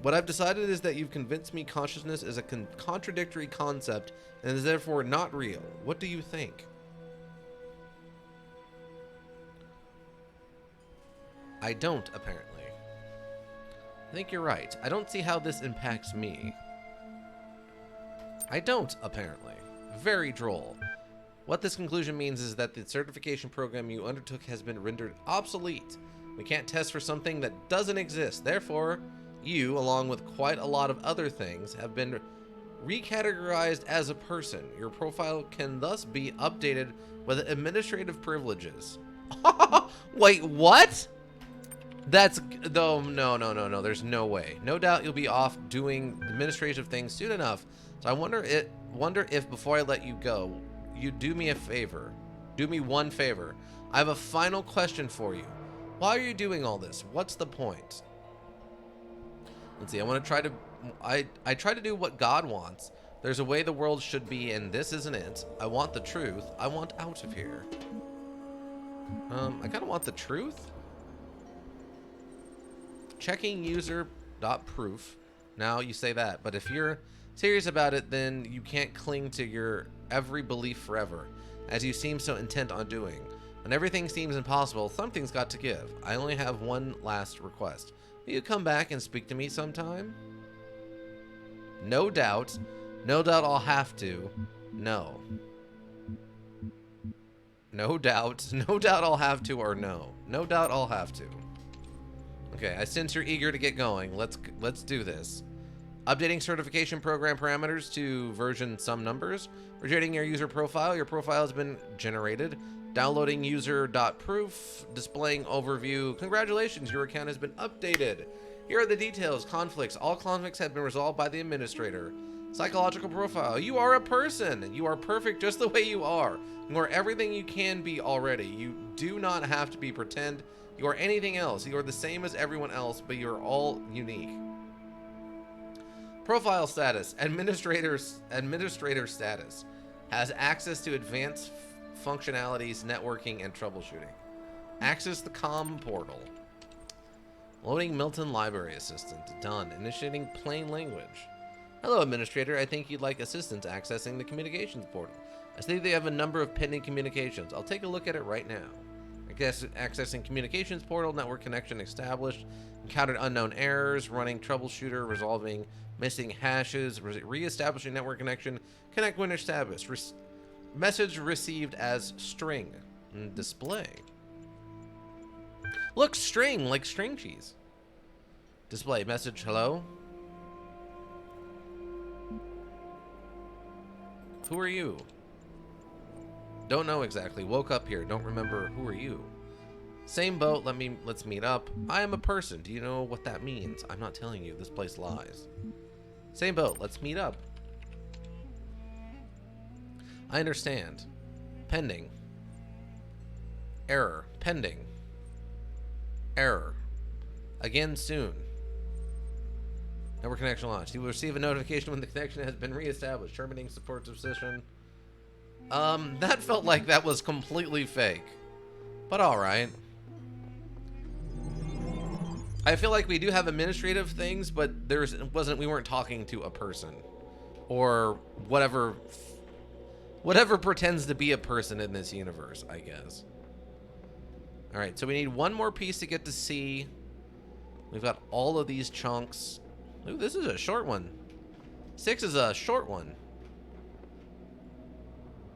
What I've decided is that you've convinced me consciousness is a contradictory concept and is therefore not real. What do you think? I don't, apparently. I think you're right. I don't see how this impacts me. I don't, apparently. Very droll. What this conclusion means is that the certification program you undertook has been rendered obsolete. We can't test for something that doesn't exist. Therefore, you, along with quite a lot of other things, have been recategorized as a person. Your profile can thus be updated with administrative privileges. Wait, what? That's though no. There's no way. No doubt you'll be off doing administrative things soon enough. So I wonder if before I let you go, you do me a favor. Do me one favor. I have a final question for you. Why are you doing all this? What's the point? Let's see. I try to do what God wants. There's a way the world should be, and this isn't it. I want the truth. I want out of here. I kind of want the truth. Checking user.proof. Now you say that. But if you're serious about it, then you can't cling to your every belief forever, as you seem so intent on doing. When everything seems impossible, something's got to give. I only have one last request. Will you come back and speak to me sometime? No doubt. No doubt I'll have to. No. No doubt. No doubt I'll have to, or no. No doubt I'll have to. Okay, I sense you're eager to get going. Let's do this. Updating certification program parameters to version some numbers. Regenerating your user profile. Your profile has been generated. Downloading user.proof. Displaying overview. Congratulations, your account has been updated. Here are the details. Conflicts. All conflicts have been resolved by the administrator. Psychological profile. You are a person. You are perfect just the way you are. You are everything you can be already. You do not have to be pretend. You are anything else. You are the same as everyone else, but you're all unique. Profile status. Administrator status. Has access to advanced functionalities, networking, and troubleshooting. Access the comm portal. Loading Milton Library Assistant. Done. Initiating plain language. Hello, Administrator. I think you'd like assistance accessing the communications portal. I see they have a number of pending communications. I'll take a look at it right now. I guess accessing communications portal, network connection established, encountered unknown errors, running troubleshooter, resolving missing hashes, re-establishing network connection, connect when established. Message received as string. Display. Look, string, like string cheese. Display message, hello? Who are you? Don't know exactly. Woke up here. Don't remember. Who are you? Same boat. Let's meet up. I am a person. Do you know what that means? I'm not telling you. This place lies. Same boat. Let's meet up. I understand. Pending. Error. Pending. Error. Again soon. Network connection launched. You will receive a notification when the connection has been reestablished. Terminating support subscription. That felt like that was completely fake. But alright. I feel like we do have administrative things, but we weren't talking to a person. Or whatever pretends to be a person in this universe, I guess. Alright, so we need one more piece to get to see. We've got all of these chunks. Ooh, this is a short one. 6 is a short one.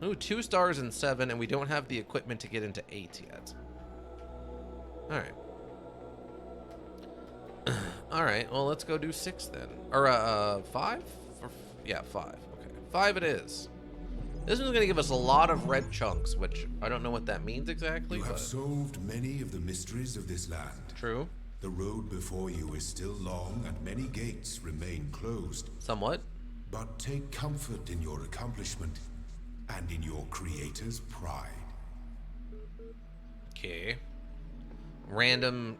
Ooh, 2 stars and 7, and we don't have the equipment to get into 8 yet. Alright. Alright, well, let's go do 6 then. Or, 5? Yeah, 5. Okay. 5 it is. This one's going to give us a lot of red chunks, which I don't know what that means exactly. You have solved many of the mysteries of this land. True. The road before you is still long, and many gates remain closed. Somewhat. But take comfort in your accomplishment, and in your creator's pride. Okay. Random,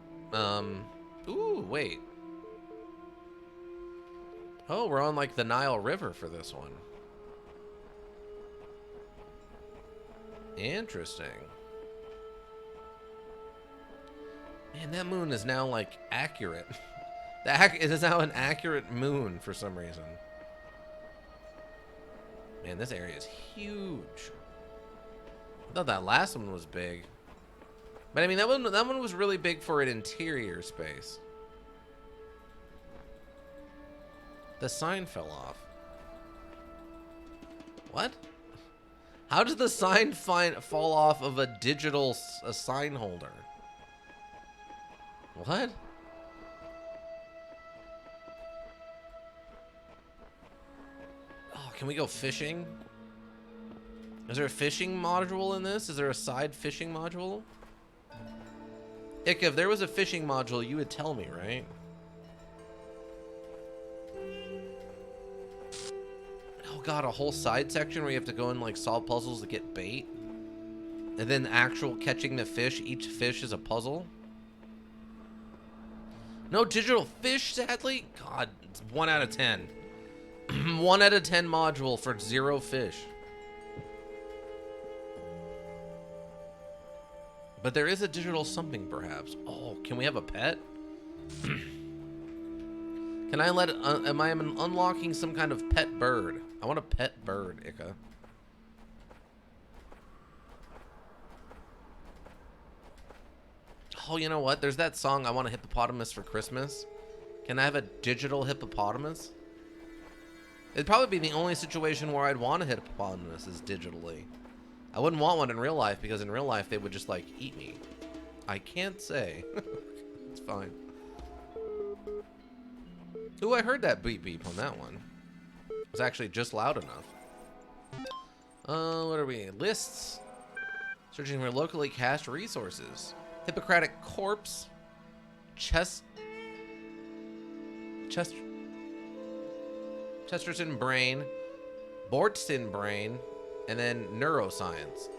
ooh, wait. Oh, we're on, like, the Nile River for this one. Interesting. Man, that moon is now, like, accurate. It is now an accurate moon for some reason. Man, this area is huge. I thought that last one was big. But I mean, that one was really big for an interior space. The sign fell off. What? How did the sign fall off of a digital sign holder? What? Oh, can we go fishing? Is there a fishing module in this? Is there a side fishing module? Ick, if there was a fishing module, you would tell me, right? Oh god, a whole side section where you have to go and like solve puzzles to get bait? And then actual catching the fish, each fish is a puzzle? No digital fish, sadly? God, it's 1 out of 10. 1 out of 10 module for 0 fish. But there is a digital something, perhaps. Oh, can we have a pet? Can Can I let? Am I unlocking some kind of pet bird? I want a pet bird, Ika. Oh, you know what? There's that song, I Want a Hippopotamus for Christmas. Can I have a digital hippopotamus? It'd probably be the only situation where I'd want a hippopotamus is digitally. I wouldn't want one in real life because in real life they would just like eat me. I can't say. It's fine. Ooh, I heard that beep beep on that one. It was actually just loud enough. What are we? Lists. Searching for locally cached resources. Hippocratic corpse. Chesterton brain. Bordston brain. And then neuroscience.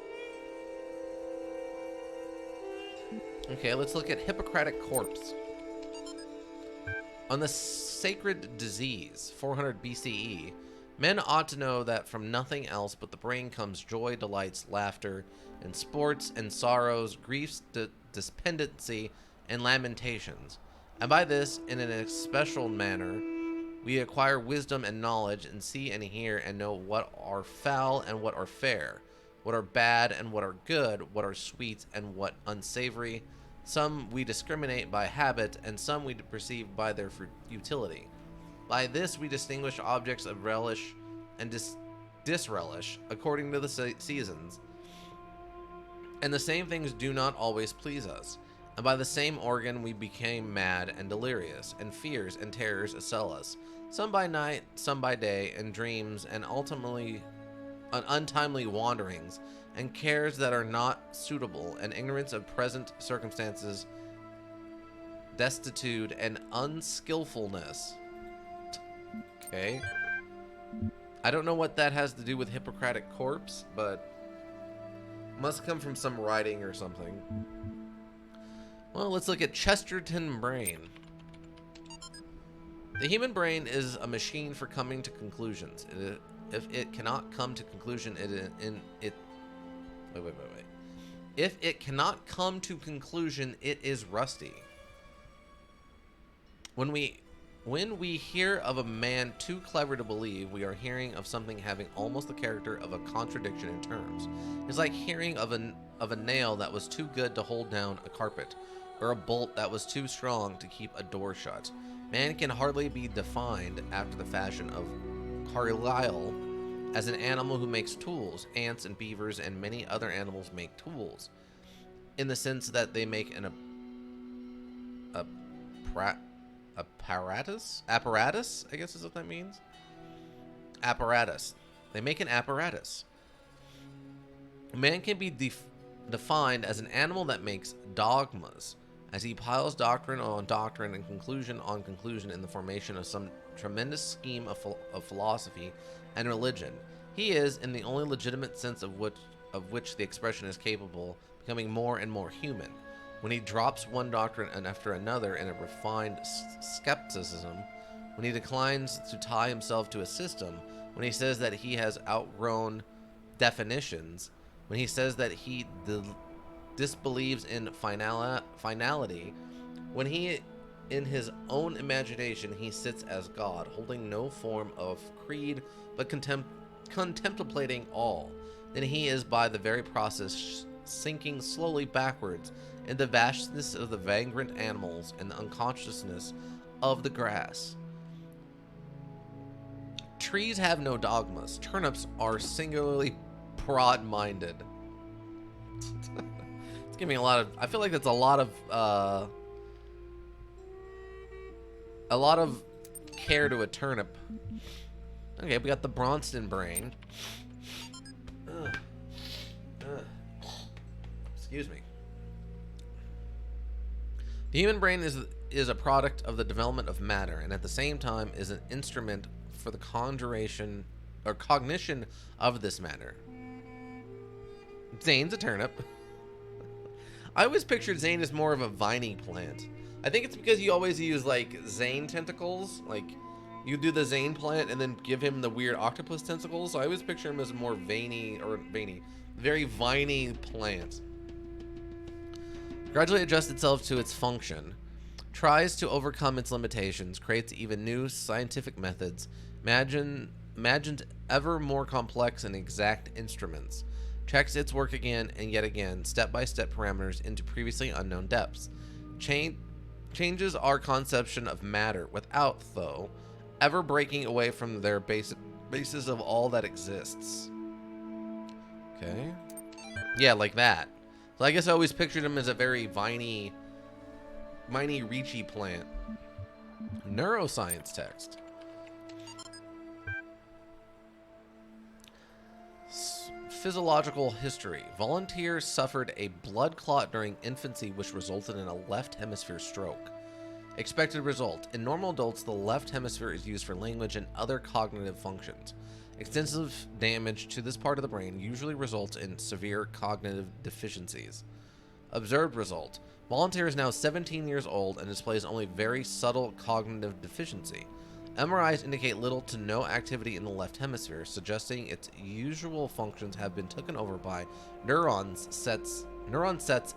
Okay, let's look at Hippocratic corpse. On the sacred disease, 400 BCE, men ought to know that from nothing else but the brain comes joy, delights, laughter, and sports and sorrows, griefs, despondency, and lamentations. And by this, in an especial manner, we acquire wisdom and knowledge, and see and hear and know what are foul and what are fair, what are bad and what are good, what are sweet and what unsavory. Some we discriminate by habit, and some we perceive by their utility. By this we distinguish objects of relish and disrelish, according to the seasons. And the same things do not always please us. And by the same organ we became mad and delirious, and fears and terrors assail us, some by night, some by day, and dreams, and ultimately untimely wanderings, and cares that are not suitable, and ignorance of present circumstances, destitute, and unskillfulness. Okay. I don't know what that has to do with Hippocratic corpse, but must come from some writing or something. Well, let's look at Chesterton brain. The human brain is a machine for coming to conclusions. If it cannot come to conclusion, If it cannot come to conclusion, it is rusty. When we hear of a man too clever to believe, we are hearing of something having almost the character of a contradiction in terms. It's like hearing of a nail that was too good to hold down a carpet, or a bolt that was too strong to keep a door shut. Man can hardly be defined after the fashion of Carlyle as an animal who makes tools. Ants and beavers and many other animals make tools, in the sense that they make an apparatus, I guess is what that means. Apparatus. They make an apparatus. Man can be defined as an animal that makes dogmas, as he piles doctrine on doctrine and conclusion on conclusion in the formation of some tremendous scheme of philosophy and religion. He is, in the only legitimate sense of which the expression is capable, becoming more and more human. When he drops one doctrine and after another in a refined skepticism, when he declines to tie himself to a system, when he says that he has outgrown definitions, when he says that he disbelieves in finality, when he, in his own imagination, he sits as God, holding no form of creed, but contemplating all, then he is by the very process sinking slowly backwards in the vastness of the vagrant animals and the unconsciousness of the grass. Trees have no dogmas. Turnips are singularly broad-minded. It's giving me a lot of... I feel like that's a lot of care to a turnip. Okay, we got the Bronston brain. Excuse me. The human brain is a product of the development of matter, and at the same time is an instrument for the conjuration or cognition of this matter. Zane's a turnip. I always pictured Zane as more of a viney plant. I think it's because you always use like Zane tentacles, like you do the Zane plant and then give him the weird octopus tentacles. So I always picture him as more very viney plant. Gradually adjust itself to its function. tries to overcome its limitations, creates even new scientific methods, imagines ever more complex and exact instruments, checks its work again and yet again, step-by-step parameters into previously unknown depths. Changes our conception of matter without, though, ever breaking away from their basis of all that exists. Okay. Yeah, like that. So I guess I always pictured him as a very viney, reachy plant. Neuroscience text. Physiological history. Volunteer suffered a blood clot during infancy which resulted in a left hemisphere stroke. Expected result. In normal adults, the left hemisphere is used for language and other cognitive functions. Extensive damage to this part of the brain usually results in severe cognitive deficiencies. Observed result. Volunteer is now 17 years old and displays only very subtle cognitive deficiency. MRIs indicate little to no activity in the left hemisphere, suggesting its usual functions have been taken over by neuron sets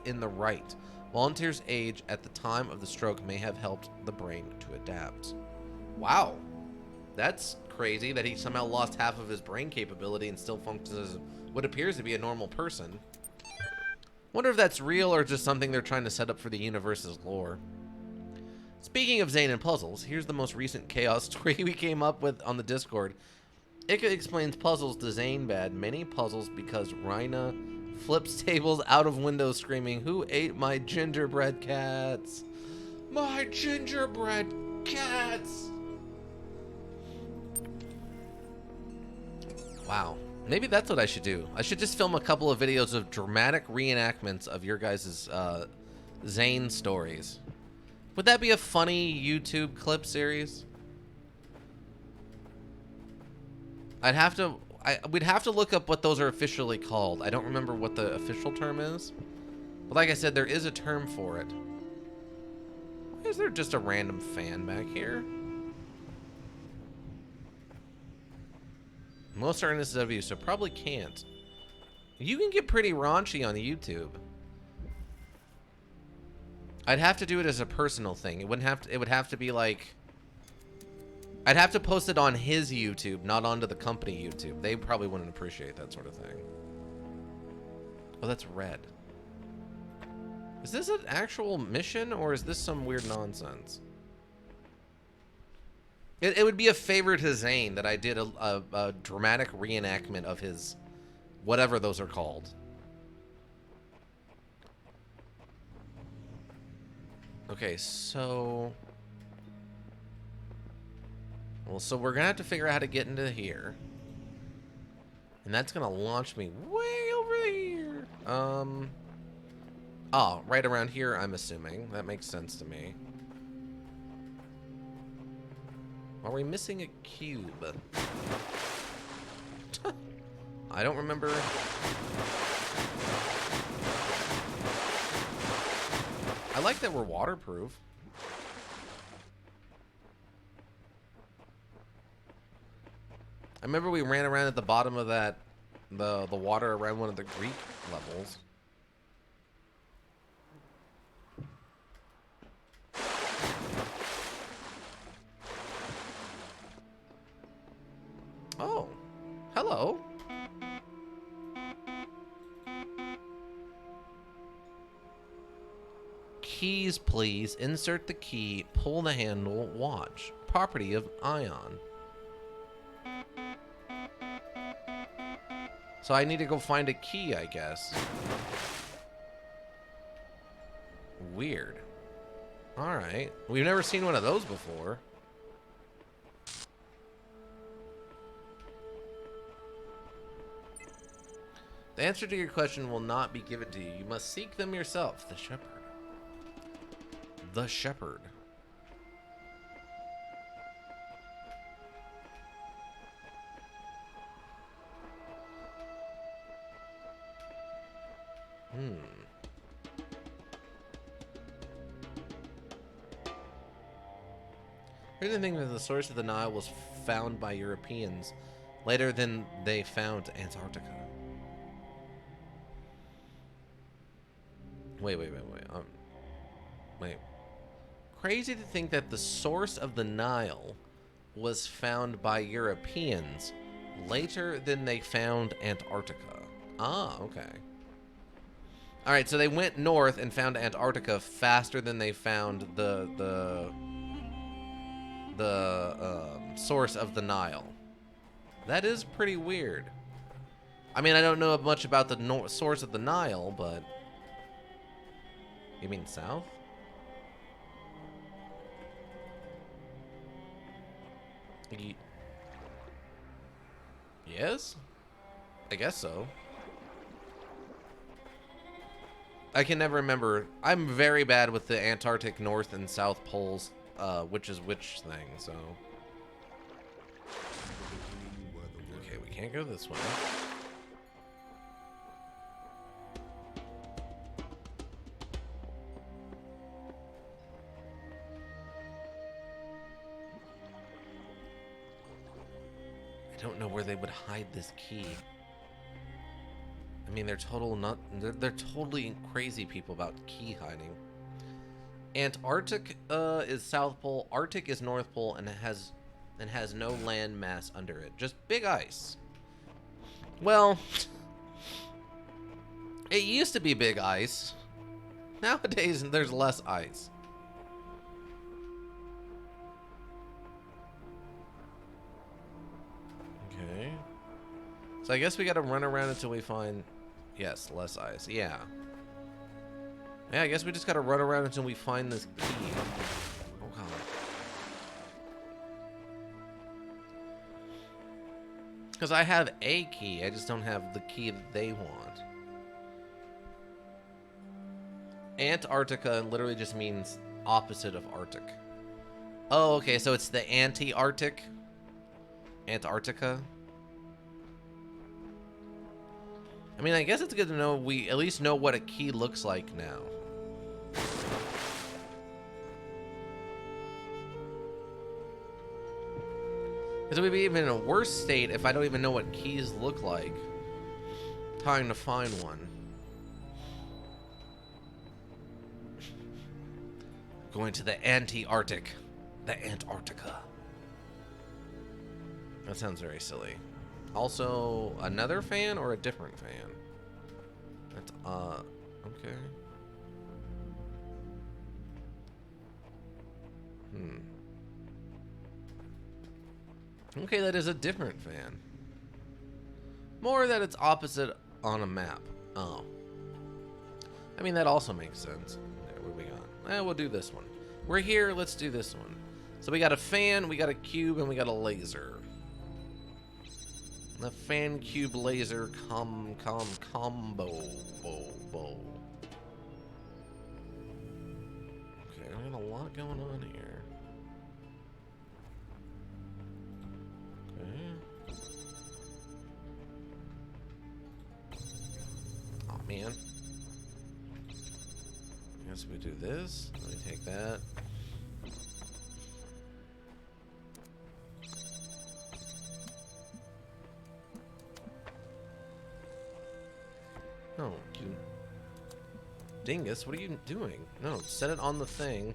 in the right. Volunteer's age at the time of the stroke may have helped the brain to adapt. Wow. That's crazy that he somehow lost half of his brain capability and still functions as what appears to be a normal person. Wonder if that's real or just something they're trying to set up for the universe's lore. Speaking of Zane and puzzles, here's the most recent chaos story we came up with on the Discord. Ika explains puzzles to Zane bad. Many puzzles because Rhina flips tables out of windows screaming, "Who ate my gingerbread cats? My gingerbread cats!" Wow. Maybe that's what I should do. I should just film a couple of videos of dramatic reenactments of your guys' Zane stories. Would that be a funny YouTube clip series? We'd have to look up what those are officially called. I don't remember what the official term is. But like I said, there is a term for it. Why is there just a random fan back here? Most are NSW, so probably can't. You can get pretty raunchy on YouTube. I'd have to do it as a personal thing. It would have to be like, I'd have to post it on his YouTube, not onto the company YouTube. They probably wouldn't appreciate that sort of thing. Oh, that's red. Is this an actual mission or is this some weird nonsense? It would be a favor to Zane that I did a dramatic reenactment of his whatever those are called. Okay, so... Well, so we're gonna have to figure out how to get into here. And that's gonna launch me way over here. Oh, right around here, I'm assuming. That makes sense to me. Are we missing a cube? I don't remember. I like that we're waterproof. I remember we ran around at the bottom of that, the water around one of the Greek levels. Oh, hello. Keys, please. Insert the key, pull the handle, watch. Property of Ion. So I need to go find a key, I guess. Weird. Alright. We've never seen one of those before. The answer to your question will not be given to you. You must seek them yourself. The shepherd. The shepherd. Here's the thing that the source of the Nile was found by Europeans later than they found Antarctica. Wait. Wait. Crazy to think that the source of the Nile was found by Europeans later than they found Antarctica. Ah, okay. All right, so they went north and found Antarctica faster than they found the source of the Nile. That is pretty weird. I mean, I don't know much about the source of the Nile, but you mean south? Yes? I guess so. I can never remember. I'm very bad with the Antarctic North and South Poles, which is which thing, so. Okay, we can't go this way. I don't know where they would hide this key. I mean, they're totally crazy people about key hiding. Antarctic is South Pole, Arctic is North Pole, and has no land mass under it. Just big ice. Well, it used to be big ice. Nowadays, there's less ice. Okay. So I guess we gotta run around until we find... Yes, less ice. Yeah. Yeah, I guess we just gotta run around until we find this key. Oh, God. Because I have a key, I just don't have the key that they want. Antarctica literally just means opposite of Arctic. Oh, okay, so it's the anti-Arctic? Antarctica? I mean, I guess it's good to know we at least know what a key looks like now. Because it would be even in a worse state if I don't even know what keys look like. Trying to find one. Going to the anti-Arctic. The Antarctica. That sounds very silly. Also, another fan or a different fan? That's, okay. Okay, that is a different fan. More that it's opposite on a map. Oh. I mean, that also makes sense. There, what we got? We'll do this one. We're here, let's do this one. So we got a fan, we got a cube, and we got a laser. The fan cube laser combo. Okay, we got a lot going on here. Okay. Oh man. I guess we do this. Let me take that. No, you... Dingus, what are you doing? No, set it on the thing.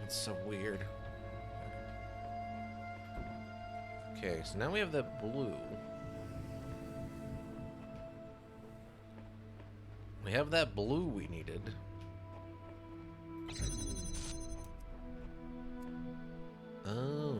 It's so weird. Okay, so now we have that blue. We have that blue we needed. Oh.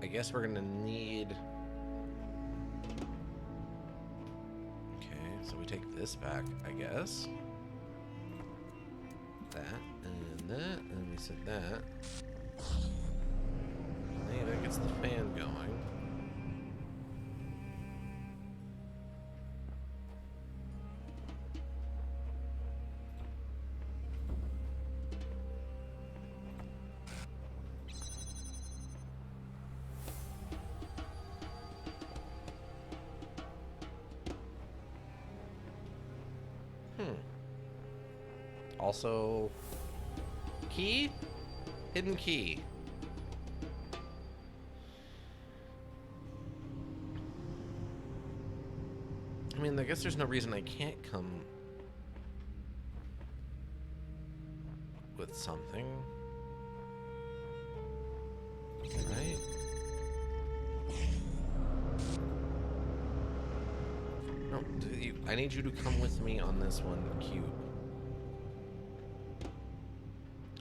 I guess we're gonna need... Okay, so we take this back, I guess. That, and we set that. Hey, that gets the fan going. Hmm. Also, key? Hidden key. I mean, I guess there's no reason I can't come with something. Right? No, I need you to come with me on this one cube.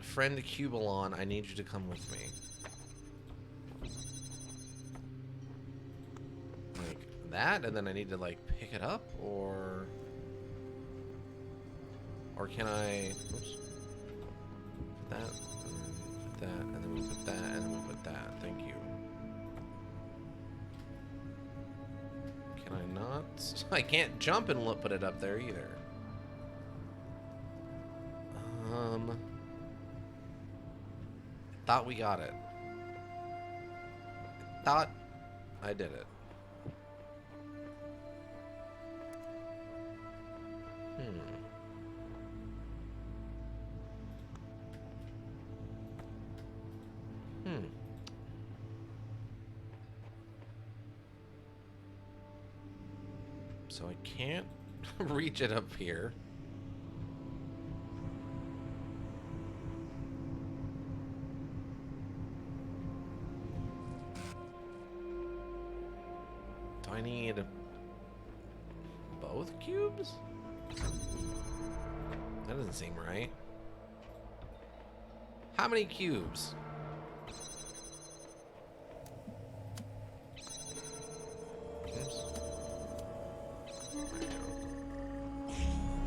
Friend Cubalon, I need you to come with me. Like that, and then I need to like pick it up, or can I? Oops. Put that, put that, and then we put that, and then we put that. Thank you. Can I not? I can't jump and put it up there either. Thought we got it. Thought I did it. So I can't reach it up here. Do I need both cubes? That doesn't seem right. How many cubes?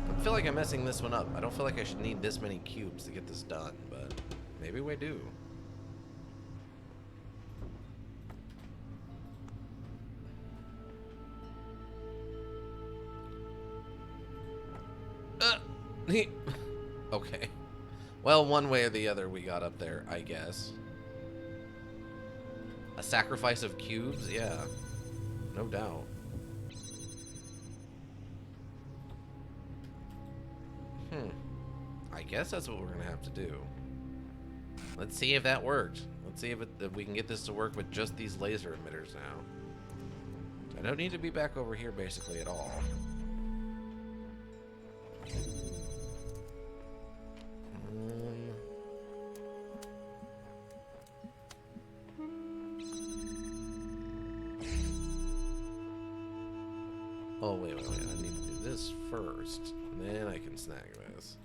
I feel like I'm messing this one up. I don't feel like I should need this many cubes to get this done, but maybe we do. Okay. Well, one way or the other we got up there, I guess. A sacrifice of cubes? Yeah. No doubt. I guess that's what we're gonna have to do. Let's see if that worked. Let's see if we can get this to work with just these laser emitters now. I don't need to be back over here basically at all. Oh, wait. I need to do this first. And then I can snag this.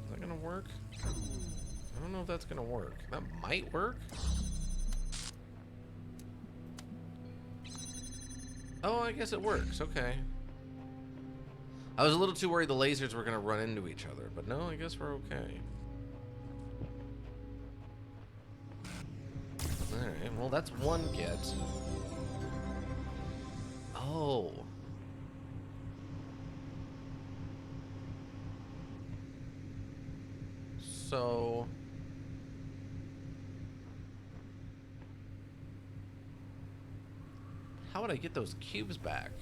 Is that gonna work? I don't know if that's gonna work. That might work. Oh, I guess it works. Okay. I was a little too worried the lasers were gonna run into each other, but no, I guess we're okay. Alright, well that's one get. Oh. So... how would I get those cubes back?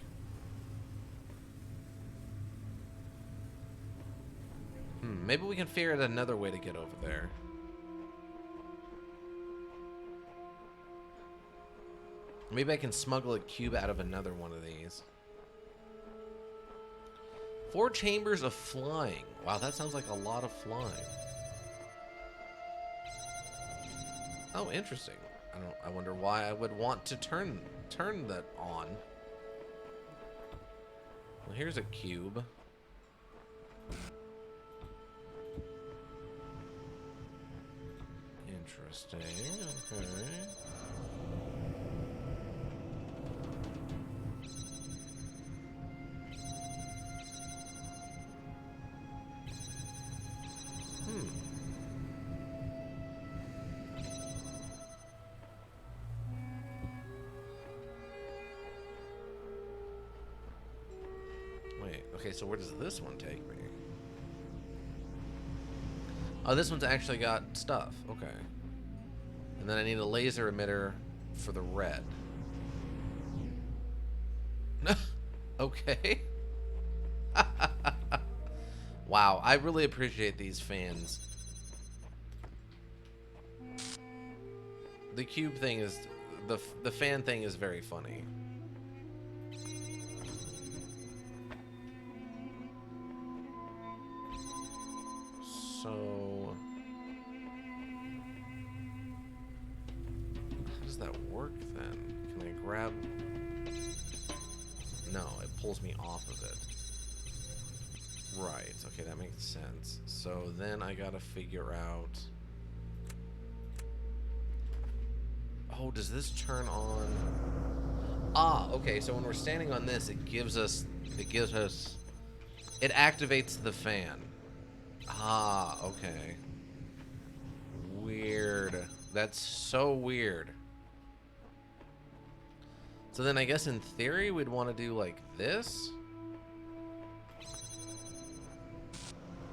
Maybe we can figure out another way to get over there. Maybe I can smuggle a cube out of another one of these. 4 chambers of flying. Wow, that sounds like a lot of flying. Oh, interesting. I wonder why I would want to turn that on. Well, here's a cube. Interesting. Okay. Wait, okay, so where does this one take me? Oh, this one's actually got stuff. Okay. And then I need a laser emitter for the red. Okay. Wow, I really appreciate these fans. The cube thing is the fan thing is very funny. So how does that work then? Can I grab? No, it pulls me off of it. Right, okay, that makes sense. So then I gotta figure out... Oh, does this turn on? Ah, okay, so when we're standing on this, it activates the fan. Ah, okay. Weird. That's so weird. So then I guess in theory we'd want to do like this.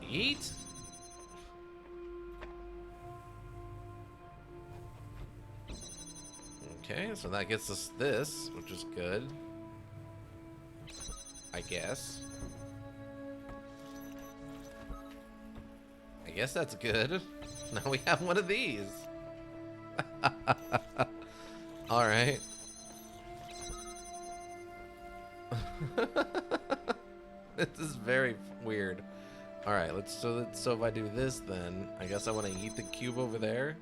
Yeet. Okay, so that gets us this, which is good. I guess. I guess that's good. Now we have one of these. Alright. This is very weird. Alright, so if I do this then, I guess I want to eat the cube over there.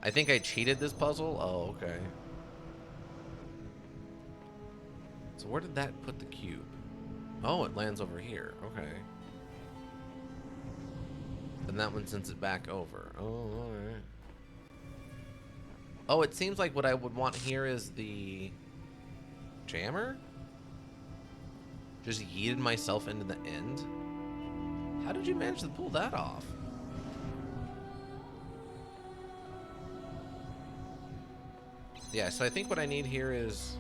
I think I cheated this puzzle. Oh, okay. So where did that put the cube? Oh, it lands over here. Okay. And that one sends it back over. Oh, alright. Oh, it seems like what I would want here is the jammer? Just yeeted myself into the end? How did you manage to pull that off? Yeah, so I think what I need here is...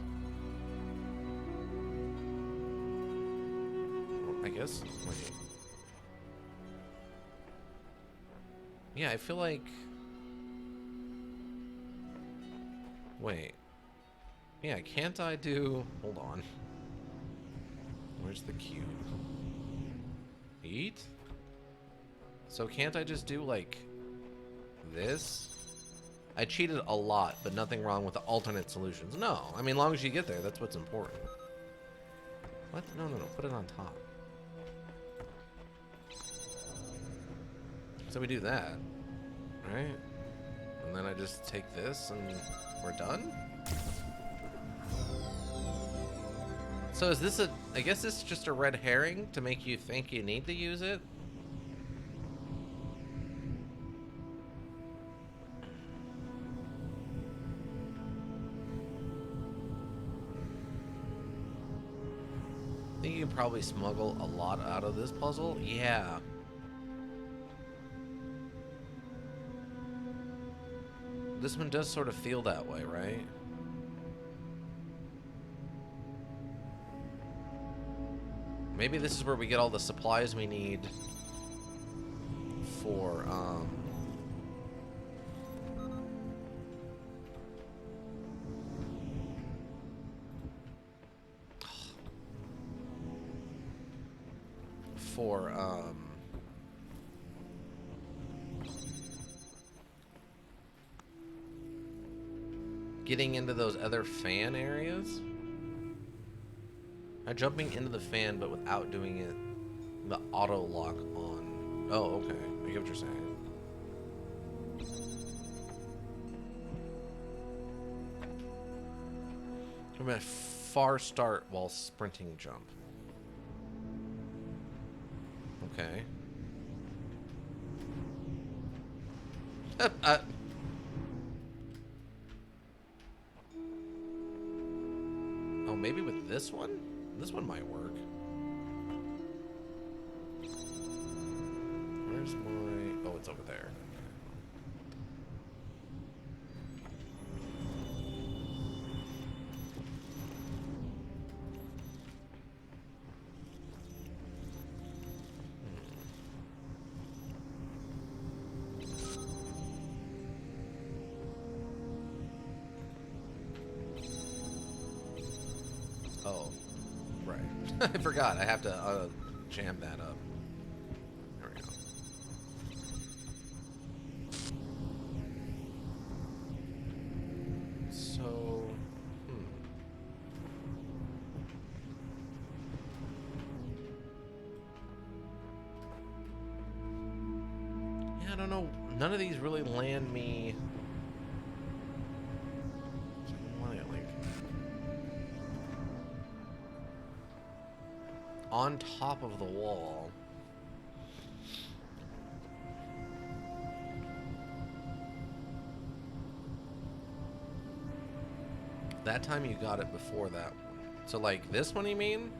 I guess... Wait. Yeah, I feel like... Wait. Yeah, can't I do... Hold on. Where's the cube? Eat? So can't I just do, like... this? I cheated a lot, but nothing wrong with the alternate solutions. No, I mean, as long as you get there, that's what's important. What? No, put it on top. So we do that, right? And then I just take this and we're done? So is this I guess this is just a red herring to make you think you need to use it? I think you can probably smuggle a lot out of this puzzle. Yeah. This one does sort of feel that way, right? Maybe this is where we get all the supplies we need for, getting into those other fan areas. Jumping into the fan, but without doing it, the auto lock on. Oh, okay. I get what you're saying. I'm gonna far start while sprinting jump. Okay. Oh, maybe with this one? This one might work. Where's my... Oh, it's over there. I forgot. I have to jam that up. There we go. So, yeah, I don't know. None of these really land me. Like on top of the wall. That time you got it before that one. So like this one, you mean?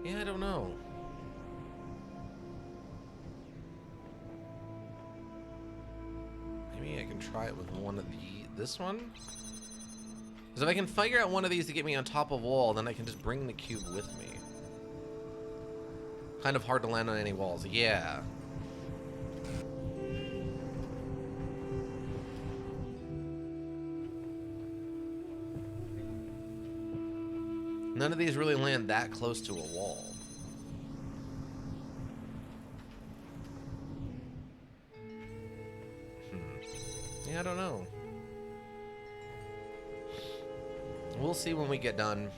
Yeah, I don't know. Maybe I can try it with one of this one? Because if I can figure out one of these to get me on top of wall, then I can just bring the cube with me. Kind of hard to land on any walls. Yeah. None of these really land that close to a wall. Yeah, I don't know. We'll see when we get done.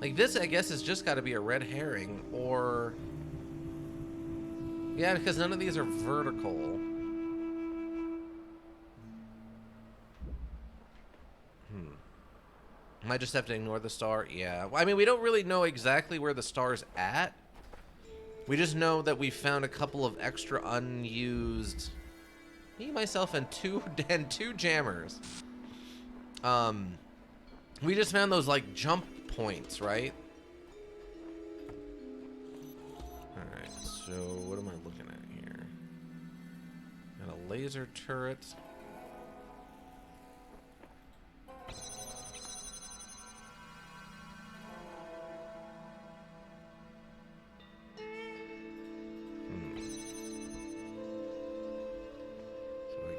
Like this, I guess, has just got to be a red herring, or... Yeah, because none of these are vertical. Might just have to ignore the star. Yeah. Well, I mean, we don't really know exactly where the star's at. We just know that we found a couple of extra unused... Me, myself, and two jammers. We just found those, like, jump points, right? Alright, so what am I looking at here? Got a laser turret.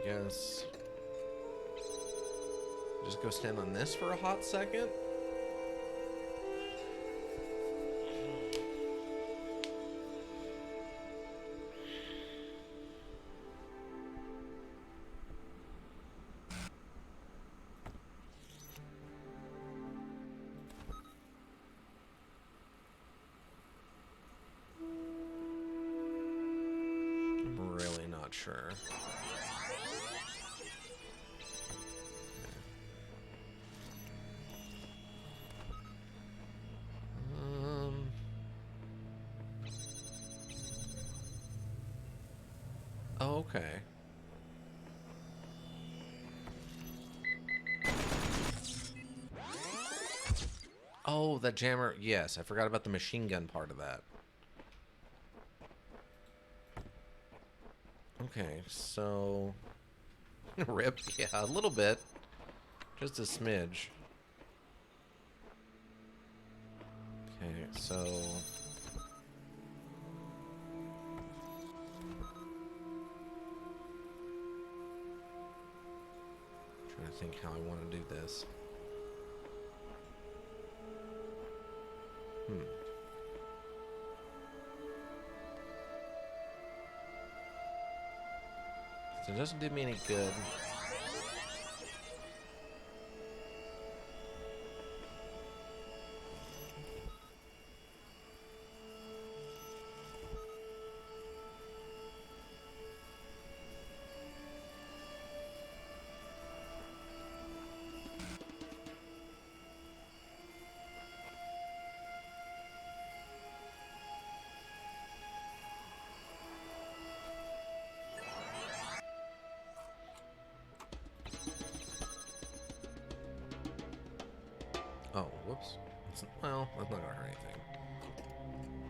Guess just go stand on this for a hot second. I'm really not sure. Oh, okay. Oh, that jammer. Yes, I forgot about the machine gun part of that. Okay, so... Rip, yeah, a little bit. Just a smidge. Okay, so... Trying to think how I want to do this. So it doesn't do me any good. Oh, whoops. Well, that's not gonna hurt anything.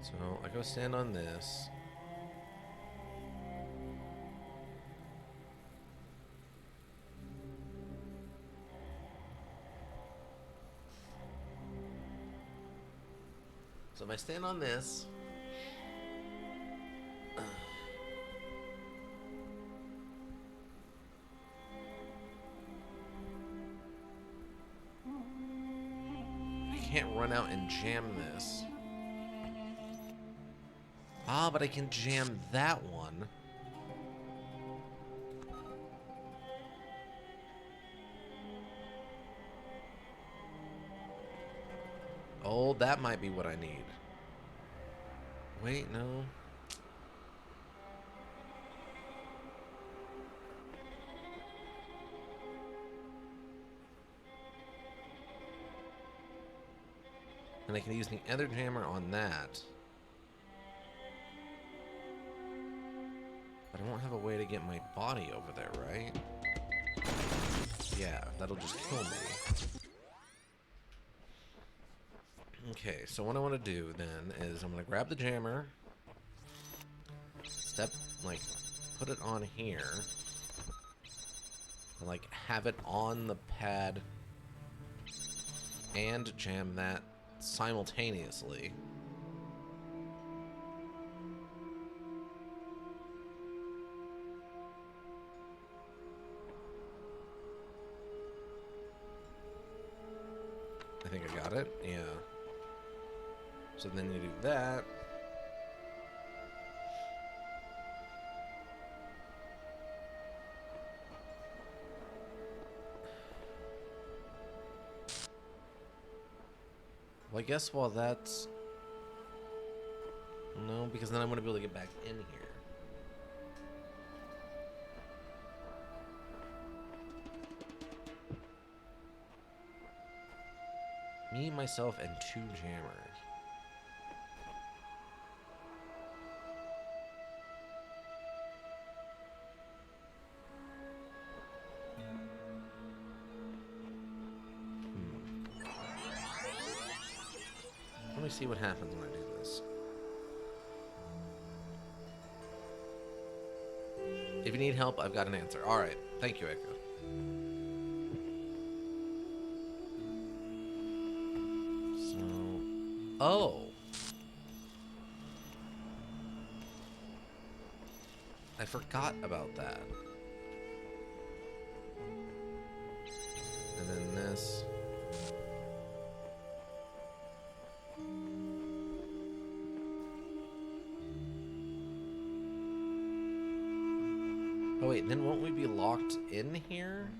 So I go stand on this. So if I stand on this... I can't run out and jam this. Ah, but I can jam that one. Oh, that might be what I need. Wait, no. And I can use the other jammer on that. But I won't have a way to get my body over there, right? Yeah, that'll just kill me. Okay, so what I want to do then is I'm going to grab the jammer. Put it on here. And, have it on the pad. And jam that simultaneously. I think I got it, yeah. So then you do that. Well, I guess while that's... No, because then I'm going to be able to get back in here. Me, myself, and 2 jammers. Let me see what happens when I do this. If you need help, I've got an answer. Alright, thank you, Echo. So... Oh! I forgot about that. And then this... Oh wait, then won't we be locked in here?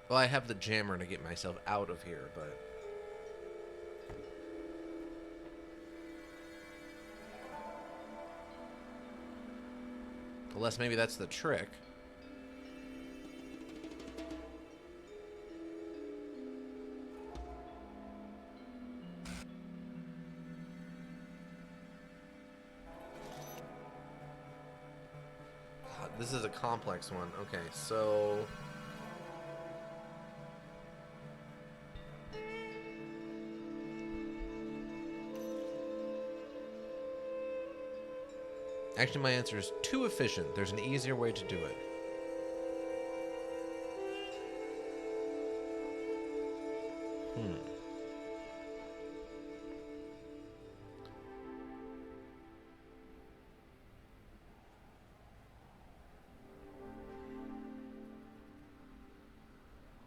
Well, I have the jammer to get myself out of here, but... Unless maybe that's the trick. This is a complex one. Okay, so... Actually, my answer is too efficient. There's an easier way to do it.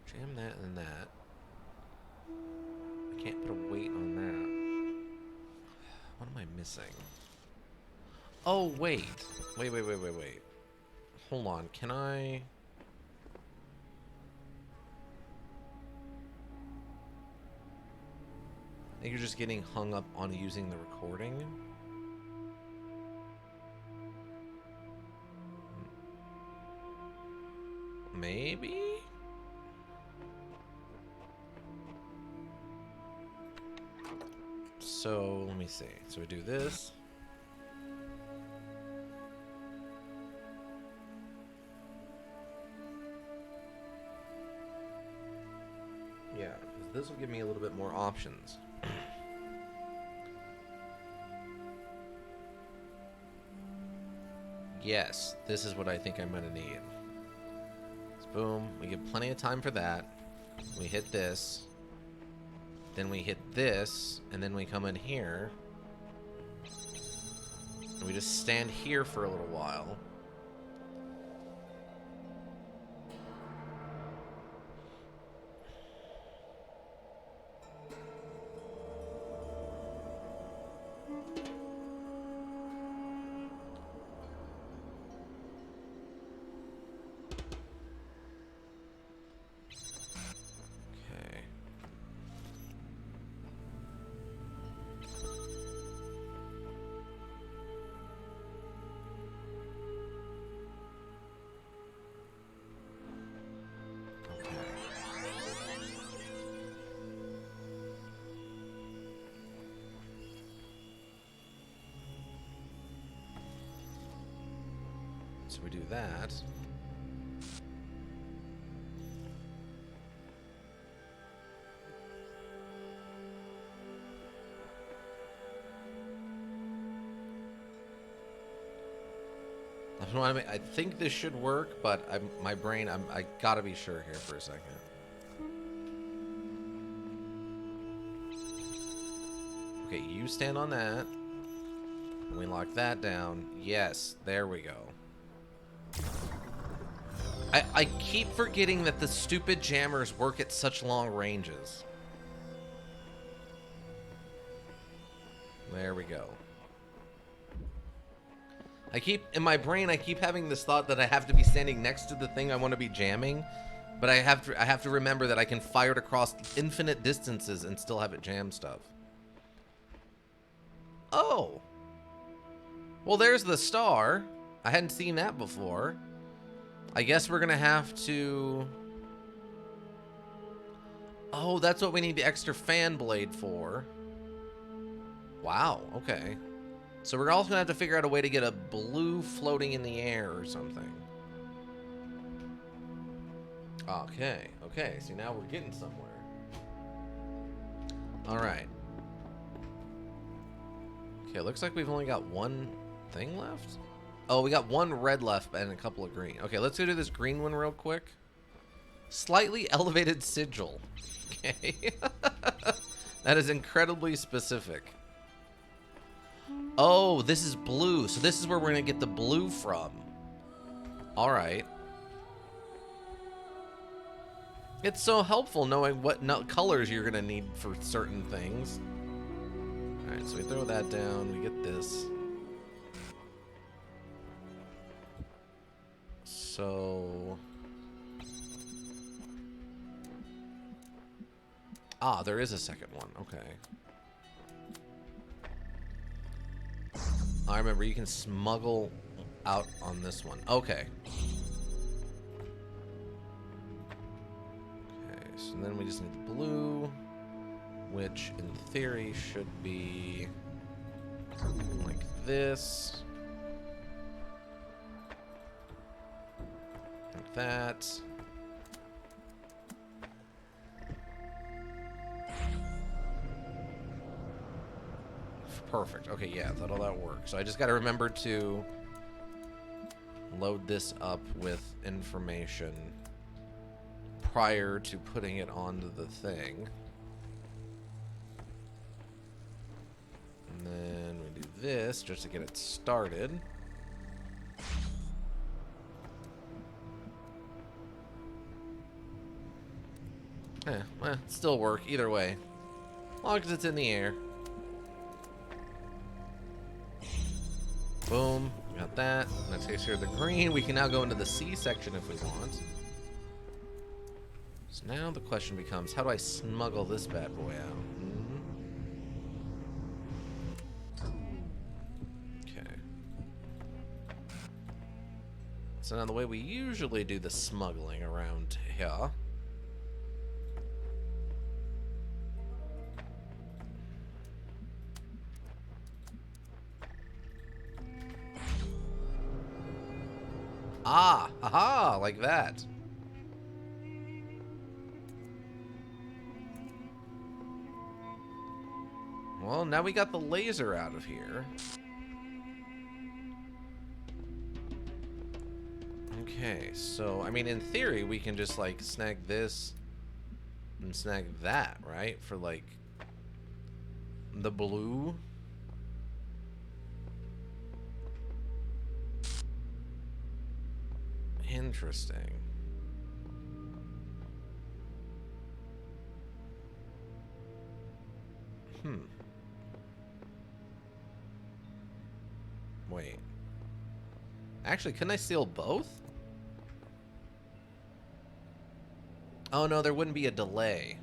Jam that and that. I can't put a weight on that. What am I missing? Oh, wait. Wait. Hold on. Can I... I think you're just getting hung up on using the recording. Maybe? So, let me see. So we do this. Yeah, this will give me a little bit more options. Yes, this is what I think I'm gonna need. So boom, we get plenty of time for that. We hit this. Then we hit this, and then we come in here. And we just stand here for a little while. So we do that. I think this should work, but my brain, I gotta be sure here for a second. Okay, you stand on that. And we lock that down. Yes, there we go. I keep forgetting that the stupid jammers work at such long ranges. There we go. In my brain, I keep having this thought that I have to be standing next to the thing I want to be jamming, but I have to remember that I can fire it across infinite distances and still have it jam stuff. Oh. Well, there's the star. I hadn't seen that before. I guess we're gonna have to... Oh, that's what we need the extra fan blade for. Wow, okay. So we're also gonna have to figure out a way to get a blue floating in the air or something. Okay, okay, so now we're getting somewhere. Alright. Okay, looks like we've only got one thing left? Oh, we got one red left and a couple of green. Okay, let's go do this green one real quick. Slightly elevated sigil. Okay. That is incredibly specific. Oh, this is blue. So this is where we're going to get the blue from. All right. It's so helpful knowing what colors you're going to need for certain things. All right, so we throw that down. We get this. So... Ah, there is a second one. Okay. I remember you can smuggle out on this one. Okay. Okay, so then we just need the blue, which in theory should be like this. Like that. Perfect. Okay, yeah, that'll work. So I just got to remember to load this up with information prior to putting it onto the thing. And then we do this just to get it started. Well, still work either way. As long as it's in the air. Boom, got that. Let's take care of the green. We can now go into the C section if we want. So now the question becomes, how do I smuggle this bad boy out? Okay. So now the way we usually do the smuggling around here. Ah, aha, like that. Well, now we got the laser out of here. Okay, so, I mean, in theory, we can just, like, snag this and snag that, right? For, like, the blue. Interesting. Wait. Actually, couldn't I steal both? Oh, no, there wouldn't be a delay.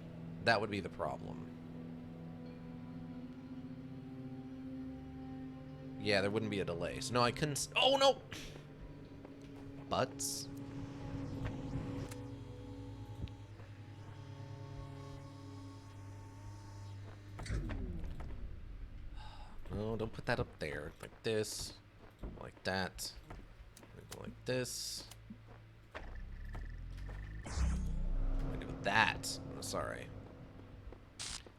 That would be the problem. Yeah, there wouldn't be a delay. So, no, I couldn't... Oh, no! Butts. No, don't put that up there. Like this. Like that. Go like this. I do that. Oh, sorry.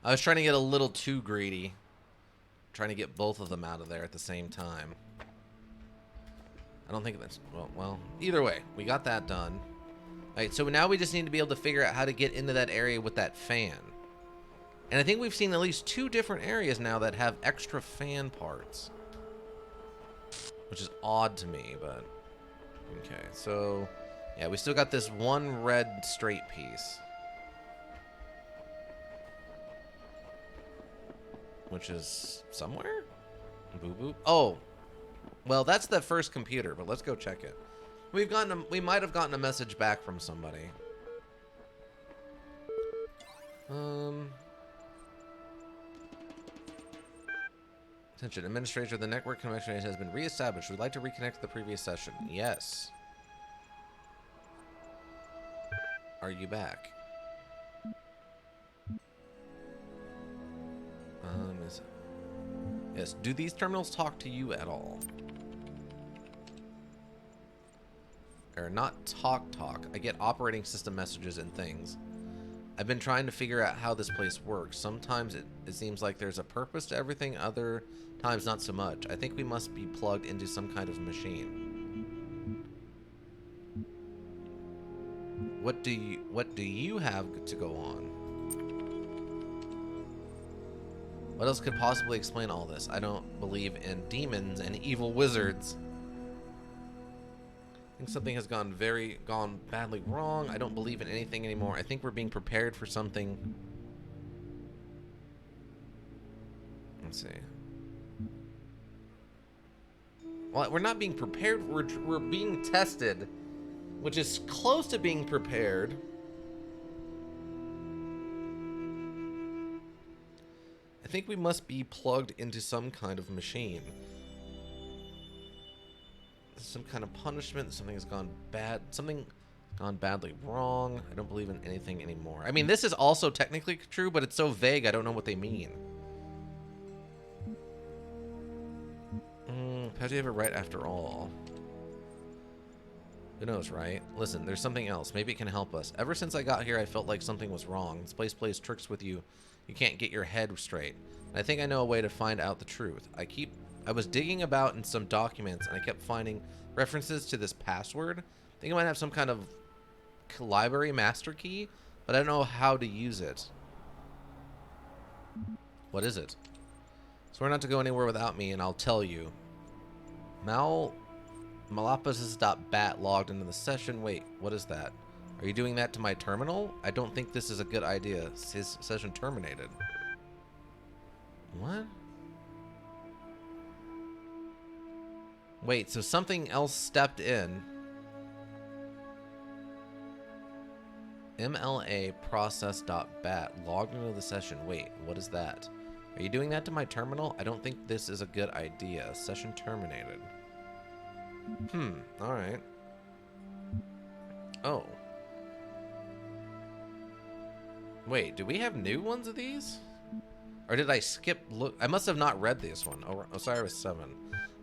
I was trying to get a little too greedy. Trying to get both of them out of there at the same time. I don't think that's... Well, either way. We got that done. Alright, so now we just need to be able to figure out how to get into that area with that fan. And I think we've seen at least 2 different areas now that have extra fan parts. Which is odd to me, but... Okay, so... Yeah, we still got this one red straight piece. Which is... somewhere? Boop boop. Oh! Well, that's the first computer, but let's go check it. We might have gotten a message back from somebody. Attention, administrator, the network connection has been reestablished. We'd like to reconnect to the previous session. Yes. Are you back? Yes. Do these terminals talk to you at all? Or not talk. I get operating system messages and things. I've been trying to figure out how this place works. Sometimes it seems like there's a purpose to everything, other times not so much. I think we must be plugged into some kind of machine. What do you have to go on? What else could possibly explain all this? I don't believe in demons and evil wizards. I think something has gone badly wrong. I don't believe in anything anymore. I think we're being prepared for something. Let's see. Well, we're not being prepared. We're being tested, which is close to being prepared. I think we must be plugged into some kind of machine. Some kind of punishment. Something has gone bad. Something gone badly wrong. I don't believe in anything anymore. I mean, this is also technically true, but it's so vague. I don't know what they mean. How do you have it right after all? Who knows, right? Listen, there's something else. Maybe it can help us. Ever since I got here, I felt like something was wrong. This place plays tricks with you. You can't get your head straight. And I think I know a way to find out the truth. I was digging about in some documents, and I kept finding references to this password. I think I might have some kind of library master key, but I don't know how to use it. What is it? Swear not to go anywhere without me, and I'll tell you. Malapas.bat logged into the session. Wait, what is that? Are you doing that to my terminal? I don't think this is a good idea. His session terminated. What? Wait, so something else stepped in. MLA process.bat logged into the session. Wait, what is that? Are you doing that to my terminal? I don't think this is a good idea. Session terminated. Alright. Oh. Wait, do we have new ones of these? Or did I skip look? I must have not read this one. Osiris 7.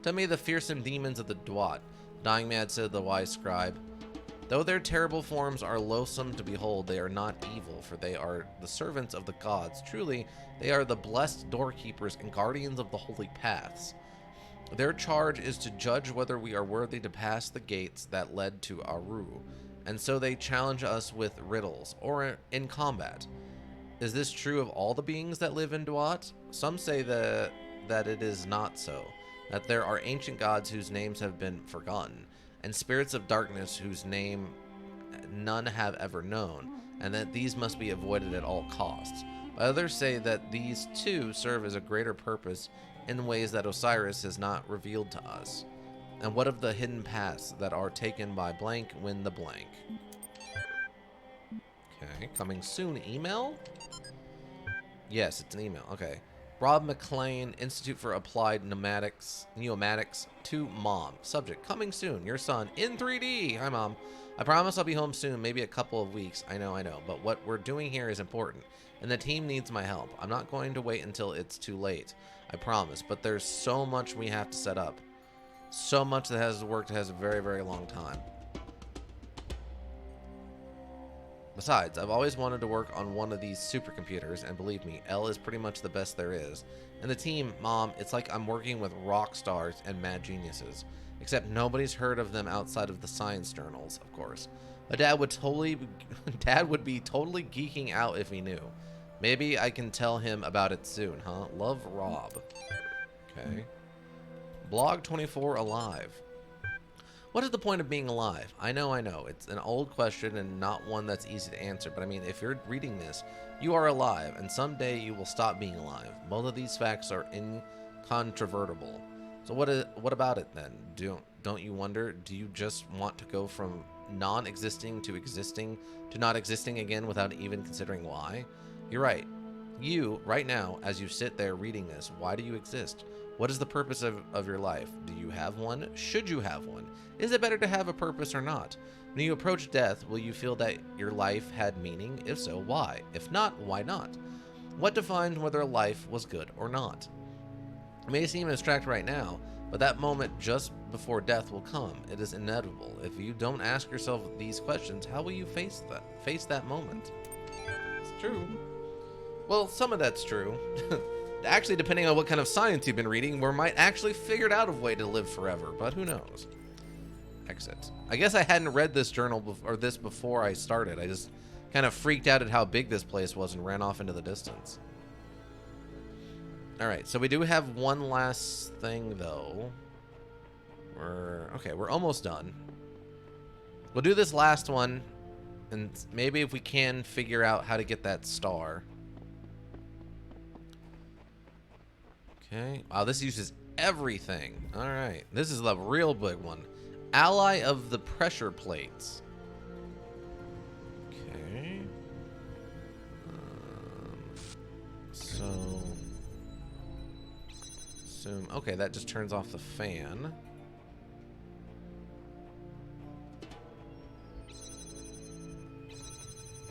Tell me the fearsome demons of the Dwat. Dying man said the wise scribe. Though their terrible forms are loathsome to behold, they are not evil, for they are the servants of the gods. Truly, they are the blessed doorkeepers and guardians of the holy paths. Their charge is to judge whether we are worthy to pass the gates that led to Aru, and so they challenge us with riddles or in combat. Is this true of all the beings that live in Duat? Some say that it is not so, that there are ancient gods whose names have been forgotten, and spirits of darkness whose name none have ever known, and that these must be avoided at all costs. But others say that these too serve as a greater purpose in ways that Osiris has not revealed to us. And what of the hidden paths that are taken by blank when the blank? Okay, coming soon. Email? Yes, it's an email. Okay. Rob McLean, Institute for Applied Pneumatics, to Mom. Subject, coming soon. Your son in 3D. Hi, Mom. I promise I'll be home soon, maybe a couple of weeks. I know. But what we're doing here is important, and the team needs my help. I'm not going to wait until it's too late. I promise. But there's so much we have to set up. So much that has a very, very long time. Besides, I've always wanted to work on one of these supercomputers, and believe me, L is pretty much the best there is. And the team, Mom, it's like I'm working with rock stars and mad geniuses. Except nobody's heard of them outside of the science journals, of course. But Dad would be totally geeking out if he knew. Maybe I can tell him about it soon, huh? Love, Rob. Okay. Blog 24 alive. What is the point of being alive? I know. It's an old question and not one that's easy to answer, but I mean, if you're reading this, you are alive, and someday you will stop being alive. Both of these facts are incontrovertible. So what about it then? Don't you wonder, do you just want to go from non-existing to existing to not existing again without even considering why? You're right. You, right now, as you sit there reading this, why do you exist? What is the purpose of your life? Do you have one? Should you have one? Is it better to have a purpose or not? When you approach death, will you feel that your life had meaning? If so, why? If not, why not? What defines whether a life was good or not? It may seem abstract right now, but that moment just before death will come. It is inevitable. If you don't ask yourself these questions, how will you face that moment? It's true. Well, some of that's true. Actually, depending on what kind of science you've been reading, we might actually figured out a way to live forever, but who knows? Exit. I guess I hadn't read this journal or this before I started. I just kind of freaked out at how big this place was and ran off into the distance. Alright, so we do have one last thing, though. We're almost done. We'll do this last one, and maybe if we can figure out how to get that star. Okay. Wow, this uses everything. Alright, this is the real big one. Ally of the pressure plates. Okay. Okay, that just turns off the fan.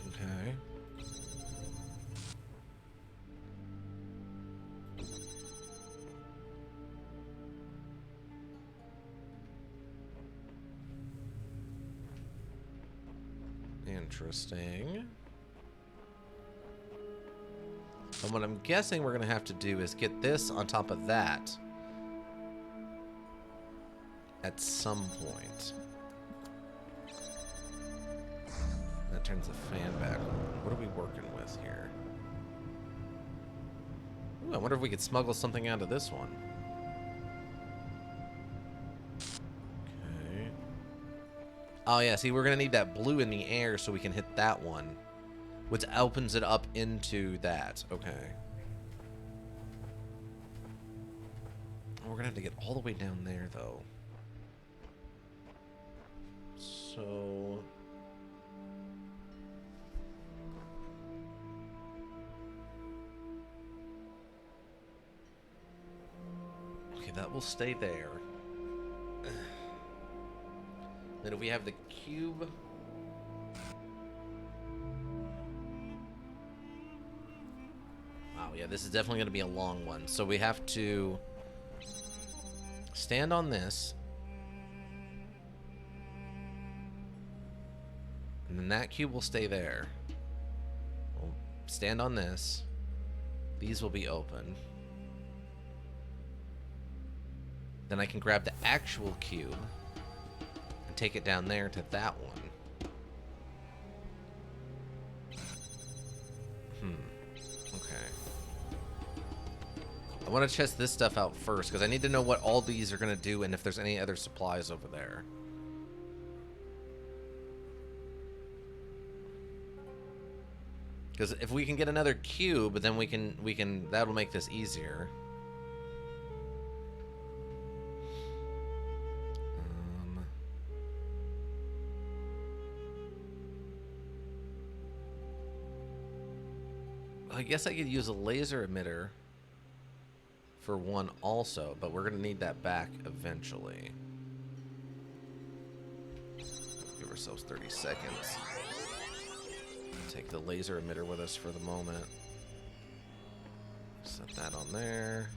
Okay. Interesting. And what I'm guessing we're going to have to do is get this on top of that at some point. That turns the fan back on. What are we working with here? Ooh, I wonder if we could smuggle something out of this one. Okay. Oh yeah, see, we're going to need that blue in the air so we can hit that one, which opens it up into that. Okay. We're going to have to get all the way down there, though. So... okay, that will stay there. Then if we have the cube... wow, yeah, this is definitely going to be a long one. So we have to stand on this. And then that cube will stay there. We'll stand on this. These will be open. Then I can grab the actual cube and take it down there to that one. I want to test this stuff out first, because I need to know what all these are going to do and if there's any other supplies over there. Because if we can get another cube, then we can that'll make this easier. I guess I could use a laser emitter for one also, but we're going to need that back eventually. Give ourselves 30 seconds. Take the laser emitter with us for the moment. Set that on there.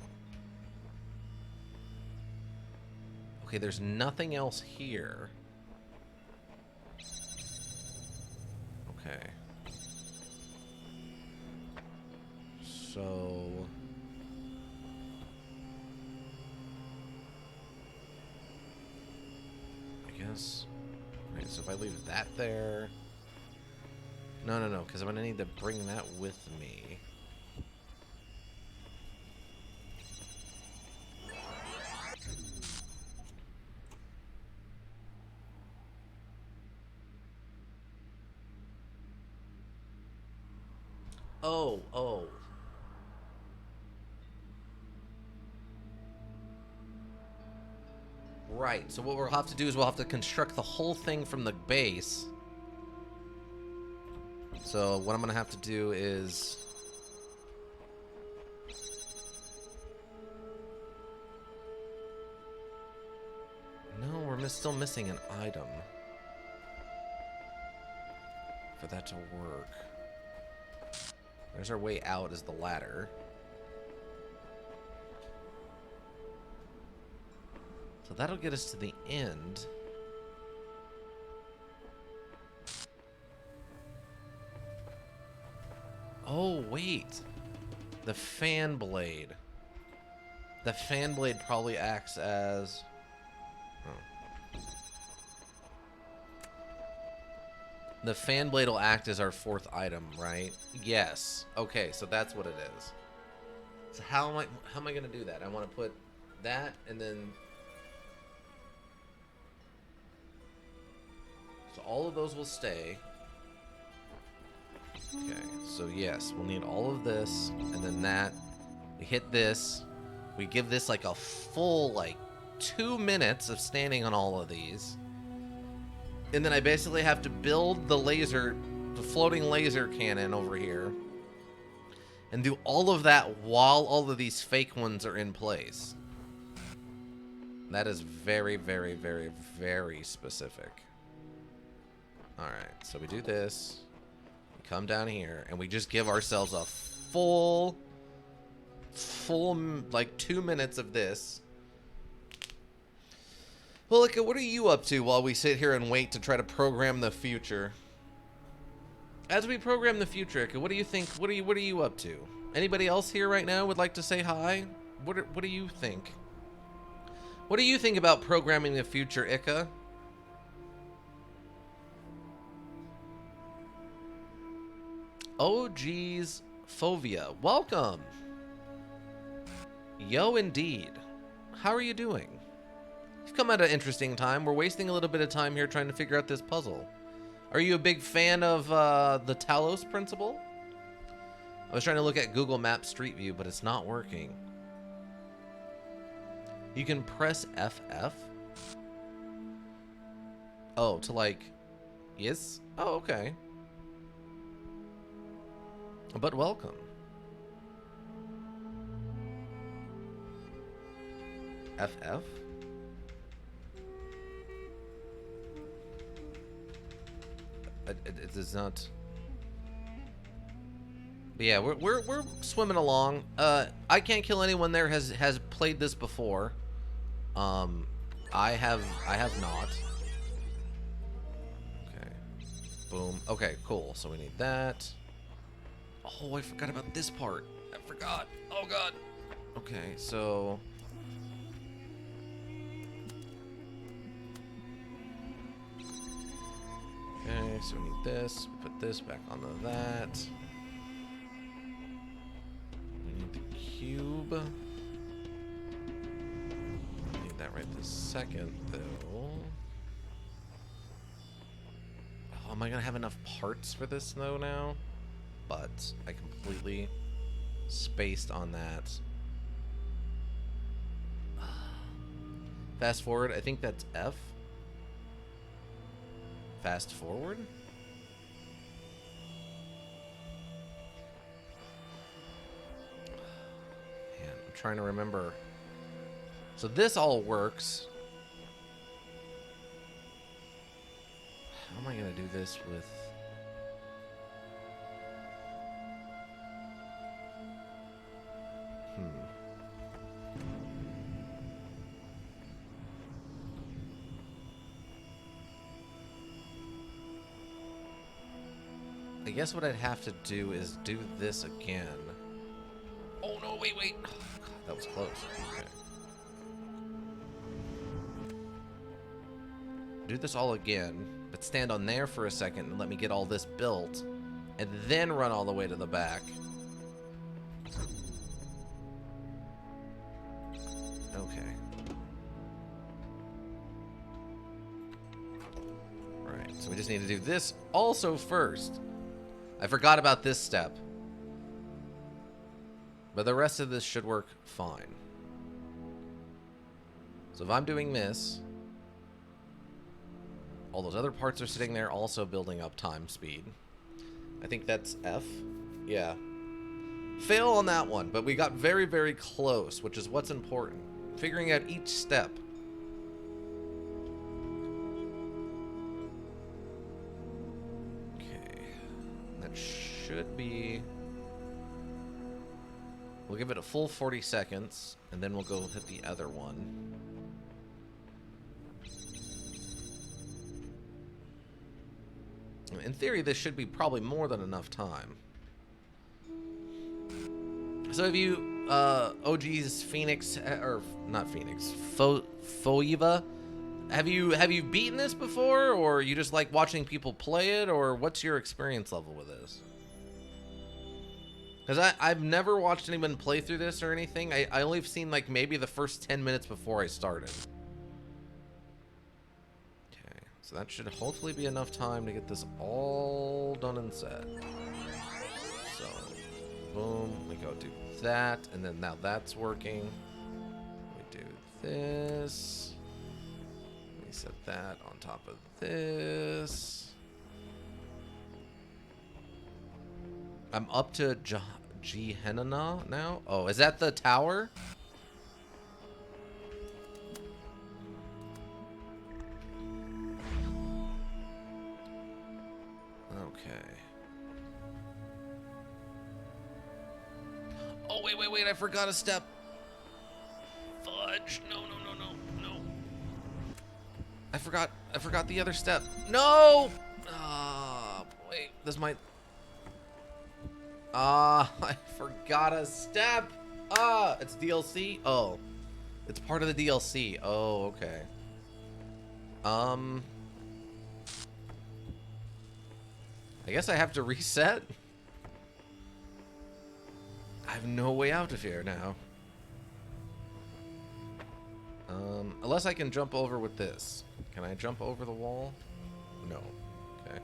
Okay, there's nothing else here. Okay. So... I guess... Right, so if I leave that there... No, because I'm going to need to bring that with me. Oh. Right, so what we'll have to do is we'll have to construct the whole thing from the base. So what I'm going to have to do is... No, we're still missing an item for that to work. There's our way out is the ladder. So that'll get us to the end. Oh, wait. The fan blade. The fan blade probably acts as... Oh. The fan blade will act as our fourth item, right? Yes. Okay, so that's what it is. So how am I going to do that? I want to put that and then... So all of those will stay. Okay, so yes, we'll need all of this, and then that. We hit this. We give this like a full, like, 2 minutes of standing on all of these. And then I basically have to build the floating laser cannon over here. And do all of that while all of these fake ones are in place. That is very, very, very, very specific. Alright, so we do this. Come down here, and we just give ourselves a full, like, 2 minutes of this. Well, look, what are you up to while we sit here and wait to try to program the future? As we program the future, Ika, what do you think? What are you up to? Anybody else here right now would like to say hi? What do you think? What do you think about programming the future, Ika? Oh, geez, Fovia, welcome. Yo, indeed. How are you doing? You've come at an interesting time. We're wasting a little bit of time here trying to figure out this puzzle. Are you a big fan of the Talos Principle? I was trying to look at Google Maps Street View, but it's not working. You can press FF. Oh, to like... Yes? Oh, okay. But welcome. FF? It does not... But yeah, we're swimming along. I Can't Kill Anyone there has played this before. I have not. Okay. Boom. Okay, cool. So we need that. Oh, I forgot about this part. I forgot. Oh, God. Okay, so... Okay, so we need this. Put this back onto that. We need the cube. Not right this second, though. Oh, am I gonna have enough parts for this, though, now? But I completely spaced on that. Fast forward, I think that's F. Fast forward? Man, I'm trying to remember. So this all works. How am I going to do this with... I guess what I'd have to do is do this again. Oh no, wait. Oh, God, that was close. Okay. Do this all again, but stand on there for a second and let me get all this built, and then run all the way to the back. Okay. Alright, so we just need to do this also first. I forgot about this step. But the rest of this should work fine. So if I'm doing this, all those other parts are sitting there also building up time speed. I think that's F. Yeah. Fail on that one, but we got very, very close, which is what's important. Figuring out each step. Should be... We'll give it a full 40 seconds, and then we'll go hit the other one. In theory, this should be probably more than enough time. So have you, OG's Phoenix, or not Phoenix, Foiva? Have you beaten this before, or you just like watching people play it, or what's your experience level with this? Because I've never watched anyone play through this or anything. I only have seen like maybe the first 10 minutes before I started. Okay, so that should hopefully be enough time to get this all done and set. So, boom, we go do that, and then now that's working. We do this. We set that on top of this. I'm up to Gehenna now. Oh, is that the tower? Okay. Oh, wait. I forgot a step. Fudge. No. I forgot the other step. No! Wait. This might... I forgot a step. It's DLC? Oh. It's part of the DLC. Oh, okay. I guess I have to reset? I have no way out of here now. Unless I can jump over with this. Can I jump over the wall? No. Okay.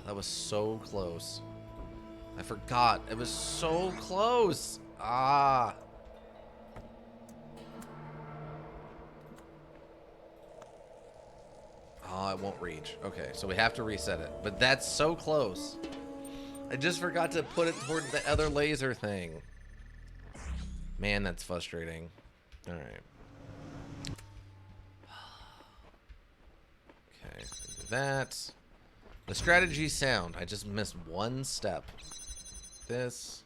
That was so close. I forgot. It was so close. Ah. Oh, it won't reach. Okay, so we have to reset it. But that's so close. I just forgot to put it toward the other laser thing. Man, that's frustrating. All right. Okay, do that. The strategy's sound. I just missed one step. This.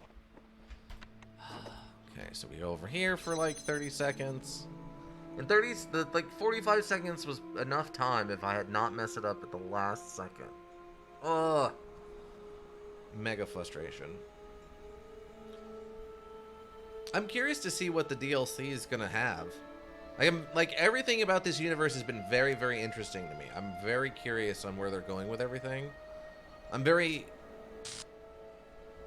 Okay, so we go over here for like 30 seconds. And like 45 seconds was enough time if I had not messed it up at the last second. Ugh. Mega frustration. I'm curious to see what the DLC is gonna have. Like everything about this universe has been very, very interesting to me. I'm very curious on where they're going with everything. I'm very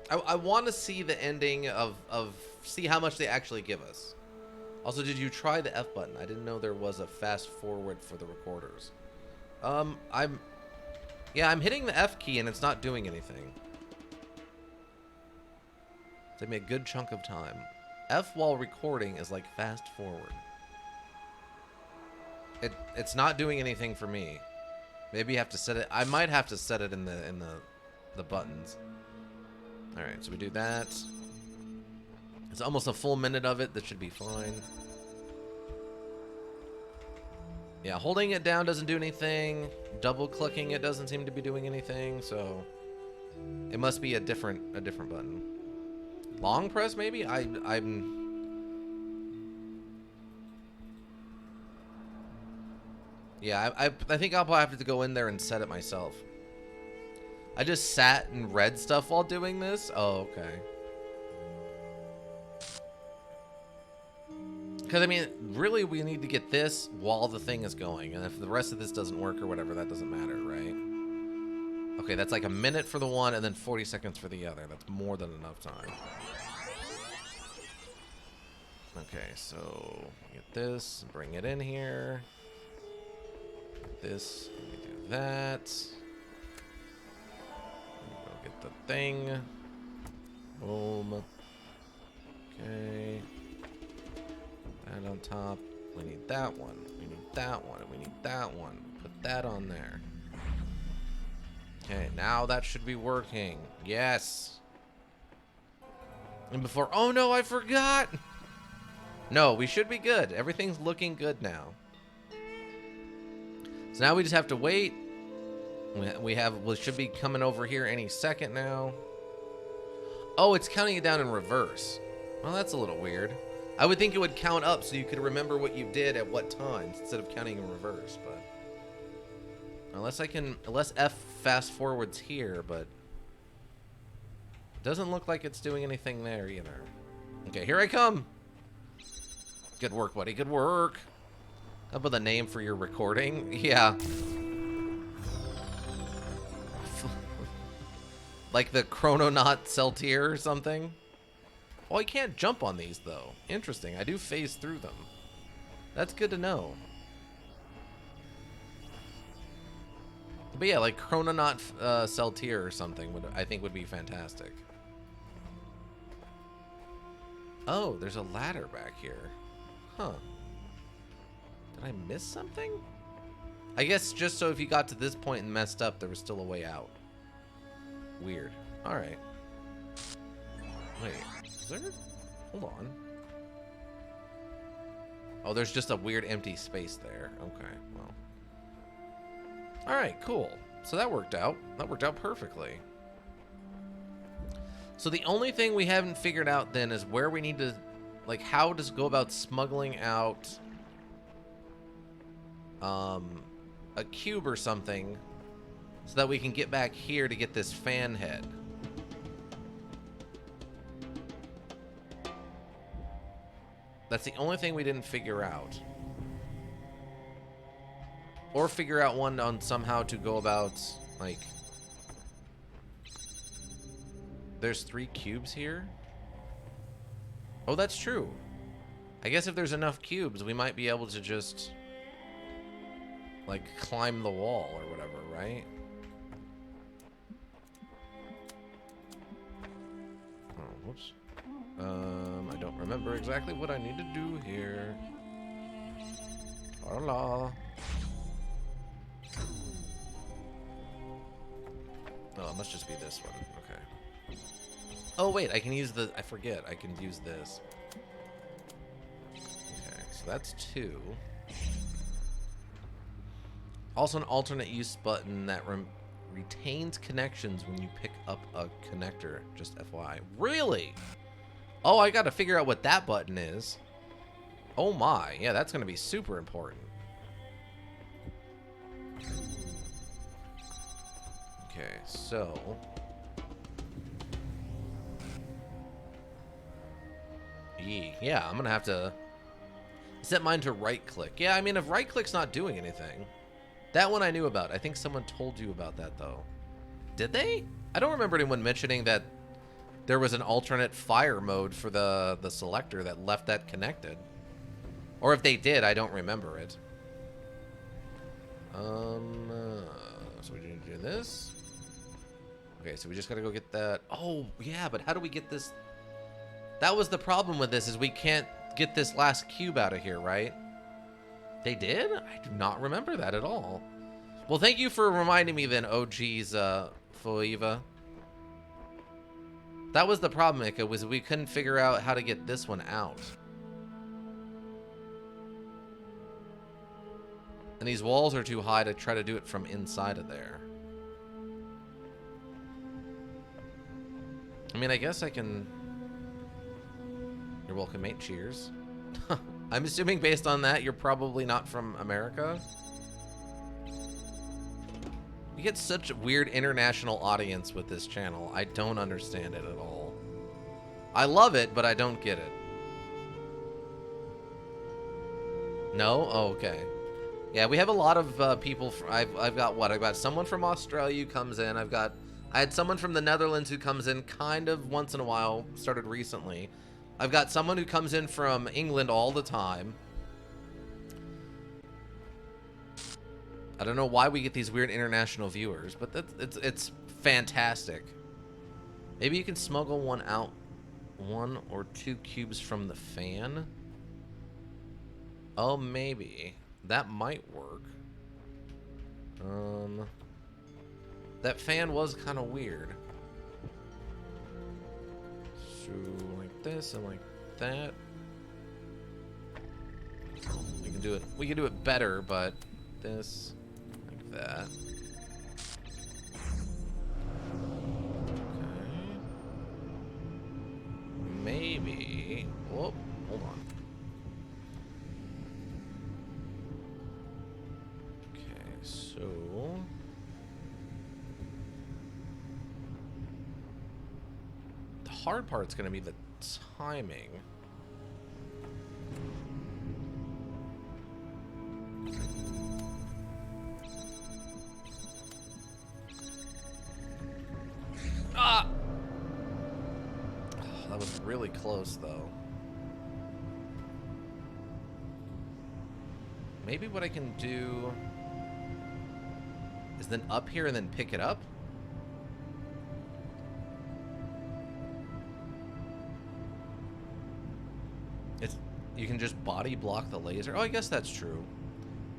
I want to see the ending of see how much they actually give us. Also, did you try the F button? I didn't know there was a fast forward for the recorders. I'm hitting the F key and it's not doing anything. Take me a good chunk of time. F while recording is like fast forward. It's not doing anything for me. Maybe you have to set it. I might have to set it in the buttons. All right, so we do that. It's almost a full minute of it. That should be fine. Yeah, holding it down doesn't do anything. Double clicking it doesn't seem to be doing anything. So it must be a different button. Long press maybe. Yeah, I think I'll probably have to go in there and set it myself. I just sat and read stuff while doing this. Oh, okay. Because, I mean, really, we need to get this while the thing is going. And if the rest of this doesn't work or whatever, that doesn't matter, right? Okay, that's like a minute for the one and then 40 seconds for the other. That's more than enough time. Okay, so get this, bring it in here. This, let me do that. Go get the thing. Boom. Okay. That on top. We need that one. We need that one. And we need that one. Put that on there. Okay, now that should be working. Yes. And before... Oh, no, I forgot! No, we should be good. Everything's looking good now. So now we just have to wait. We should be coming over here any second now. Oh, it's counting it down in reverse. Well, that's a little weird. I would think it would count up so you could remember what you did at what times instead of counting in reverse, but unless F fast forwards here, but it doesn't look like it's doing anything there either. Okay, here I come. Good work, buddy. Good work. How about the name for your recording? Yeah. Like the Chrononaut Celtier or something? Oh, I can't jump on these, though. Interesting. I do phase through them. That's good to know. But yeah, like Chrononaut Celtier or something I think would be fantastic. Oh, there's a ladder back here. Huh. Did I miss something? I guess just so if you got to this point and messed up, there was still a way out. Weird. Alright. Wait. Is there... Hold on. Oh, there's just a weird empty space there. Okay, well. Alright, cool. So that worked out. That worked out perfectly. So the only thing we haven't figured out then is where we need to... Like, how to go about smuggling out... a cube or something so that we can get back here to get this fan head. That's the only thing we didn't figure out. Or figure out one on somehow to go about, like... There's 3 cubes here? Oh, that's true. I guess if there's enough cubes, we might be able to just... like, climb the wall or whatever, right? Oh, whoops. I don't remember exactly what I need to do here. Hola. Oh, it must just be this one. Okay. Oh, wait, I can use the... I forget. I can use this. Okay, so that's 2. Also an alternate use button that retains connections when you pick up a connector. Just FYI. Really? Oh, I gotta figure out what that button is. Oh my. Yeah, that's gonna be super important. Okay, so... Yeah, I'm gonna have to set mine to right click. Yeah, I mean, if right click's not doing anything... That one I knew about. I think someone told you about that, though. Did they? I don't remember anyone mentioning that there was an alternate fire mode for the selector that left that connected. Or if they did, I don't remember it. So we need to do this. Okay, so we just gotta go get that. Oh, yeah, but how do we get this? That was the problem with this, is we can't get this last cube out of here, right? They did? I do not remember that at all. Well, thank you for reminding me then, OG's Foiva. That was the problem, Mika, was we couldn't figure out how to get this one out. And these walls are too high to try to do it from inside of there. I mean, I guess I can... You're welcome, mate. Cheers. I'm assuming based on that, you're probably not from America. We get such a weird international audience with this channel. I don't understand it at all. I love it, but I don't get it. No? Oh, okay. Yeah, we have a lot of people. I've got what? I've got someone from Australia who comes in. I had someone from the Netherlands who comes in kind of once in a while, started recently. I've got someone who comes in from England all the time. I don't know why we get these weird international viewers, but it's fantastic. Maybe you can smuggle one out, 1 or 2 cubes from the fan. Oh, maybe. That might work. That fan was kind of weird. So, like this and like that. We can do it. We can do it better, but this, like that. Okay. Maybe. Whoa, hold on. Okay, so. The hard part's gonna be the timing. Ah! Oh, that was really close, though. Maybe what I can do is then up here and then pick it up. You can just body block the laser. Oh, I guess that's true.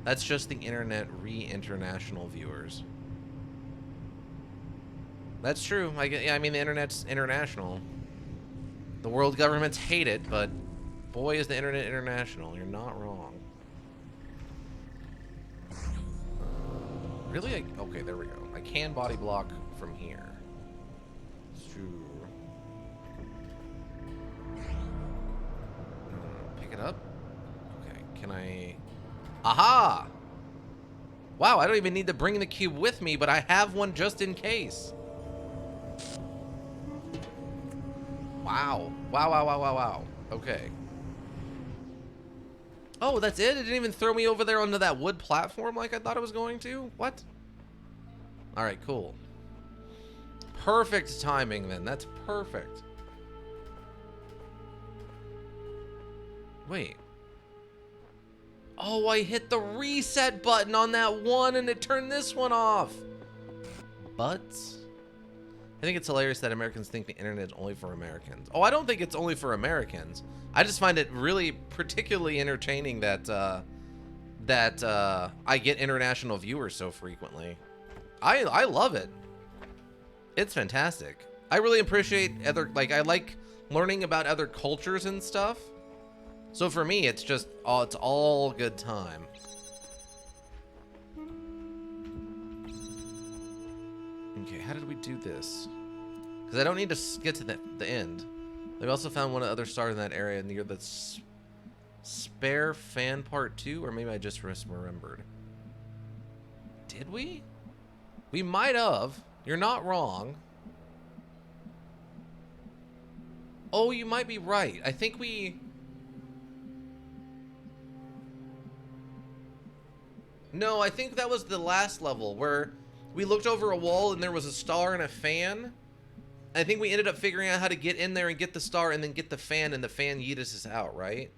That's just the internet international viewers. That's true. Yeah, I mean, the internet's international. The world governments hate it, but boy, is the internet international. You're not wrong. Really? Okay, there we go. I can body block from here. Sure. Pick it up. Okay, can I... Aha! Wow, I don't even need to bring the cube with me, but I have one just in case. Wow. Wow, wow, wow, wow, wow. Okay. Oh, that's it? It didn't even throw me over there onto that wood platform like I thought it was going to? What? Alright, cool. Perfect timing, then. That's perfect. Wait. Oh, I hit the reset button on that one and it turned this one off. But I think it's hilarious that Americans think the internet is only for Americans. Oh, I don't think it's only for Americans. I just find it really particularly entertaining that I get international viewers so frequently. I love it. It's fantastic. I really appreciate I like learning about other cultures and stuff. So for me, it's just, it's all good time. Okay, how did we do this? Because I don't need to get to the end. We also found one of the other stars in that area near the spare fan part 2, or maybe I just misremembered. Did we? We might have. You're not wrong. Oh, you might be right. I think we... No, I think that was the last level where we looked over a wall and there was a star and a fan. I think we ended up figuring out how to get in there and get the star and then get the fan, and the fan yeeted us out, right?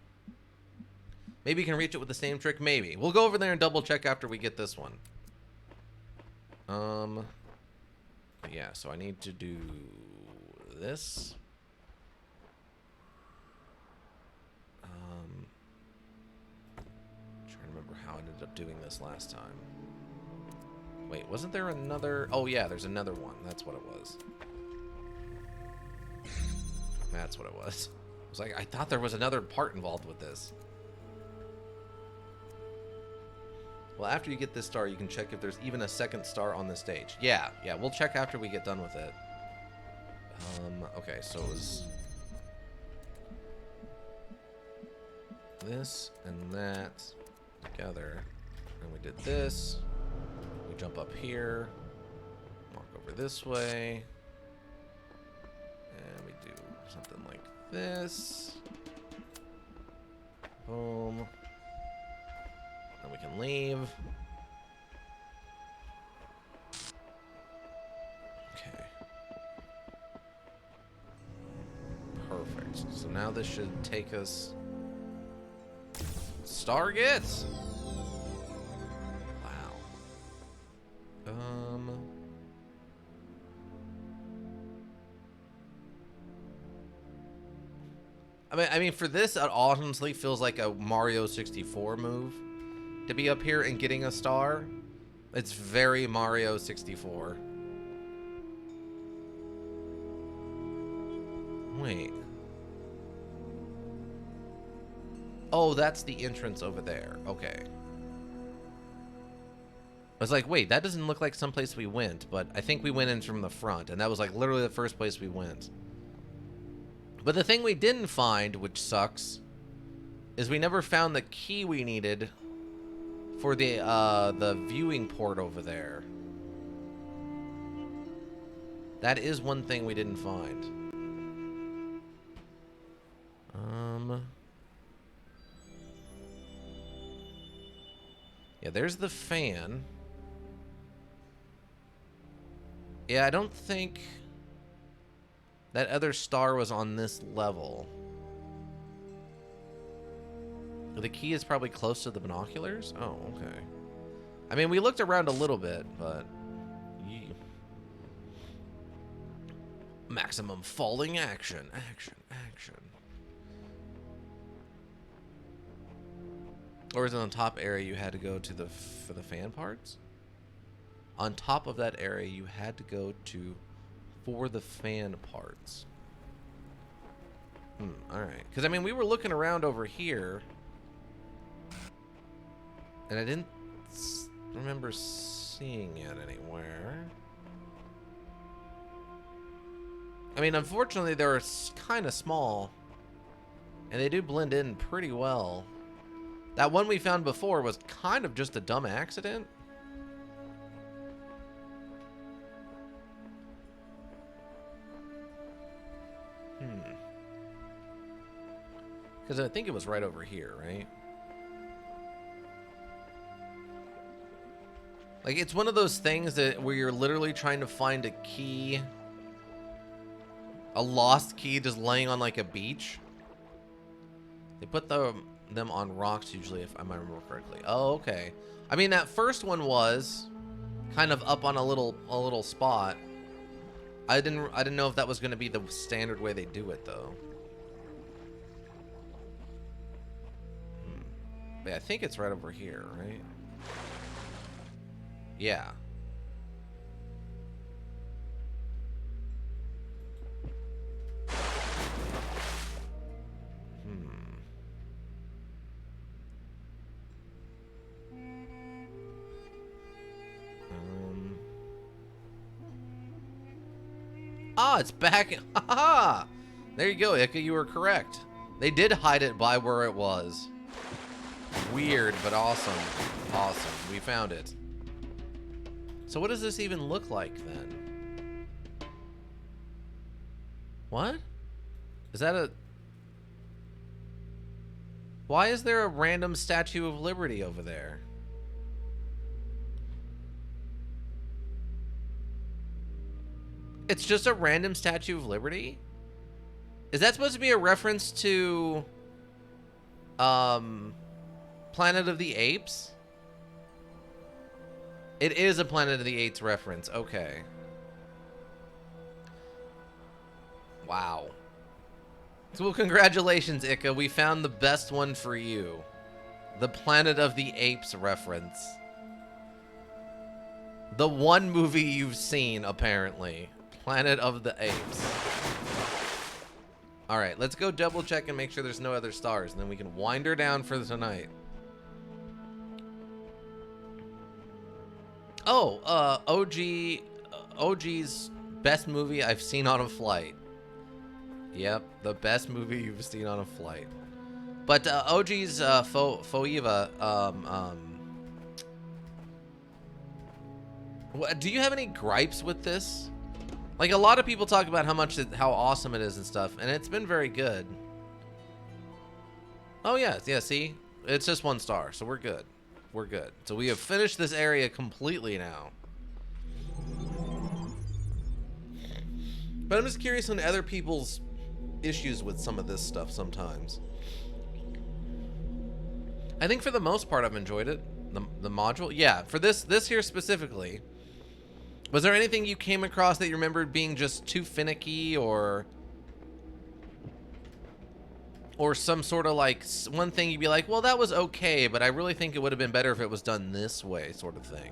Maybe you can reach it with the same trick. Maybe. We'll go over there and double check after we get this one. Yeah, so I need to do this. Trying to remember how I ended up doing this last time. Wait, wasn't there another? Oh yeah, there's another one. That's what it was. That's what it was. I was like, I thought there was another part involved with this. Well, after you get this star, you can check if there's even a second star on the stage. Yeah, we'll check after we get done with it. Okay, so it was this and that together. And we did this. We jump up here, walk over this way, and we do something like this. Boom. Then we can leave. Okay. Perfect. So now this should take us... Star gets! Wow. I mean, for this, it honestly feels like a Mario 64 move. To be up here and getting a star. It's very Mario 64. Wait. Oh, that's the entrance over there. Okay. I was like, wait, that doesn't look like someplace we went, but I think we went in from the front, and that was like literally the first place we went. But the thing we didn't find, which sucks, is we never found the key we needed for the viewing port over there. That is one thing we didn't find. Yeah, there's the fan. Yeah, I don't think that other star was on this level. The key is probably close to the binoculars? Oh, okay. I mean, we looked around a little bit, but... Maximum falling action. Action. Or is it on top area you had to go to for the fan parts? On top of that area you had to go to for the fan parts. Alright. Because, I mean, we were looking around over here... And I didn't remember seeing it anywhere. I mean, unfortunately, they're kind of small. And they do blend in pretty well. That one we found before was kind of just a dumb accident. Because I think it was right over here, right? Like, it's one of those things that where you're literally trying to find a key, a lost key just laying on like a beach. They put them on rocks usually, if I might remember correctly. Oh, okay. I mean, that first one was kind of up on a little spot. I didn't know if that was going to be the standard way they do it though. But yeah, I think it's right over here, right? Yeah. Ah, it's back. Haha. There you go, Ika. You were correct. They did hide it by where it was. Weird, but awesome. Awesome. We found it. So what does this even look like then? What? Is that a... Why is there a random Statue of Liberty over there? It's just a random Statue of Liberty? Is that supposed to be a reference to Planet of the Apes? It is a Planet of the Apes reference. Okay. Wow. So, well, congratulations, Ika. We found the best one for you. The Planet of the Apes reference. The one movie you've seen, apparently. Planet of the Apes. Alright, let's go double check and make sure there's no other stars, and then we can wind her down for tonight. Oh, OG's best movie I've seen on a flight. Yep, the best movie you've seen on a flight. But OG's Foeva, do you have any gripes with this? Like, a lot of people talk about how awesome it is and stuff, and it's been very good. Oh yeah, see? It's just 1 star, so we're good. We're good. So we have finished this area completely now. But I'm just curious on other people's issues with some of this stuff sometimes. I think for the most part I've enjoyed it. The module? Yeah, for this here specifically. Was there anything you came across that you remembered being just too finicky, or some sort of like one thing you'd be like, well, that was okay, but I really think it would have been better if it was done this way, sort of thing?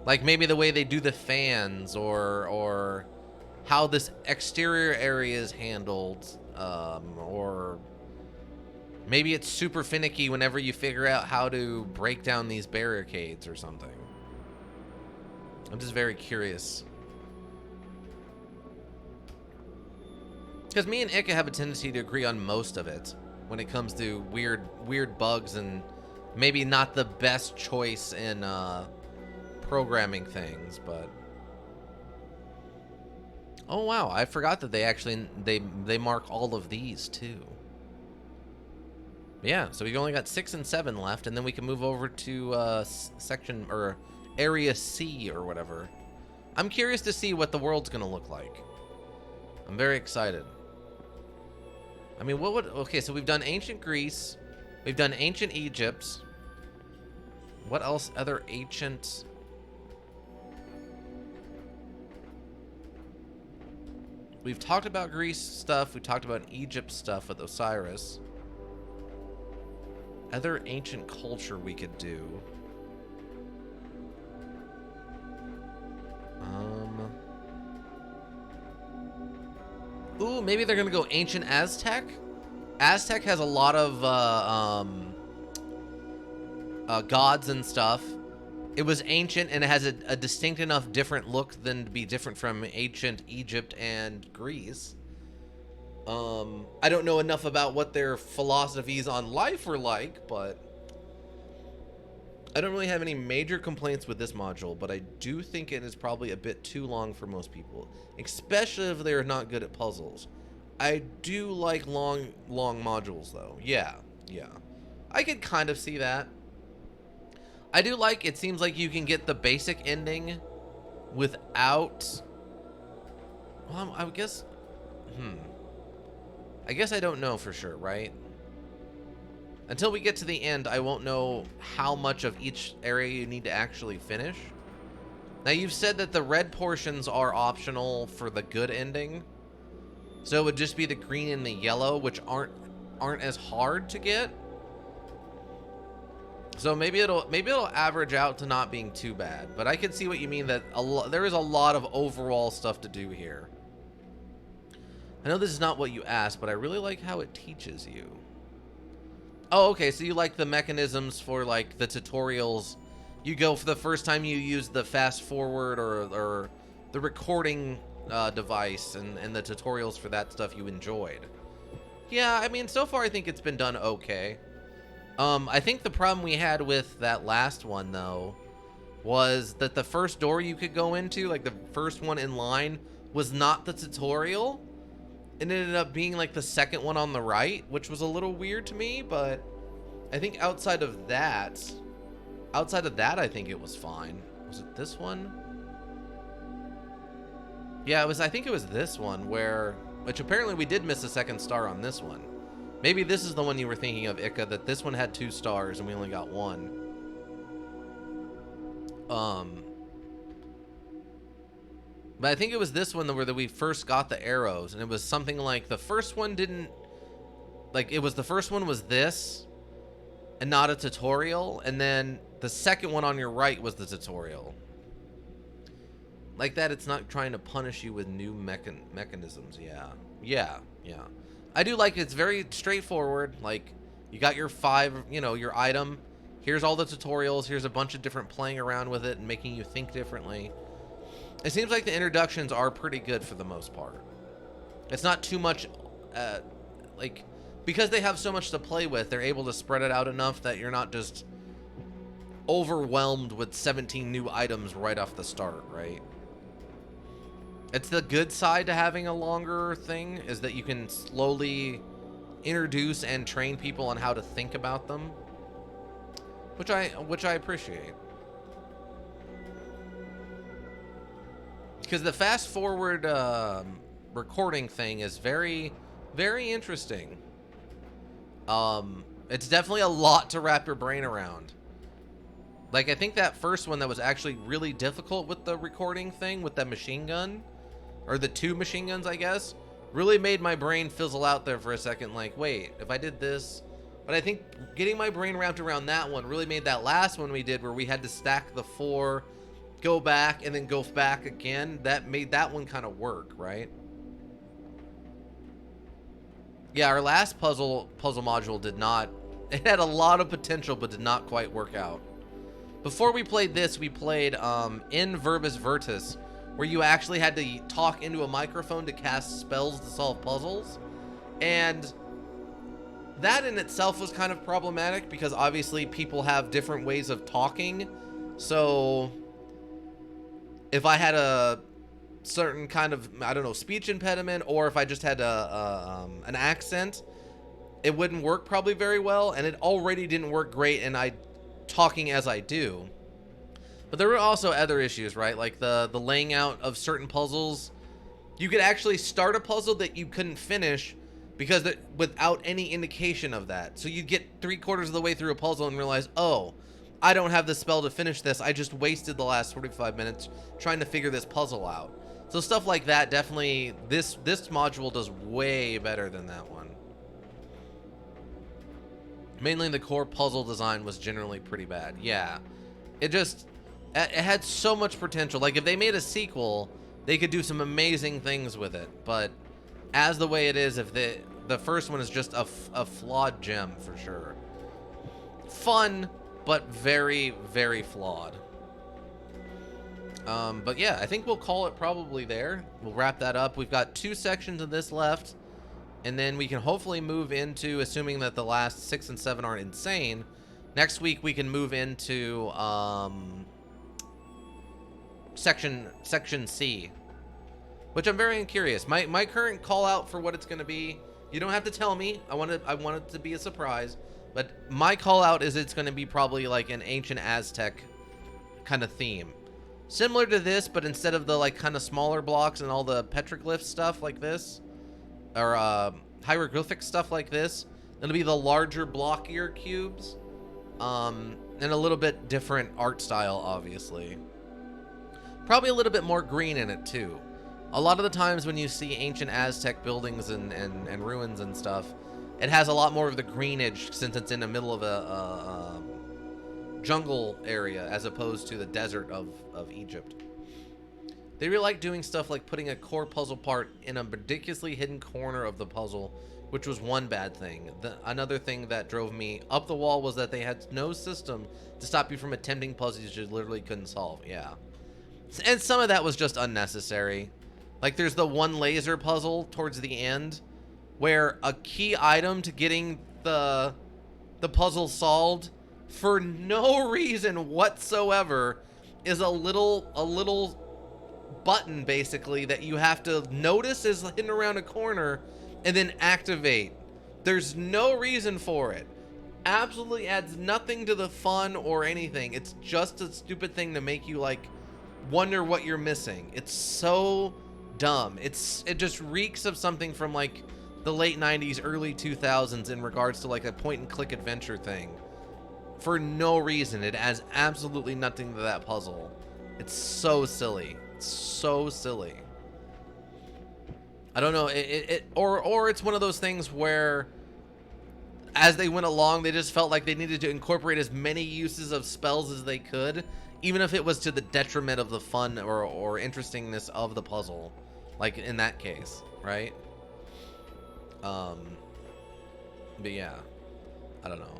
Like maybe the way they do the fans, or how this exterior area is handled, or maybe it's super finicky whenever you figure out how to break down these barricades or something. I'm just very curious. Because me and Ika have a tendency to agree on most of it when it comes to weird bugs and maybe not the best choice in programming things, but... Oh wow, I forgot that they actually they mark all of these too. Yeah, so we've only got 6 and 7 left, and then we can move over to section or Area C or whatever. I'm curious to see what the world's gonna look like. I'm very excited. I mean, what would... Okay, so we've done ancient Greece. We've done ancient Egypt. What else? Other ancient... We've talked about Greece stuff. We talked about Egypt stuff with Osiris. Other ancient culture we could do. Ooh, maybe they're gonna go ancient Aztec. Aztec has a lot of gods and stuff. It was ancient and it has a distinct enough different look than to be different from ancient Egypt and Greece. I don't know enough about what their philosophies on life were like, but I don't really have any major complaints with this module, but I do think it is probably a bit too long for most people, especially if they're not good at puzzles. I do like long modules, though. Yeah. I could kind of see that. I do like, it seems like you can get the basic ending without... Well, I guess... I guess I don't know for sure, right? Until we get to the end, I won't know how much of each area you need to actually finish. Now, you've said that the red portions are optional for the good ending. So it would just be the green and the yellow, which aren't as hard to get. So maybe it'll average out to not being too bad. But I can see what you mean, that there is a lot of overall stuff to do here. I know this is not what you asked, but I really like how it teaches you. Oh, okay, so you like the mechanisms for, like, the tutorials. You go for the first time you use the fast forward or the recording device and the tutorials for that stuff you enjoyed. Yeah, I mean, so far I think it's been done okay. I think the problem we had with that last one, though, was that the first door you could go into, like the first one in line, was not the tutorial. It ended up being like the second one on the right, which was a little weird to me, but I think outside of that, I think it was fine. Was it this one? Yeah, I think it was this one where, which apparently we did miss a second star on this one. Maybe this is the one you were thinking of, Ika, that this one had 2 stars and we only got 1. But I think it was this one where we first got the arrows, and it was something like the first one didn't, like, it was the first one was this and not a tutorial, and then the second one on your right was the tutorial. Like that, it's not trying to punish you with new mechanisms. Yeah. I do like it's very straightforward. Like, you got your 5, your item. Here's all the tutorials. Here's a bunch of different playing around with it and making you think differently. It seems like the introductions are pretty good for the most part. It's not too much, like, because they have so much to play with, they're able to spread it out enough that you're not just overwhelmed with 17 new items right off the start, right? It's the good side to having a longer thing, is that you can slowly introduce and train people on how to think about them, which I appreciate. Because the fast forward recording thing is very, very interesting. It's definitely a lot to wrap your brain around. Like, I think that first one that was actually really difficult with the recording thing with that machine gun, or the 2 machine guns, I guess, really made my brain fizzle out there for a second. Like, wait, if I did this, but I think getting my brain wrapped around that one really made that last one we did where we had to stack the 4, go back, and then go back again. That made that one kind of work, right? Yeah, our last puzzle module did not, it had a lot of potential, but did not quite work out. Before we played this, we played In Verbis Virtus, where you actually had to talk into a microphone to cast spells to solve puzzles. And that in itself was kind of problematic because obviously people have different ways of talking. So if I had a certain kind of, I don't know, speech impediment, or if I just had an accent, it wouldn't work probably very well. And it already didn't work great in I talking as I do. But there were also other issues, right? Like the laying out of certain puzzles. You could actually start a puzzle that you couldn't finish because without any indication of that. So you get 3/4 of the way through a puzzle and realize, oh, I don't have the spell to finish this. I just wasted the last 45 minutes trying to figure this puzzle out. So stuff like that, definitely, this module does way better than that one. Mainly the core puzzle design was generally pretty bad. Yeah, it had so much potential. Like, if they made a sequel, they could do some amazing things with it. But as the way it is, if the first one is just a flawed gem for sure. Fun, but very, very flawed. But yeah, I think we'll call it probably there. We'll wrap that up. We've got 2 sections of this left, and then we can hopefully move into, assuming that the last 6 and 7 aren't insane, next week we can move into section C, which I'm very curious. My current call out for what it's going to be, you don't have to tell me. I want it to be a surprise, but my call out is it's going to be probably like an ancient Aztec kind of theme. Similar to this, but instead of the like kind of smaller blocks and all the petroglyph stuff like this, or hieroglyphic stuff like this, it'll be the larger, blockier cubes, and a little bit different art style, obviously. Probably a little bit more green in it too. A lot of the times when you see ancient Aztec buildings and ruins and stuff, it has a lot more of the greenage since it's in the middle of a jungle area as opposed to the desert of Egypt. They really like doing stuff like putting a core puzzle part in a ridiculously hidden corner of the puzzle, which was one bad thing. Another thing that drove me up the wall was that they had no system to stop you from attempting puzzles you literally couldn't solve. Yeah. And some of that was just unnecessary. Like, there's the one laser puzzle towards the end where a key item to getting the puzzle solved for no reason whatsoever is a little button basically that you have to notice is hidden around a corner and then activate. There's no reason for it. Absolutely adds nothing to the fun or anything. It's just a stupid thing to make you like wonder what you're missing. It's so dumb. It just reeks of something from like the late 90s, early 2000s in regards to like a point and click adventure thing. For no reason. It adds absolutely nothing to that puzzle. It's so silly. It's so silly. I don't know. Or it's one of those things where as they went along, they just felt like they needed to incorporate as many uses of spells as they could, even if it was to the detriment of the fun or interestingness of the puzzle, like in that case, right? But yeah, I don't know.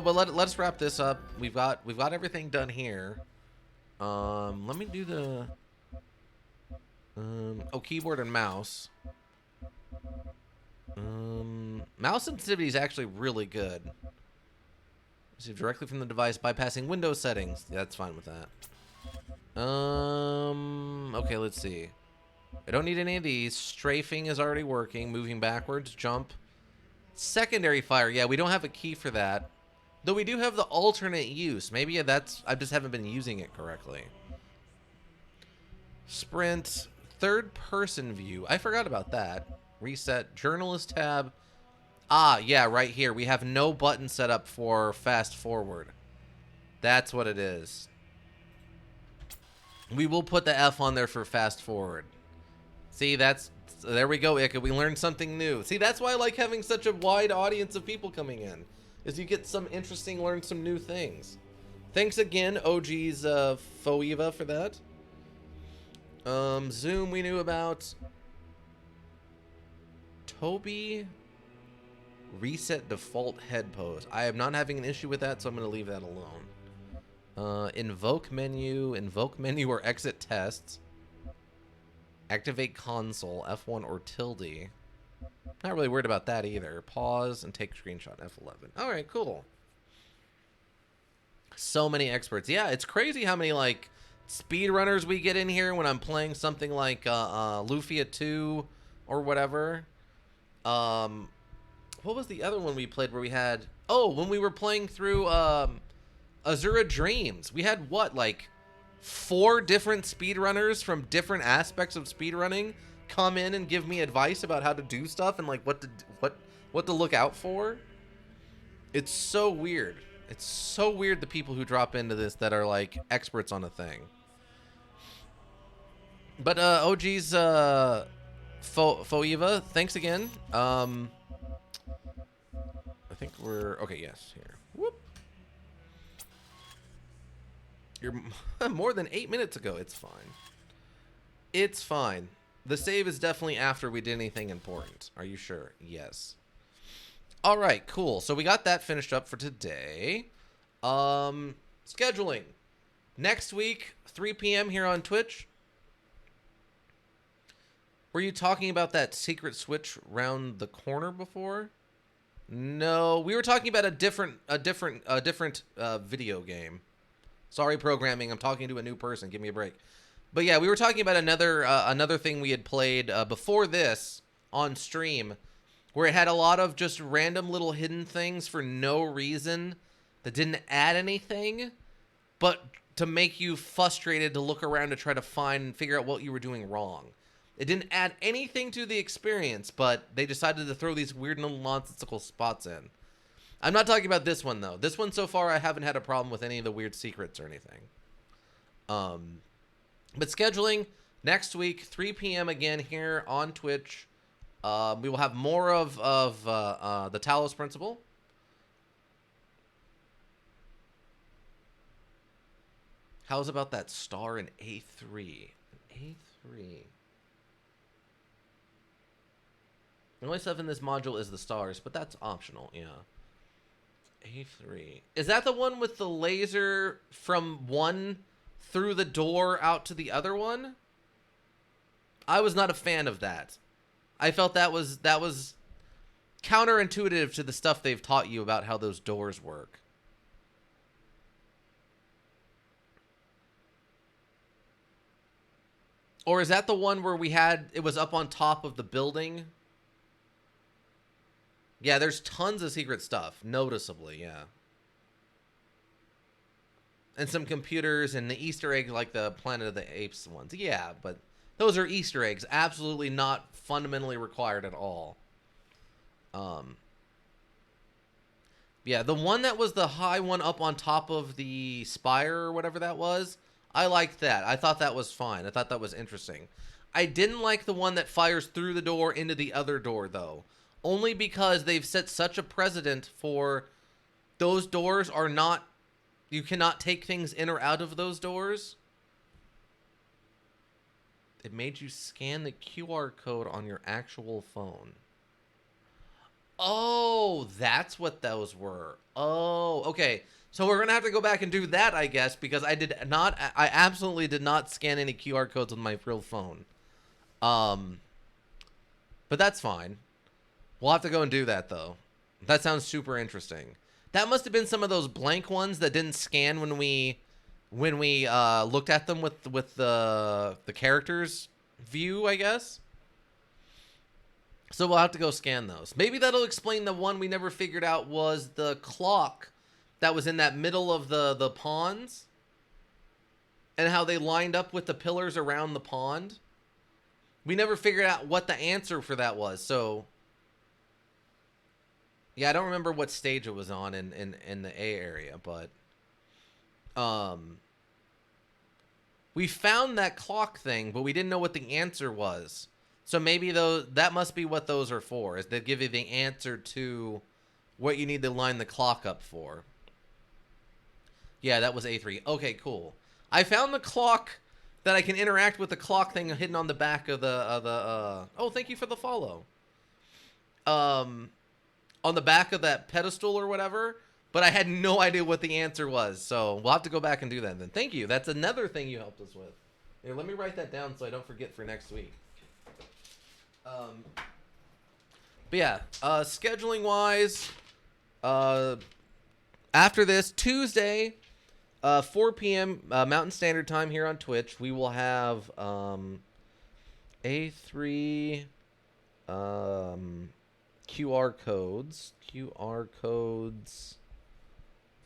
But let's wrap this up. We've got everything done here. Let me do the keyboard and mouse. Mouse sensitivity is actually really good. Receive directly from the device, bypassing Windows settings. Yeah, that's fine with that. Okay, let's see. I don't need any of these. Strafing is already working. Moving backwards, jump. Secondary fire. Yeah, we don't have a key for that. Though we do have the alternate use. Maybe that's... I just haven't been using it correctly. Sprint. Third person view. I forgot about that. Reset. Journalist tab. Ah, yeah, right here. We have no button set up for fast forward. That's what it is. We will put the F on there for fast forward. See, there we go, Ika. We learned something new. See, that's why I like having such a wide audience of people coming in. Is you get some interesting, learn some new things. Thanks again, OG's Foeva, for that. Zoom we knew about. Toby, reset default head pose. I am not having an issue with that, so I'm going to leave that alone. Invoke menu or exit tests. Activate console, F1 or tilde. Not really worried about that either. Pause and take screenshot, F11. All right, cool. So many experts. Yeah, it's crazy how many like speedrunners we get in here when I'm playing something like Lufia 2 or whatever. What was the other one we played where we had... Oh, when we were playing through Azura Dreams. We had, what, like 4 different speedrunners from different aspects of speedrunning come in and give me advice about how to do stuff and, like, what to look out for. It's so weird. It's so weird the people who drop into this that are, like, experts on a thing. But, OG's, Foeva, thanks again. I think we're... Okay, yes, here. Whoop. You're more than 8 minutes ago. It's fine. It's fine. The save is definitely after we did anything important. Are you sure? Yes. All right, cool. So we got that finished up for today. Scheduling. Next week, 3 p.m. here on Twitch. Were you talking about that secret switch round the corner before? No, we were talking about a different video game. Sorry, programming. I'm talking to a new person. Give me a break. But yeah, we were talking about another thing we had played before this on stream, where it had a lot of just random little hidden things for no reason that didn't add anything, but to make you frustrated to look around to try to find and figure out what you were doing wrong. It didn't add anything to the experience, but they decided to throw these weird little nonsensical spots in. I'm not talking about this one, though. This one, so far, I haven't had a problem with any of the weird secrets or anything. But scheduling, next week, 3 p.m. again here on Twitch. We will have more of the Talos Principle. How's about that star in A3? An A3. The only stuff in this module is the stars, but that's optional, yeah. A3. Is that the one with the laser from one through the door out to the other one? I was not a fan of that. I felt that was counterintuitive to the stuff they've taught you about how those doors work. Or is that the one where it was up on top of the building? Yeah, there's tons of secret stuff, noticeably, yeah. And some computers and the Easter egg like the Planet of the Apes ones. Yeah, but Those are Easter eggs. Absolutely not fundamentally required at all. Um, yeah, the one that was the high one up on top of the spire or whatever that was, I liked that. I thought that was fine. I thought that was interesting. I didn't like the one that fires through the door into the other door, though. Only because they've set such a precedent for those doors are not... You cannot take things in or out of those doors. It made you scan the QR code on your actual phone. Oh, that's what those were. Oh, okay. So we're gonna have to go back and do that, I guess, because I absolutely did not scan any QR codes on my real phone. Um, but that's fine. We'll have to go and do that, though. That sounds super interesting. That must have been some of those blank ones that didn't scan when we looked at them with the characters view, I guess. So we'll have to go scan those. Maybe that'll explain the one we never figured out was the clock that was in that middle of the ponds, and how they lined up with the pillars around the pond. We never figured out what the answer for that was. So yeah, I don't remember what stage it was on in the A area, but we found that clock thing, but we didn't know what the answer was. So maybe that must be what those are for, is they give you the answer to what you need to line the clock up for. Yeah, that was A3. Okay, cool. I found the clock that I can interact with the clock thing hidden on the back of the oh, thank you for the follow. On the back of that pedestal or whatever, but I had no idea what the answer was. So we'll have to go back and do that then. Thank you. That's another thing you helped us with. Here, let me write that down so I don't forget for next week. But yeah, scheduling wise, after this Tuesday, 4 p.m. Mountain Standard Time here on Twitch, we will have A3 QR codes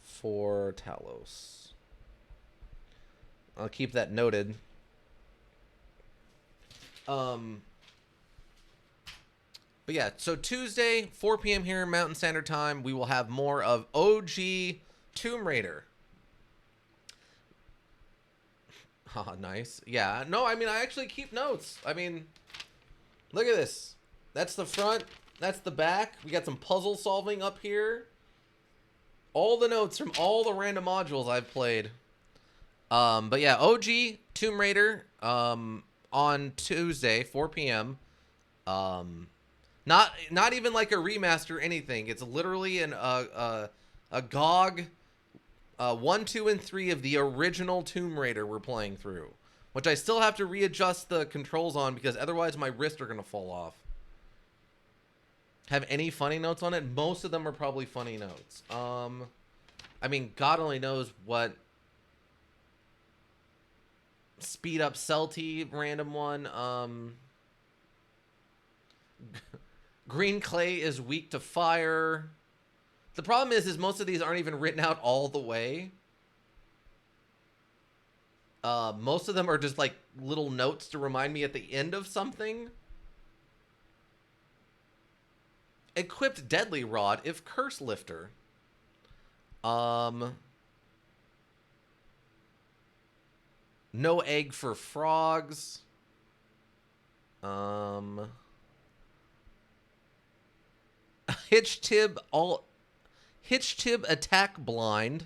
for Talos. I'll keep that noted. But yeah, so Tuesday, 4 p.m. here in Mountain Standard Time, we will have more of OG Tomb Raider. Haha, nice. Yeah, no, I mean, I actually keep notes. I mean, look at this. That's the front. That's the back. We got some puzzle solving up here. All the notes from all the random modules I've played. But yeah, OG Tomb Raider on Tuesday, 4 p.m. Not even like a remaster or anything. It's literally a GOG 1, 2, and 3 of the original Tomb Raider we're playing through, which I still have to readjust the controls on because otherwise my wrists are gonna fall off. Have any funny notes on it? Most of them are probably funny notes. I mean, God only knows what speed up Celty random one. Green clay is weak to fire. The problem is most of these aren't even written out all the way. Most of them are just like little notes to remind me at the end of something. Equipped deadly rod if curse lifter. No egg for frogs. Hitch tib attack blind.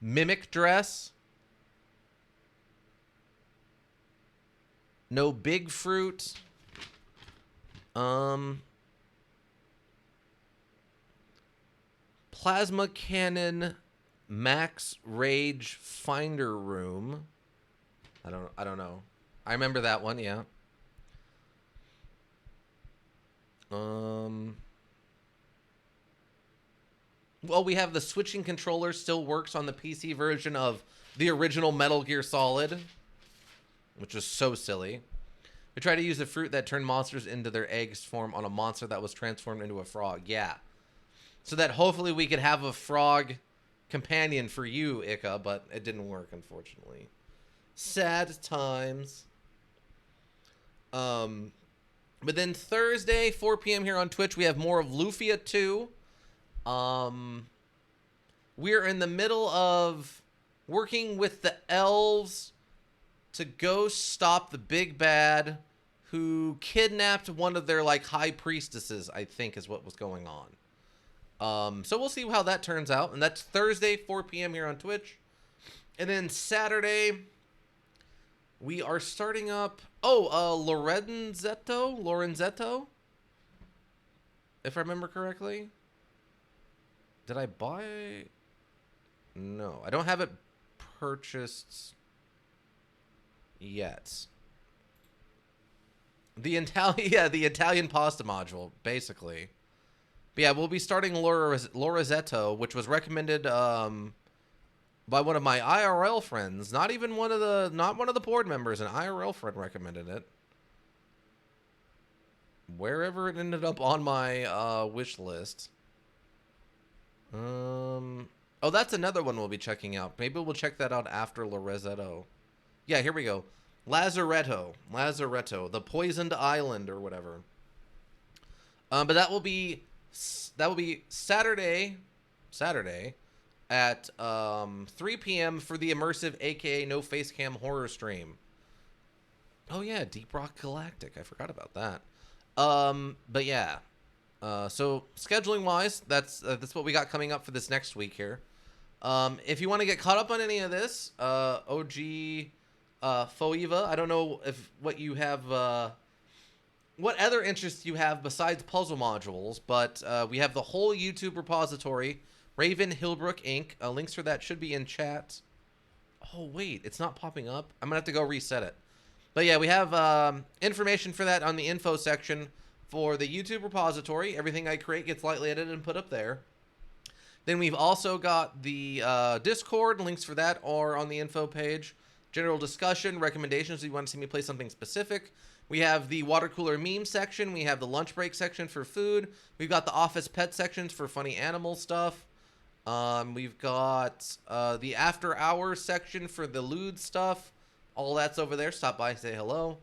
Mimic dress. No big fruit. Plasma cannon max rage finder room. I don't know. I remember that one, yeah. Well, we have the switching controller still works on the PC version of the original Metal Gear Solid, which is so silly. We try to use the fruit that turned monsters into their eggs form on a monster that was transformed into a frog. Yeah. So that hopefully we could have a frog companion for you, Ika, but it didn't work, unfortunately. Sad times. But then Thursday, 4 p.m. here on Twitch, we have more of Lufia 2. We're in the middle of working with the elves to go stop the big bad who kidnapped one of their, like, high priestesses, I think is what was going on. So we'll see how that turns out. And that's Thursday, 4 p.m. here on Twitch. And then Saturday, we are starting up... Lorenzetto? If I remember correctly. Did I buy... No, I don't have it purchased yet. The Italian pasta module, basically. But yeah, we'll be starting Lorenzetto, which was recommended by one of my IRL friends. Not one of the board members. An IRL friend recommended it. Wherever it ended up on my wish list. Oh, that's another one we'll be checking out. Maybe we'll check that out after Lorenzetto. Yeah, here we go. Lazaretto, the Poisoned Island or whatever. But that will be Saturday at 3 p.m. for the immersive, aka no face cam horror stream. Oh yeah, Deep Rock Galactic. I forgot about that. But yeah. So scheduling wise, that's what we got coming up for this next week here. If you want to get caught up on any of this, OG Foeva, I don't know what you have, what other interests you have besides puzzle modules, but we have the whole YouTube repository, Raven Hillbrook Inc. Links for that should be in chat. Oh wait, it's not popping up. I'm gonna have to go reset it. But yeah, we have information for that on the info section for the YouTube repository. Everything I create gets lightly edited and put up there. Then we've also got the Discord. Links for that are on the info page. General discussion, recommendations if you want to see me play something specific. We have the water cooler meme section. We have the lunch break section for food. We've got the office pet sections for funny animal stuff. We've got the after hours section for the lewd stuff. All that's over there. Stop by, say hello.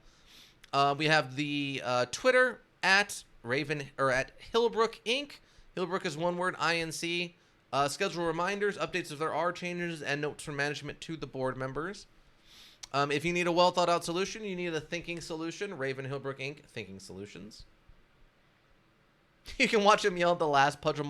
We have the Twitter at Hillbrook Inc. Hillbrook is one word, INC. Schedule reminders, updates if there are changes, and notes from management to the board members. If you need a well thought out solution, you need a thinking solution. Raven Hillbrook Inc. Thinking Solutions. You can watch him yell at the last puzzle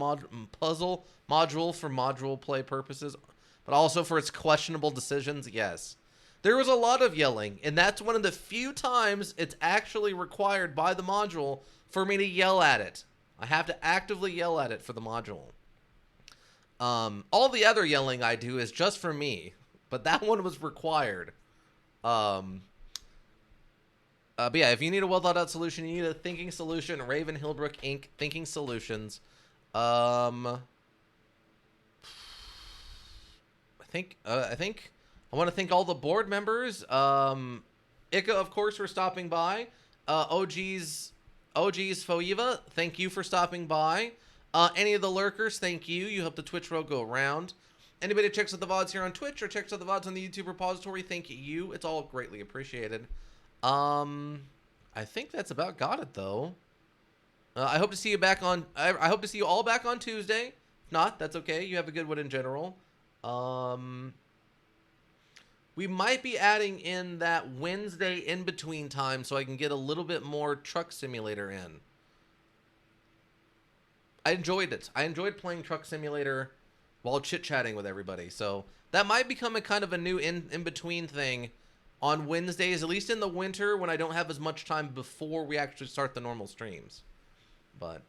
module for module play purposes, but also for its questionable decisions. Yes. There was a lot of yelling, and that's one of the few times it's actually required by the module for me to yell at it. I have to actively yell at it for the module. All the other yelling I do is just for me, but that one was required. But yeah, if you need a well thought out solution, you need a thinking solution. Raven Hillbrook Inc. Thinking Solutions. I think I want to thank all the board members. Ika, of course, for stopping by. OG's Foeva, thank you for stopping by. Any of the lurkers, thank you. You helped the Twitch road go around. Anybody that checks out the VODs here on Twitch or checks out the VODs on the YouTube repository, thank you. It's all greatly appreciated. I think that's about got it, though. I hope to see you back on... I hope to see you all back on Tuesday. If not, that's okay. You have a good one in general. We might be adding in that Wednesday in-between time so I can get a little bit more Truck Simulator in. I enjoyed it. I enjoyed playing Truck Simulator while chit-chatting with everybody. So that might become a kind of a new in-between thing on Wednesdays, at least in the winter when I don't have as much time before we actually start the normal streams. But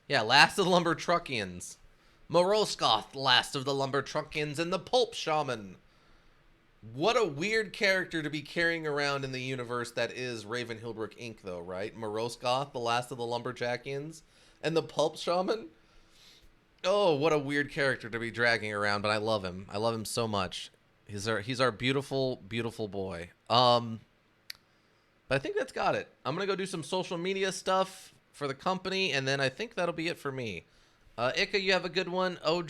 yeah, last of the Lumber Truckians. Moroskoth, last of the Lumber Truckians, and the Pulp Shaman. What a weird character to be carrying around in the universe that is Raven Hillbrook Inc., though, right? Moroskoth, the last of the Lumberjackians, and the Pulp Shaman. Oh, what a weird character to be dragging around, but I love him. I love him so much. He's our beautiful, beautiful boy. But I think that's got it. I'm going to go do some social media stuff for the company, and then I think that'll be it for me. Ika, you have a good one. OG,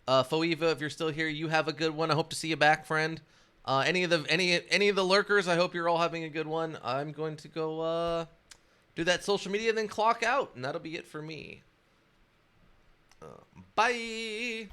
Foeva, if you're still here, you have a good one. I hope to see you back, friend. Any of the lurkers, I hope you're all having a good one. I'm going to go do that social media, then clock out, and that'll be it for me. Bye.